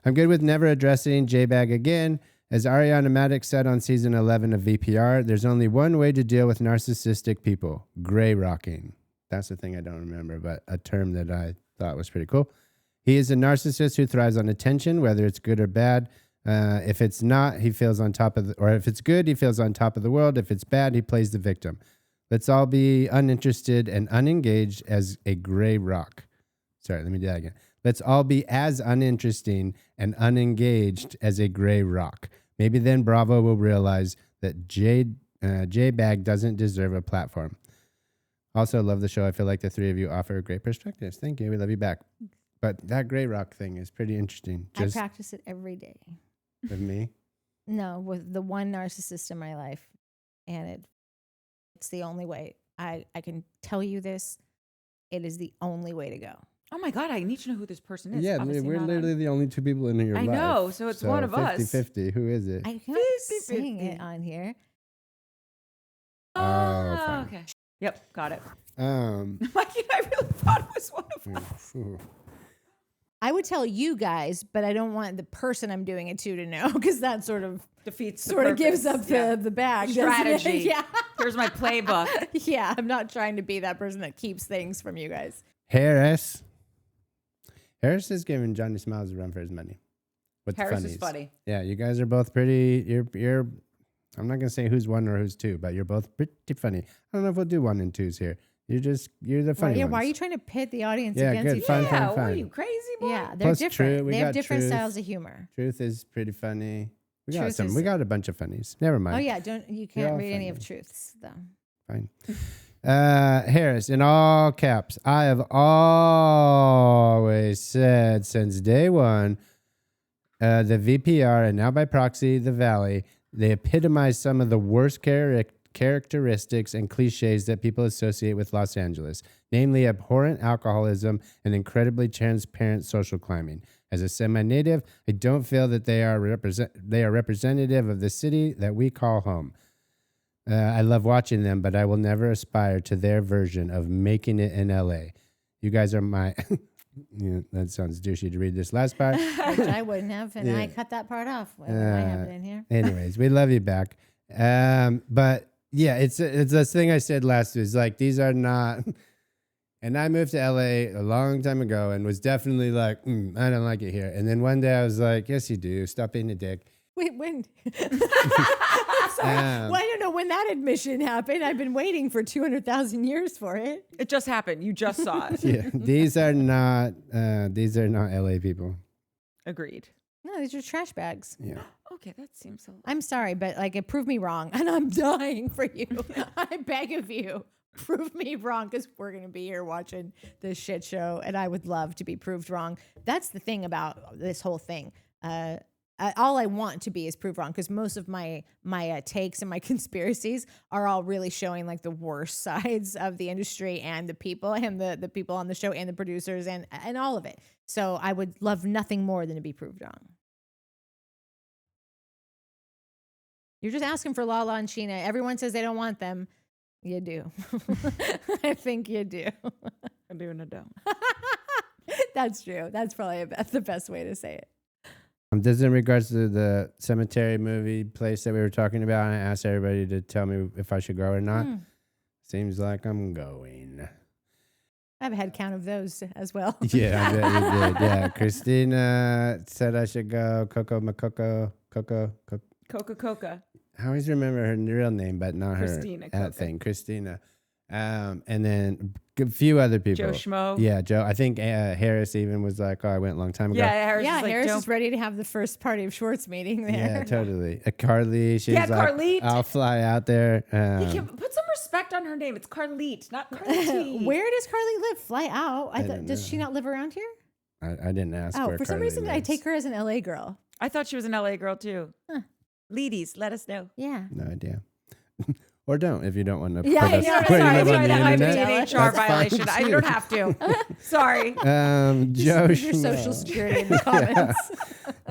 I'm good with never addressing J-Bag again. As Ariana Maddox said on season 11 of VPR, there's only one way to deal with narcissistic people: gray rocking. That's the thing I don't remember, but a term that I thought was pretty cool. He is a narcissist who thrives on attention, whether it's good or bad. If it's not, he feels on top of or if it's good, he feels on top of the world. If it's bad, he plays the victim. Let's all be uninterested and unengaged as a gray rock. Sorry, let me do that again. Let's all be as uninteresting and unengaged as a gray rock. Maybe then Bravo will realize that J-Bag doesn't deserve a platform. Also, love the show. I feel like the three of you offer great perspectives. Thank you. We love you back. But that gray rock thing is pretty interesting. I practice it every day. With me? No, with the one narcissist in my life. And it's the only way. I can tell you this. It is the only way to go. Oh my God, I need to know who this person is. Yeah, Obviously we're literally the only two people in your life. I know, so it's one of us. 50-50. Who is it? I can't sing it on here. Fine. Okay. Yep, got it. Mikey I really thought it was one of us. I would tell you guys, but I don't want the person I'm doing it to know, because that sort of defeats sort of gives up the bag strategy. Yeah. Here's my playbook. Yeah, I'm not trying to be that person that keeps things from you guys. Harris is giving Johnny Smiles a run for his money. With Harris funnies. is funny. Yeah, you guys are both pretty. You're. I'm not gonna say who's one or who's two, but you're both pretty funny. I don't know if we'll do 1 and 2s here. You're the funny ones. Why are you trying to pit the audience Yeah, against good. each Fun, other? fun, Yeah, fun. what are you, crazy boy? Yeah, they're Plus different. we They have got different Truth. styles of humor. Truth is pretty funny. We got Truth some. is- We got a bunch of funnies. Never mind. Oh yeah, you can't all read any of funny. Truth's though. Fine. Harris, in all caps, I have always said since day one, the VPR and now by proxy, the Valley, they epitomize some of the worst characteristics and cliches that people associate with Los Angeles, namely abhorrent alcoholism and incredibly transparent social climbing. As a semi-native, I don't feel that they are representative of the city that we call home. I love watching them, but I will never aspire to their version of making it in LA. You guys are my... that sounds douchey to read this last part. Which I wouldn't have, and Yeah. I cut that part off when I have it in here. Anyways, we love you back. But yeah, it's this thing I said last week. It's like, these are not... And I moved to LA a long time ago and was definitely like, I don't like it here. And then one day I was like, yes, you do. Stop being a dick. Wait, when? Well, I don't know when that admission happened. I've been waiting for 200,000 years for it. It just happened. You just saw it. Yeah, these are not LA people. Agreed. No, these are trash bags. Yeah. Okay, that seems a I'm sorry, but like, it proved me wrong, and I'm dying for you. I beg of you, prove me wrong, because we're gonna be here watching this shit show, and I would love to be proved wrong. That's the thing about this whole thing. All I want to be is proved wrong, because most of my takes and my conspiracies are all really showing like the worst sides of the industry and the people and the people on the show and the producers and all of it. So I would love nothing more than to be proved wrong. You're just asking for Lala and Sheena. Everyone says they don't want them. You do. I think you do. I do and I don't. That's true. That's probably the best way to say it. This is in regards to the cemetery movie place that we were talking about. And I asked everybody to tell me if I should go or not. Seems like I'm going. I have a head count of those as well. Yeah, I bet you did. Yeah, Christina said I should go. Coco. Coca-Cola. I always remember her real name, but not Christina her Coco. thing, Christina. And then a few other people. Joe Schmo. Yeah, Joe. I think Harris even was like, oh, I went a long time ago. Yeah, Harris Yeah, was like, Harris don't is ready to have the first Party of Schwarz meeting there. Yeah, totally. Carly, she's Yeah, like, Carlite. I'll fly out there. put some respect on her name. It's Carlite, not Carlite. Where does Carly live? Fly out. I thought, don't does she not live around here? I didn't ask Oh, where for some Carly reason I lives. take her as an LA girl. I thought she was an LA girl too. Huh. Ladies, let us know. Yeah. No idea. Or don't if you don't want to Yeah, put I us know. where you Sorry, live on the that might be internet. an HR That's fine, violation. You don't have to. Sorry. Joe Use your social Schmo. security in the comments.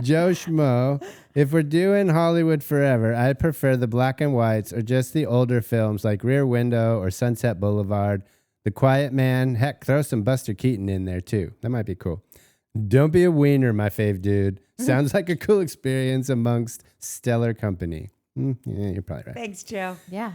Joe Schmo. If we're doing Hollywood forever, I prefer the black and whites or just the older films like Rear Window or Sunset Boulevard. The Quiet Man. Heck, throw some Buster Keaton in there too. That might be cool. Don't be a wiener, my fave dude. Sounds like a cool experience amongst stellar company. Yeah, you're probably right. Thanks, Joe. Yeah.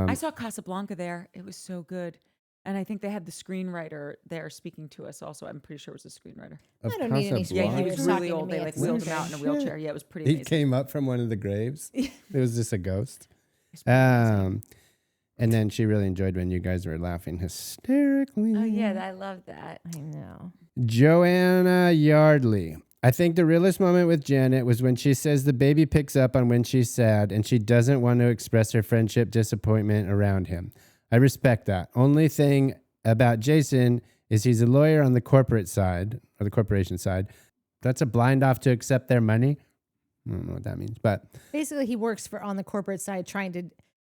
I saw Casablanca there. It was so good. And I think they had the screenwriter there speaking to us also. I'm pretty sure it was a screenwriter. I don't need any Yeah, he Why was are you really talking to old. me They at like this wheeled him point? out in a wheelchair. Yeah, it was pretty He amazing. came up from one of the graves. It was just a ghost. And then she really enjoyed when you guys were laughing hysterically. Oh, yeah, I love that. I know. Joanna Yardley. I think the realest moment with Janet was when she says the baby picks up on when she's sad and she doesn't want to express her friendship disappointment around him. I respect that. Only thing about Jason is he's a lawyer on the corporate side or the corporation side. That's a blind off to accept their money. I don't know what that means, but Basically, he works for on the corporate side trying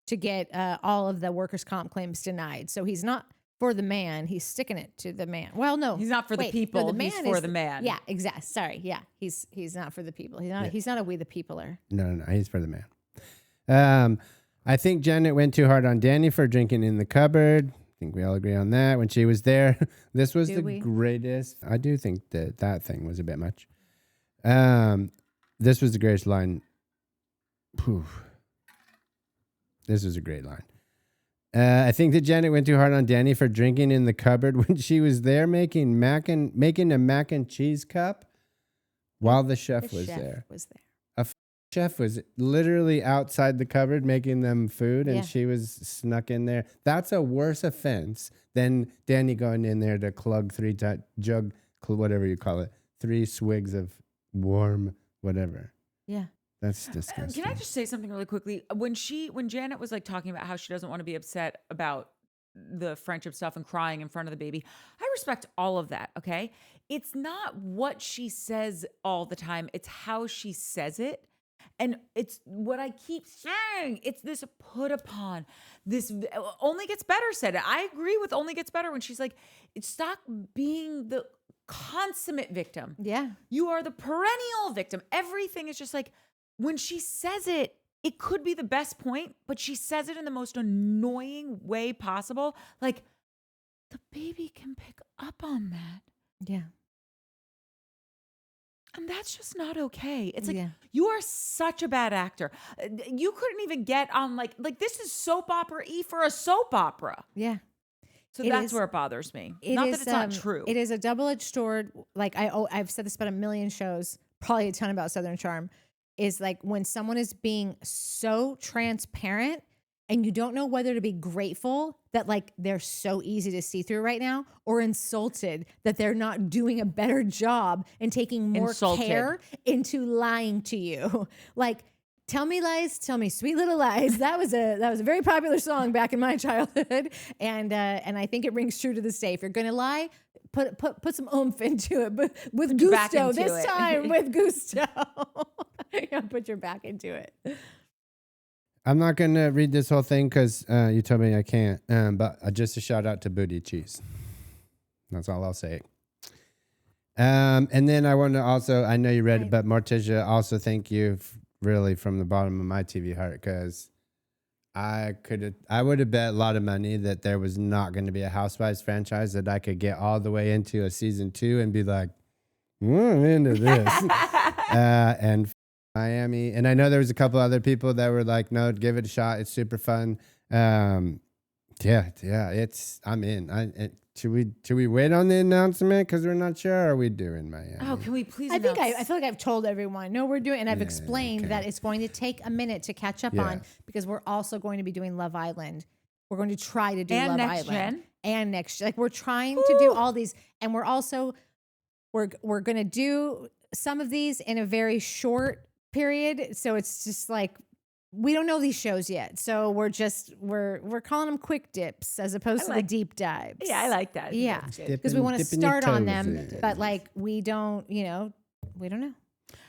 to get all of the workers' comp claims denied. So he's not for the man. He's sticking it to the man. Well, no, He's not for the wait, people. No, He's for the man. Yeah, exactly. Sorry. Yeah, he's not for the people. He's not a we the peopler. no, he's for the man. I think Janet went too hard on Danny for drinking in the cupboard. I think we all agree on that. When she was there, this was the greatest. I do think that thing was a bit much. This was the greatest line. Phew. This was a great line. I think that Janet went too hard on Danny for drinking in the cupboard when she was there making a mac and cheese cup while the chef was there. Chef was literally outside the cupboard making them food, and she was snuck in there. That's a worse offense than Danny going in there to clug whatever you call it, 3 swigs of warm whatever. Yeah. That's disgusting. Can I just say something really quickly? When Janet was like talking about how she doesn't want to be upset about the friendship stuff and crying in front of the baby, I respect all of that, okay? It's not what she says all the time, it's how she says it. And it's what I keep saying. It's this put upon. This Only Gets Better said it. I agree with Only Gets Better when she's like, stop being the consummate victim. Yeah. You are the perennial victim. Everything is just like, when she says it, it could be the best point, but she says it in the most annoying way possible. Like, the baby can pick up on that. Yeah. And that's just not okay. It's like, Yeah. you are such a bad actor. You couldn't even get on like this is soap opera-y for a soap opera. Yeah. So It that's is- where it bothers me. It Not is, that it's not true. It is a double-edged sword. Like I've said this about a million shows, probably a ton about Southern Charm, is like when someone is being so transparent and you don't know whether to be grateful that like they're so easy to see through right now, or insulted that they're not doing a better job and taking more care into lying to you. Like, tell me lies, tell me sweet little lies. That was a very popular song back in my childhood, and I think it rings true to this day. If you're gonna lie, put some oomph into it, but with gusto this time. With gusto, put your back into it. I'm not going to read this whole thing because you told me I can't, but just a shout out to Booty Cheese. That's all I'll say. And then I want to also, I know you read it, but Morticia, also thank you really from the bottom of my TV heart, because I would have bet a lot of money that there was not going to be a Housewives franchise that I could get all the way into a season 2 and be like, I'm into this. And Miami. And I know there was a couple other people that were like, no, give it a shot. It's super fun. I'm in. Should we wait on the announcement because we're not sure? Or are we doing Miami? Oh, can we please? I feel announce- like I've told everyone. No, we're doing, and I've Yeah, explained okay. that it's going to take a minute to catch up on because we're also going to be doing Love Island. We're going to try to do And Love Next Island Gen. and next. Like we're trying to do all these, and we're also we're going to do some of these in a very short period. So it's just like we don't know these shows yet, so we're calling them quick dips as opposed to the deep dives. Yeah, I like that. Yeah. That's good. Because we want to Dipping your start on toes them, in. but like we don't know. We don't know.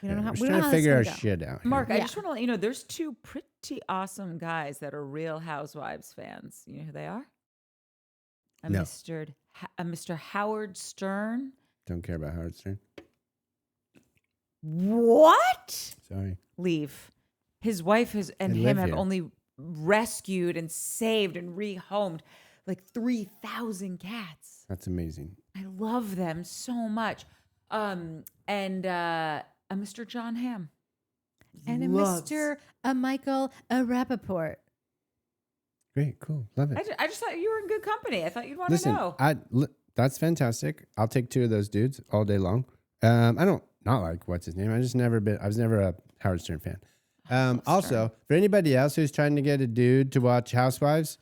We don't know how. We're We don't trying know to how figure our this is gonna go. shit out. Mark, I Yeah. just want to let you know there's two pretty awesome guys that are Real Housewives fans. You know who they are? No. Mr. Howard Stern. Don't care about Howard Stern. What? Sorry. Leave. His wife and They him live have here. only rescued and saved and rehomed like 3,000 cats. That's amazing. I love them so much. And a Mr. John Hamm. And a Loves- Mr. Michael Rappaport. Great. Cool. Love it. I just thought you were in good company. I thought you'd want to Listen, know. that's fantastic. I'll take 2 of those dudes all day long. I don't not like what's his name. I was never a Howard Stern fan. Also, for anybody else who's trying to get a dude to watch Housewives,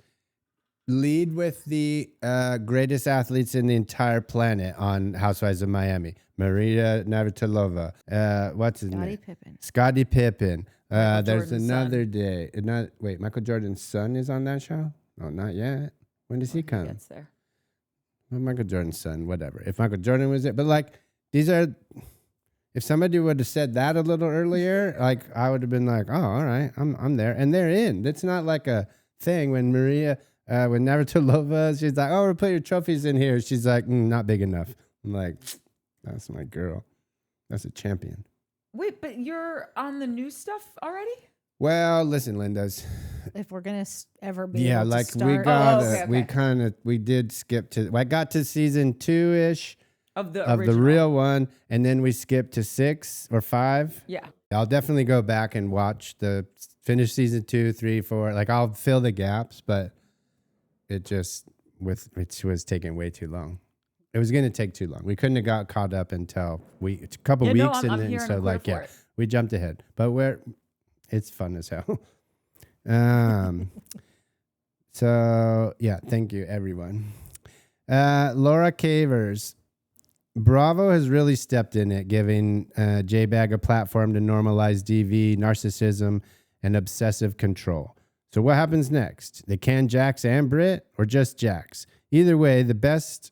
lead with the greatest athletes in the entire planet on Housewives of Miami. Maria Navratilova. What's his name? Scottie Pippen. There's Jordan's another day. Wait, Michael Jordan's son is on that show? No, not yet. When does he come? Gets there. Well, Michael Jordan's son, whatever. If Michael Jordan was it, but like these are. If somebody would have said that a little earlier, like I would have been like, oh, all right, I'm there, and they're in. It's not like a thing when when Navratilova, she's like, oh, we'll put your trophies in here. She's like, not big enough. I'm like, that's my girl. That's a champion. Wait, but you're on the new stuff already? Well, listen, Linda's. If we're gonna ever be Yeah, able like to start. we got, okay. we did skip to. I got to season 2-ish Of the of the original. real one, and then we skipped to 6 or 5. Yeah. I'll definitely go back and finish season 2, 3, 4. Like I'll fill the gaps, but it was taking way too long. It was going to take too long. We couldn't have got caught up until a couple Yeah, no, weeks, I'm and then here and so I'm like clear for it. we jumped ahead. But it's fun as hell. So yeah, thank you everyone. Laura Cavers. Bravo has really stepped in it, giving J-Bag a platform to normalize DV, narcissism, and obsessive control. So what happens next? They can Jax and Brit, or just Jax? Either way, they best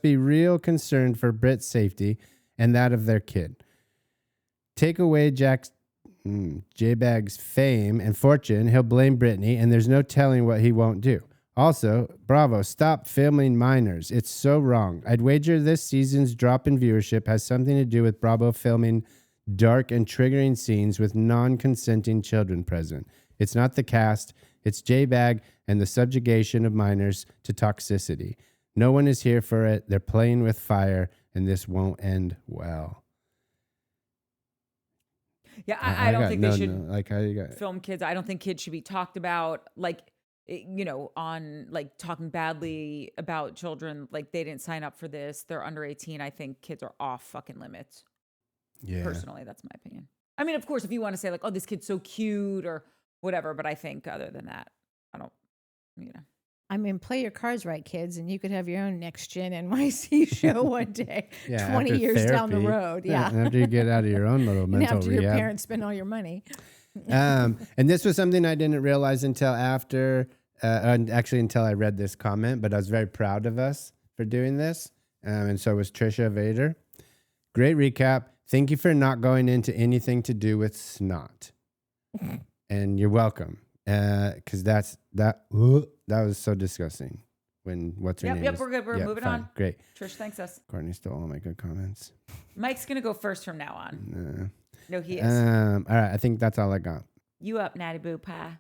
be real concerned for Brit's safety and that of their kid. Take away J-Bag's fame and fortune, he'll blame Britney, and there's no telling what he won't do. Also, Bravo, stop filming minors. It's so wrong. I'd wager this season's drop in viewership has something to do with Bravo filming dark and triggering scenes with non-consenting children present. It's not the cast, it's J-Bag and the subjugation of minors to toxicity. No one is here for it. They're playing with fire, and this won't end well. Yeah, I don't think they should Like how you got film kids. I don't think kids should be talked about on like talking badly about children. Like they didn't sign up for this. They're under 18. I think kids are off fucking limits. Yeah. Personally, that's my opinion. I mean, of course, if you want to say like, oh, this kid's so cute or whatever, but I think other than that, I don't, I mean, play your cards right, kids, and you could have your own Next Gen NYC show one day, 20 after years down the therapy. round. Yeah. After you get out of your own little And mental after your rehab. parents spend all your money. And this was something I didn't realize until after, actually until I read this comment, but I was very proud of us for doing this. And so was Trisha Vader. Great recap. Thank you for not going into anything to do with snot. And you're welcome. Because that was so disgusting. What's her name? Yep, we're good. We're moving fine. on. Great. Trish thanks us. Courtney stole all my good comments. Mike's gonna go first from now on. No, he is. All right, I think that's all I got. You up, Natty Boo Pie?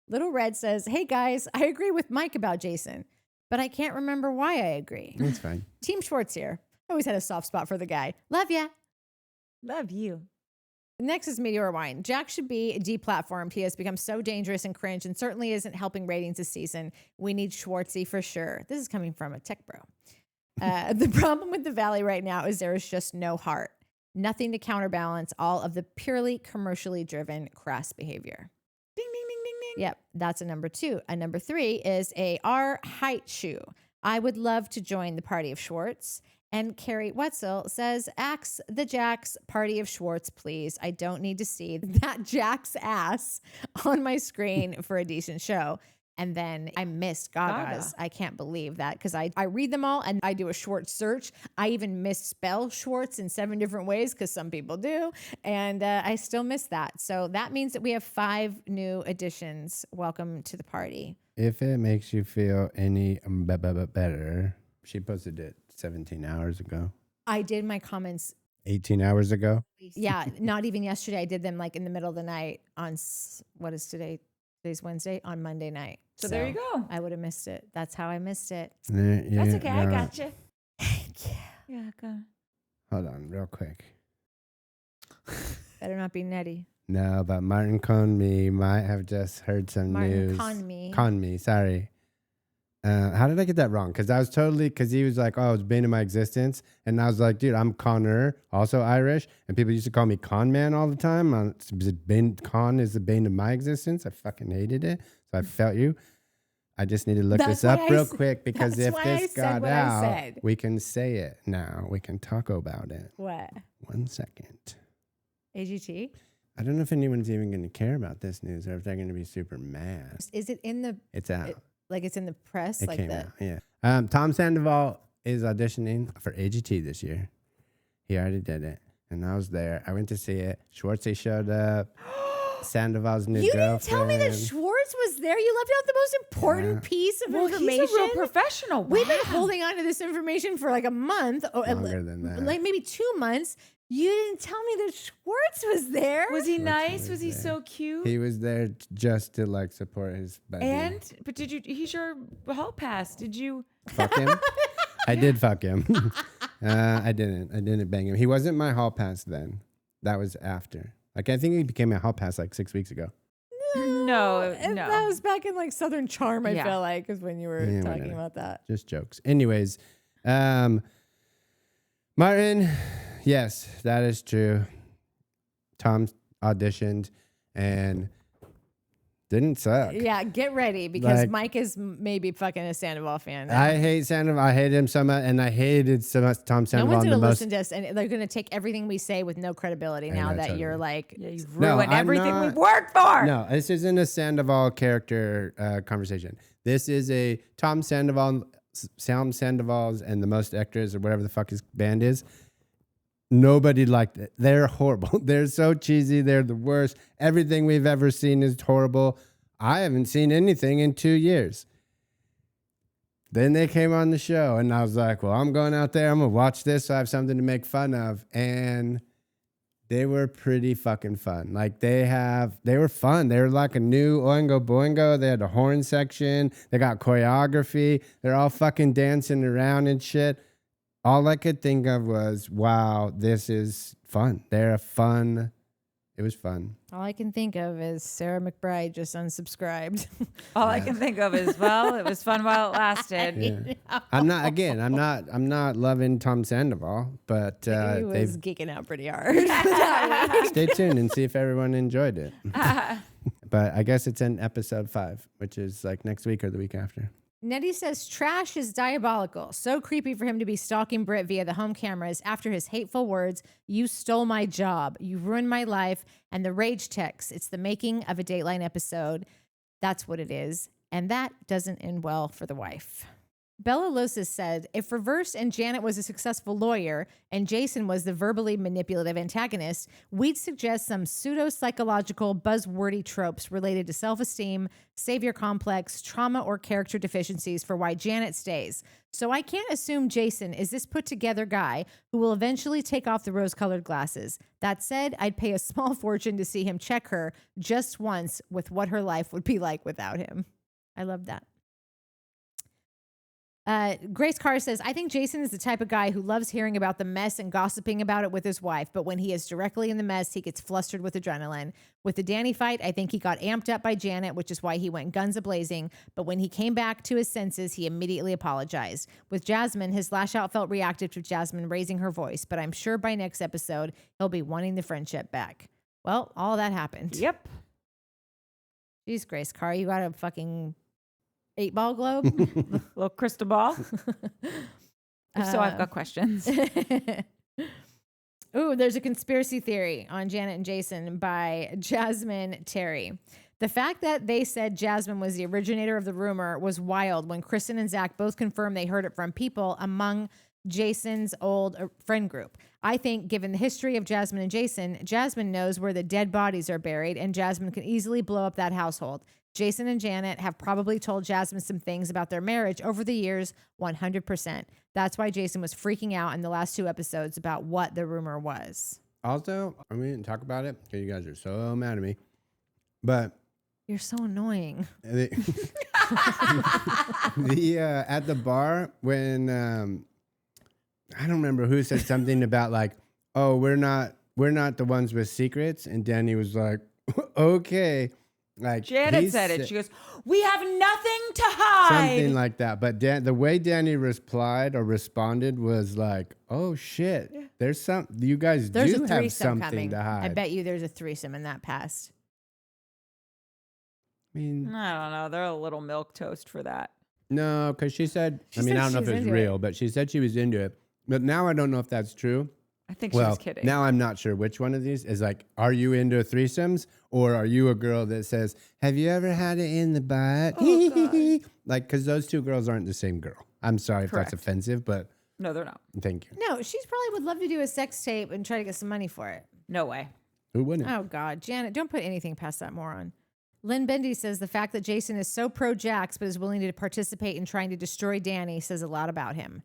Little Red says, hey guys, I agree with Mike about Jason, but I can't remember why I agree. It's fine. Team Schwartz here. I always had a soft spot for the guy. Love ya. Love you. Next is Meteor Wine. Jack should be deplatformed. He has become so dangerous and cringe and certainly isn't helping ratings this season. We need Schwartzy for sure. This is coming from a tech bro. The problem with the Valley right now is there is just no heart. Nothing to counterbalance all of the purely commercially driven crass behavior. Ding, ding, ding, ding, ding. Yep, that's a number 2. A number 3 is a R height shoe. I would love to join the Party of Schwarz. And Carrie Wetzel says, axe the Jack's Party of Schwarz, please. I don't need to see that Jack's ass on my screen for a decent show. And then I missed Gaga's. I can't believe that because I read them all and I do a Schwartz search. I even misspell Schwartz in 7 different ways because some people do. And I still miss that. So that means that we have 5 new additions. Welcome to the party. If it makes you feel any better, she posted it 17 hours ago. I did my comments 18 hours ago. Yeah, not even yesterday. I did them like in the middle of the night on what is today? Today's Wednesday, on Monday night. So there you go. I would have missed it. That's how I missed it. That's okay. I got you. Thank you. Yeah, go. Hold on, real quick. Better not be Nettie. No, but Martin Conme might have just heard some news. Conme, sorry. How did I get that wrong? Because he was like, oh, it's bane of my existence. And I was like, dude, I'm Connor, also Irish. And people used to call me Con Man all the time. Con is the bane of my existence. I fucking hated it. So I felt you. I just need to look this up real quick because if this got out, we can say it now. We can talk about it. What? 1 second. AGT? I don't know if anyone's even going to care about this news or if they're going to be super mad. Is it in the... It's out. Like it's in the press? It like came out, yeah. Tom Sandoval is auditioning for AGT this year. He already did it. And I was there. I went to see it. Schwartzy showed up. Sandoval's new girlfriend. You didn't tell me that Schwartz was there. You left out the most important piece of information. He's a real professional. Wow. We've been holding on to this information for like a month. Longer than that. Like maybe 2 months. You didn't tell me that Schwartz was there. Was he nice? Was he so cute? He was there just to like support his buddy. But he's your hall pass. Did you fuck him? I did fuck him. I didn't bang him. He wasn't my hall pass then. That was after. Like I think he became a hall pass like 6 weeks ago. No. That was back in like Southern Charm, I feel like, is when you were talking about that. Just jokes. Anyways, Martin, yes, that is true. Tom auditioned and didn't suck. Yeah, get ready because Mike is maybe fucking a Sandoval fan. I hate Sandoval. I hate him so much, and I hated so much Tom Sandoval. No one's going to listen to us, and they're going to take everything we say with no credibility now that you're like... Yeah, you've ruined everything we've worked for. No, this isn't a Sandoval character conversation. This is a Tom Sandoval's and the Most Extras or whatever the fuck his band is. Nobody liked it. They're horrible. They're so cheesy. They're the worst. Everything we've ever seen is horrible. I haven't seen anything in 2 years. Then they came on the show and I was like, well, I'm going out there. I'm going to watch this so I have something to make fun of. And they were pretty fucking fun. Like they were fun. They were like a new Oingo Boingo. They had a horn section. They got choreography. They're all fucking dancing around and shit. All I could think of was, wow, this is fun. It was fun. All I can think of is Sarah McBride just unsubscribed. All I can think of is, well, it was fun while it lasted. Yeah. I'm not loving Tom Sandoval, but he was geeking out pretty hard. Stay tuned and see if everyone enjoyed it. But I guess it's in episode 5, which is like next week or the week after. Nettie says trash is diabolical. So creepy for him to be stalking Britt via the home cameras after his hateful words. You stole my job. You ruined my life. And the rage text. It's the making of a Dateline episode. That's what it is. And that doesn't end well for the wife. Bella Losis said, if Reverse and Janet was a successful lawyer and Jason was the verbally manipulative antagonist, we'd suggest some pseudo-psychological buzzwordy tropes related to self-esteem, savior complex, trauma, or character deficiencies for why Janet stays. So I can't assume Jason is this put-together guy who will eventually take off the rose-colored glasses. That said, I'd pay a small fortune to see him check her just once with what her life would be like without him. I love that. Grace Carr says, I think Jason is the type of guy who loves hearing about the mess and gossiping about it with his wife. But when he is directly in the mess, he gets flustered with adrenaline. With the Danny fight, I think he got amped up by Janet, which is why he went guns a-blazing. But when he came back to his senses, he immediately apologized. With Jasmine, his lash out felt reactive to Jasmine raising her voice. But I'm sure by next episode, he'll be wanting the friendship back. Well, all that happened. Yep. Jeez, Grace Carr, you got a fucking 8-ball globe? Little crystal ball. If so, I've got questions. Ooh, there's a conspiracy theory on Janet and Jason by Jasmine Terry. The fact that they said Jasmine was the originator of the rumor was wild when Kristen and Zack both confirmed they heard it from people among Jason's old friend group. I think given the history of Jasmine and Jason, Jasmine knows where the dead bodies are buried and Jasmine can easily blow up that household. Jason and Janet have probably told Jasmine some things about their marriage over the years, 100%. That's why Jason was freaking out in the last 2 episodes about what the rumor was. Also, I mean, talk about it because you guys are so mad at me. But You're so annoying. the at the bar when I don't remember who said something about like, oh, we're not the ones with secrets, and Danny was like, okay. Like Janet said it. She goes, "We have nothing to hide." Something like that. But the way Danny replied or responded was like, "Oh shit, there's some. You guys There's do a have threesome something coming. to hide." I bet you there's a threesome in that past. I mean, I don't know. They're a little milk toast for that. no, because she said. She I mean, said I don't know if she's it's into real, but she said she was into it. But now I don't know if that's true. I think she was kidding. Now I'm not sure which one of these is like, are you into threesomes or are you a girl that says, have you ever had it in the butt? Oh, Like, because those two girls aren't the same girl. I'm sorry if Correct. that's offensive, but No, they're not. thank you. No, she's probably would love to do a sex tape and try to get some money for it. No way. Who wouldn't? Oh, God. Janet, don't put anything past that moron. Lynn Bendy says the fact that Jason is so pro-Jax but is willing to participate in trying to destroy Danny says a lot about him.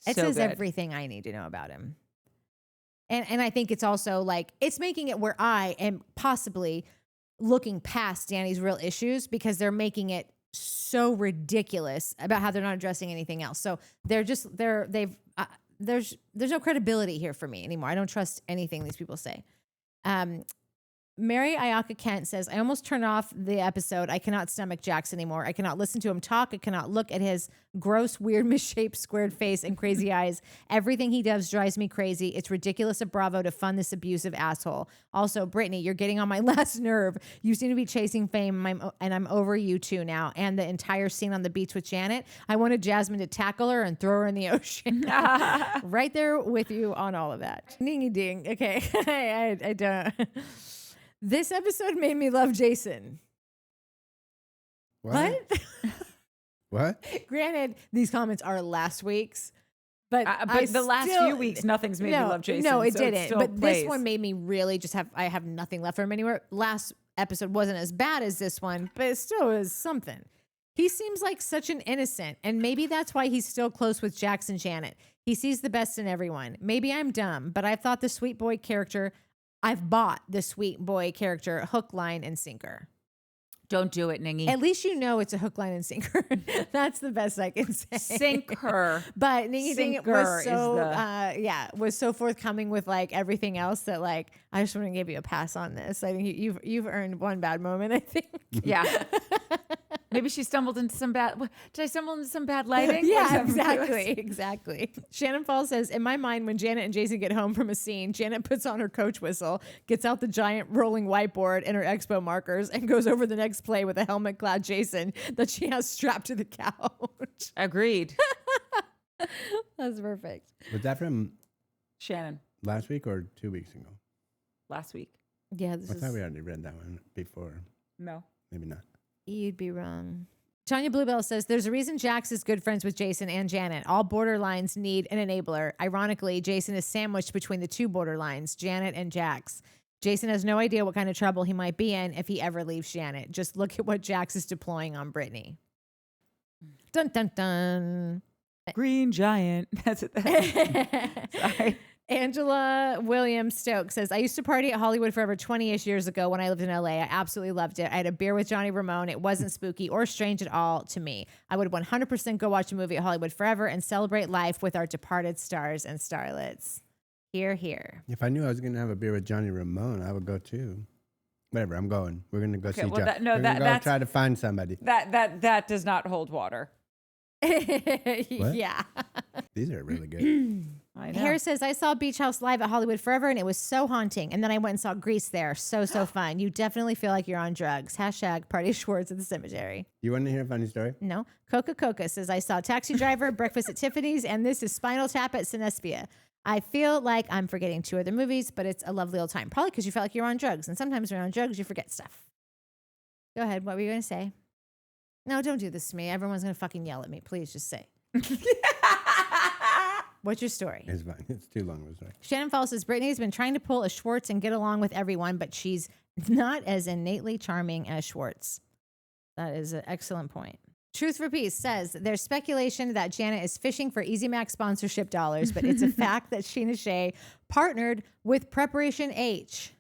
It So says good. everything I need to know about him. And I think it's also like, it's making it where I am possibly looking past Danny's real issues because they're making it so ridiculous about how they're not addressing anything else. So there's no credibility here for me anymore. I don't trust anything these people say. Mary Ayaka Kent says, I almost turned off the episode. I cannot stomach Jax anymore. I cannot listen to him talk. I cannot look at his gross, weird, misshaped, squared face and crazy eyes. Everything he does drives me crazy. It's ridiculous of Bravo to fund this abusive asshole. Also, Britney, you're getting on my last nerve. You seem to be chasing fame, and I'm over you too now. And the entire scene on the beach with Janet, I wanted Jasmine to tackle her and throw her in the ocean. Right there with you on all of that. Ding ding. Okay, I don't. This episode made me love Jason. What? What? Granted, these comments are last week's, but the last few weeks, nothing's made me love Jason. No, it so didn't. still But plays. this one made me really just I have nothing left for him anywhere. Last episode wasn't as bad as this one, but it still is something. He seems like such an innocent, and maybe that's why he's still close with Jax and Janet. He sees the best in everyone. Maybe I'm dumb, but I've bought the sweet boy character hook, line, and sinker. Don't do it, Ningy. At least you know it's a hook, line, and sinker. That's the best I can say. Sink her. But Ningy Sinker was so is was so forthcoming with like everything else that like I just want to give you a pass on this. I think you've earned one bad moment, I think. Yeah. Maybe she stumbled into some bad. Did I stumble into some bad lighting? Yeah, exactly. Shannon Fall says, in my mind, when Janet and Jason get home from a scene, Janet puts on her coach whistle, gets out the giant rolling whiteboard and her expo markers, and goes over the next play with a helmet-clad Jason that she has strapped to the couch. Agreed. That's perfect. Was that from Shannon, last week or 2 weeks ago? last week. Yeah, I thought we already read that one before. No. Maybe not. You'd be wrong. Tanya Bluebell says, there's a reason Jax is good friends with Jason and Janet. All borderlines need an enabler. Ironically, Jason is sandwiched between the two borderlines, Janet and Jax. Jason has no idea what kind of trouble he might be in if he ever leaves Janet. Just look at what Jax is deploying on Britney. Dun, dun, dun. Green giant. That's it. Sorry. Angela Williams Stokes says, I used to party at Hollywood Forever 20-ish years ago when I lived in LA. I absolutely loved it. I had a beer with Johnny Ramone. It wasn't spooky or strange at all to me. I would 100% go watch a movie at Hollywood Forever and celebrate life with our departed stars and starlets. Hear, hear. If I knew I was going to have a beer with Johnny Ramone, I would go too. Whatever, I'm going. We're going to go see John. We're going to go try to find somebody. That does not hold water. Yeah. These are really good. I know. Harris says, I saw Beach House live at Hollywood Forever and it was so haunting. And then I went and saw Grease there. So fun. You definitely feel like you're on drugs. Hashtag Party of Schwarz at the cemetery. You want to hear a funny story? No. Coca-Cola says, I saw Taxi Driver, Breakfast at Tiffany's, and this is Spinal Tap at Cinespia. I feel like I'm forgetting 2 other movies, but it's a lovely old time. Probably because you felt like you're on drugs. And sometimes when you're on drugs, you forget stuff. Go ahead. What were you going to say? No, don't do this to me. Everyone's going to fucking yell at me. Please just say. What's your story? It's fine. It's too long of a story. Shannon Fall says, Britney has been trying to pull a Schwartz and get along with everyone, but she's not as innately charming as Schwartz. That is an excellent point. Truth for Peace says, there's speculation that Janet is fishing for Easy Mac sponsorship dollars, but it's a fact that Sheena Shea partnered with Preparation H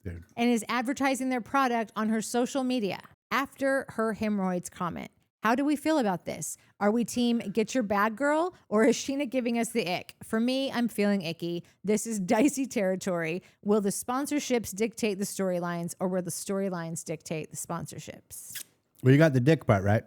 Dude. and is advertising their product on her social media after her hemorrhoids comment. How do we feel about this? Are we team get your bag girl or is Sheena giving us the ick? For me, I'm feeling icky. This is dicey territory. Will the sponsorships dictate the storylines or will the storylines dictate the sponsorships? Well, you got the dick part, right?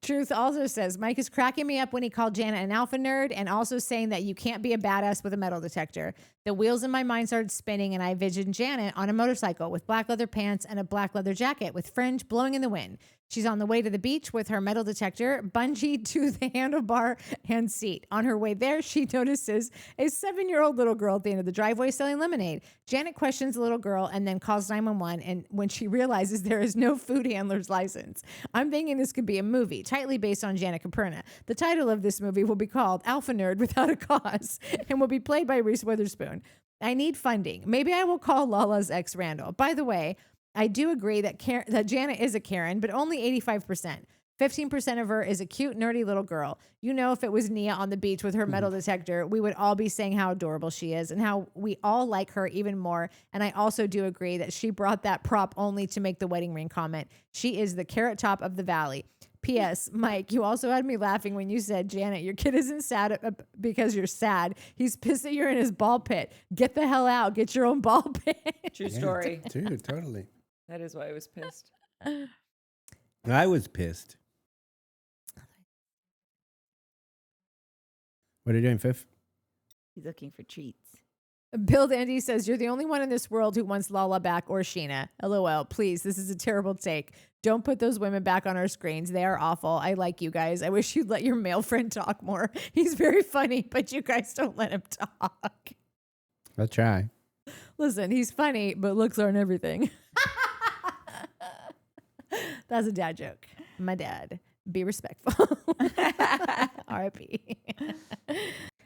Truth also says, Mike is cracking me up when he called Janet an alpha nerd and also saying that you can't be a badass with a metal detector. The wheels in my mind started spinning and I envisioned Janet on a motorcycle with black leather pants and a black leather jacket with fringe blowing in the wind. She's on the way to the beach with her metal detector bungeed to the handlebar and seat. On her way there, she notices a 7-year-old little girl at the end of the driveway selling lemonade. Janet questions the little girl and then calls 911 and when she realizes there is no food handler's license. I'm thinking this could be a movie, tightly based on Janet Caperna. The title of this movie will be called Alpha Nerd Without a Cause and will be played by Reese Witherspoon. I need funding. Maybe I will call Lala's ex Randall. By the way, I do agree that Janet is a Karen, but only 85%. 15% of her is a cute, nerdy little girl. You know, if it was Nia on the beach with her metal detector, we would all be saying how adorable she is and how we all like her even more. And I also do agree that she brought that prop only to make the wedding ring comment. She is the carrot top of the valley. P.S. Mike, you also had me laughing when you said, Janet, your kid isn't sad because you're sad. He's pissed that you're in his ball pit. Get the hell out. Get your own ball pit. True story. Dude, totally. That is why I was pissed. I was pissed. What are you doing, Fifth? He's looking for treats. Bill Dandy says, you're the only one in this world who wants Lala back or Sheena. LOL. Please, this is a terrible take. Don't put those women back on our screens. They are awful. I like you guys. I wish you'd let your male friend talk more. He's very funny, but you guys don't let him talk. I'll try. Listen, he's funny, but looks aren't everything. That's a dad joke. My dad. Be respectful. R.I.P.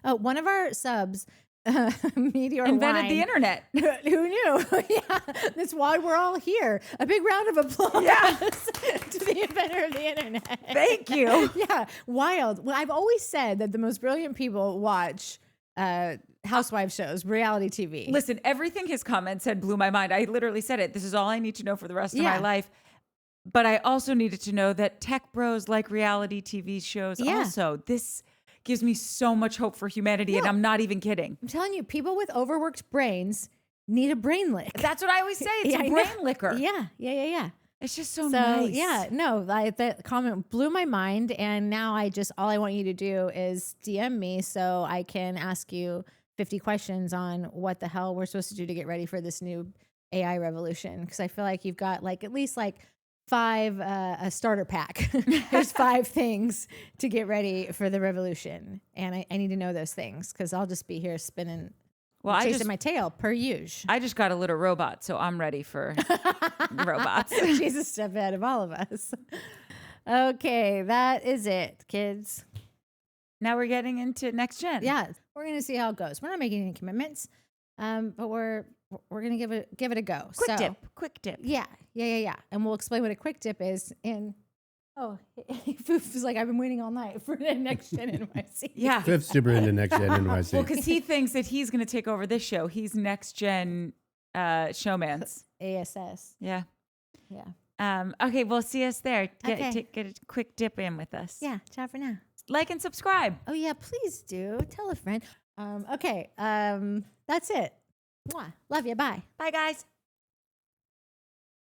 Oh, one of our subs, Meteor invented Wine, the internet. Who knew? Yeah, that's why we're all here. A big round of applause to the inventor of the internet. Thank you. Yeah, wild. Well, I've always said that the most brilliant people watch housewife shows, reality TV. Listen, everything his comment said blew my mind. I literally said it. This is all I need to know for the rest of my life. But I also needed to know that tech bros like reality TV shows also. This gives me so much hope for humanity, and I'm not even kidding. I'm telling you, people with overworked brains need a brain lick. That's what I always say. It's a brain licker. Yeah. It's just so nice. Yeah, no, that comment blew my mind. And now all I want you to do is DM me so I can ask you 50 questions on what the hell we're supposed to do to get ready for this new AI revolution. Because I feel like you've got at least 5, a starter pack. There's 5 things to get ready for the revolution. And I need to know those things because I'll just be here spinning, chasing my tail per usual. I just got a little robot, so I'm ready for robots. She's a step ahead of all of us. Okay, that is it, kids. Now we're getting into next gen. Yeah, we're going to see how it goes. We're not making any commitments, but we're going to give it a go. Quick dip. Yeah. And we'll explain what a quick dip is in Oh, Foof is like, I've been waiting all night for the next Gen NYC. Yeah. Fifth super into next gen NYC. Well, because he thinks that he's going to take over this show. He's next gen Showmance. ASS. Yeah. Yeah. Okay, well, see us there. Okay. Get a quick dip in with us. Yeah. Ciao for now. Like and subscribe. Oh, yeah. Please do. Tell a friend. Okay. That's it. Mwah. Love you. Bye. Bye, guys.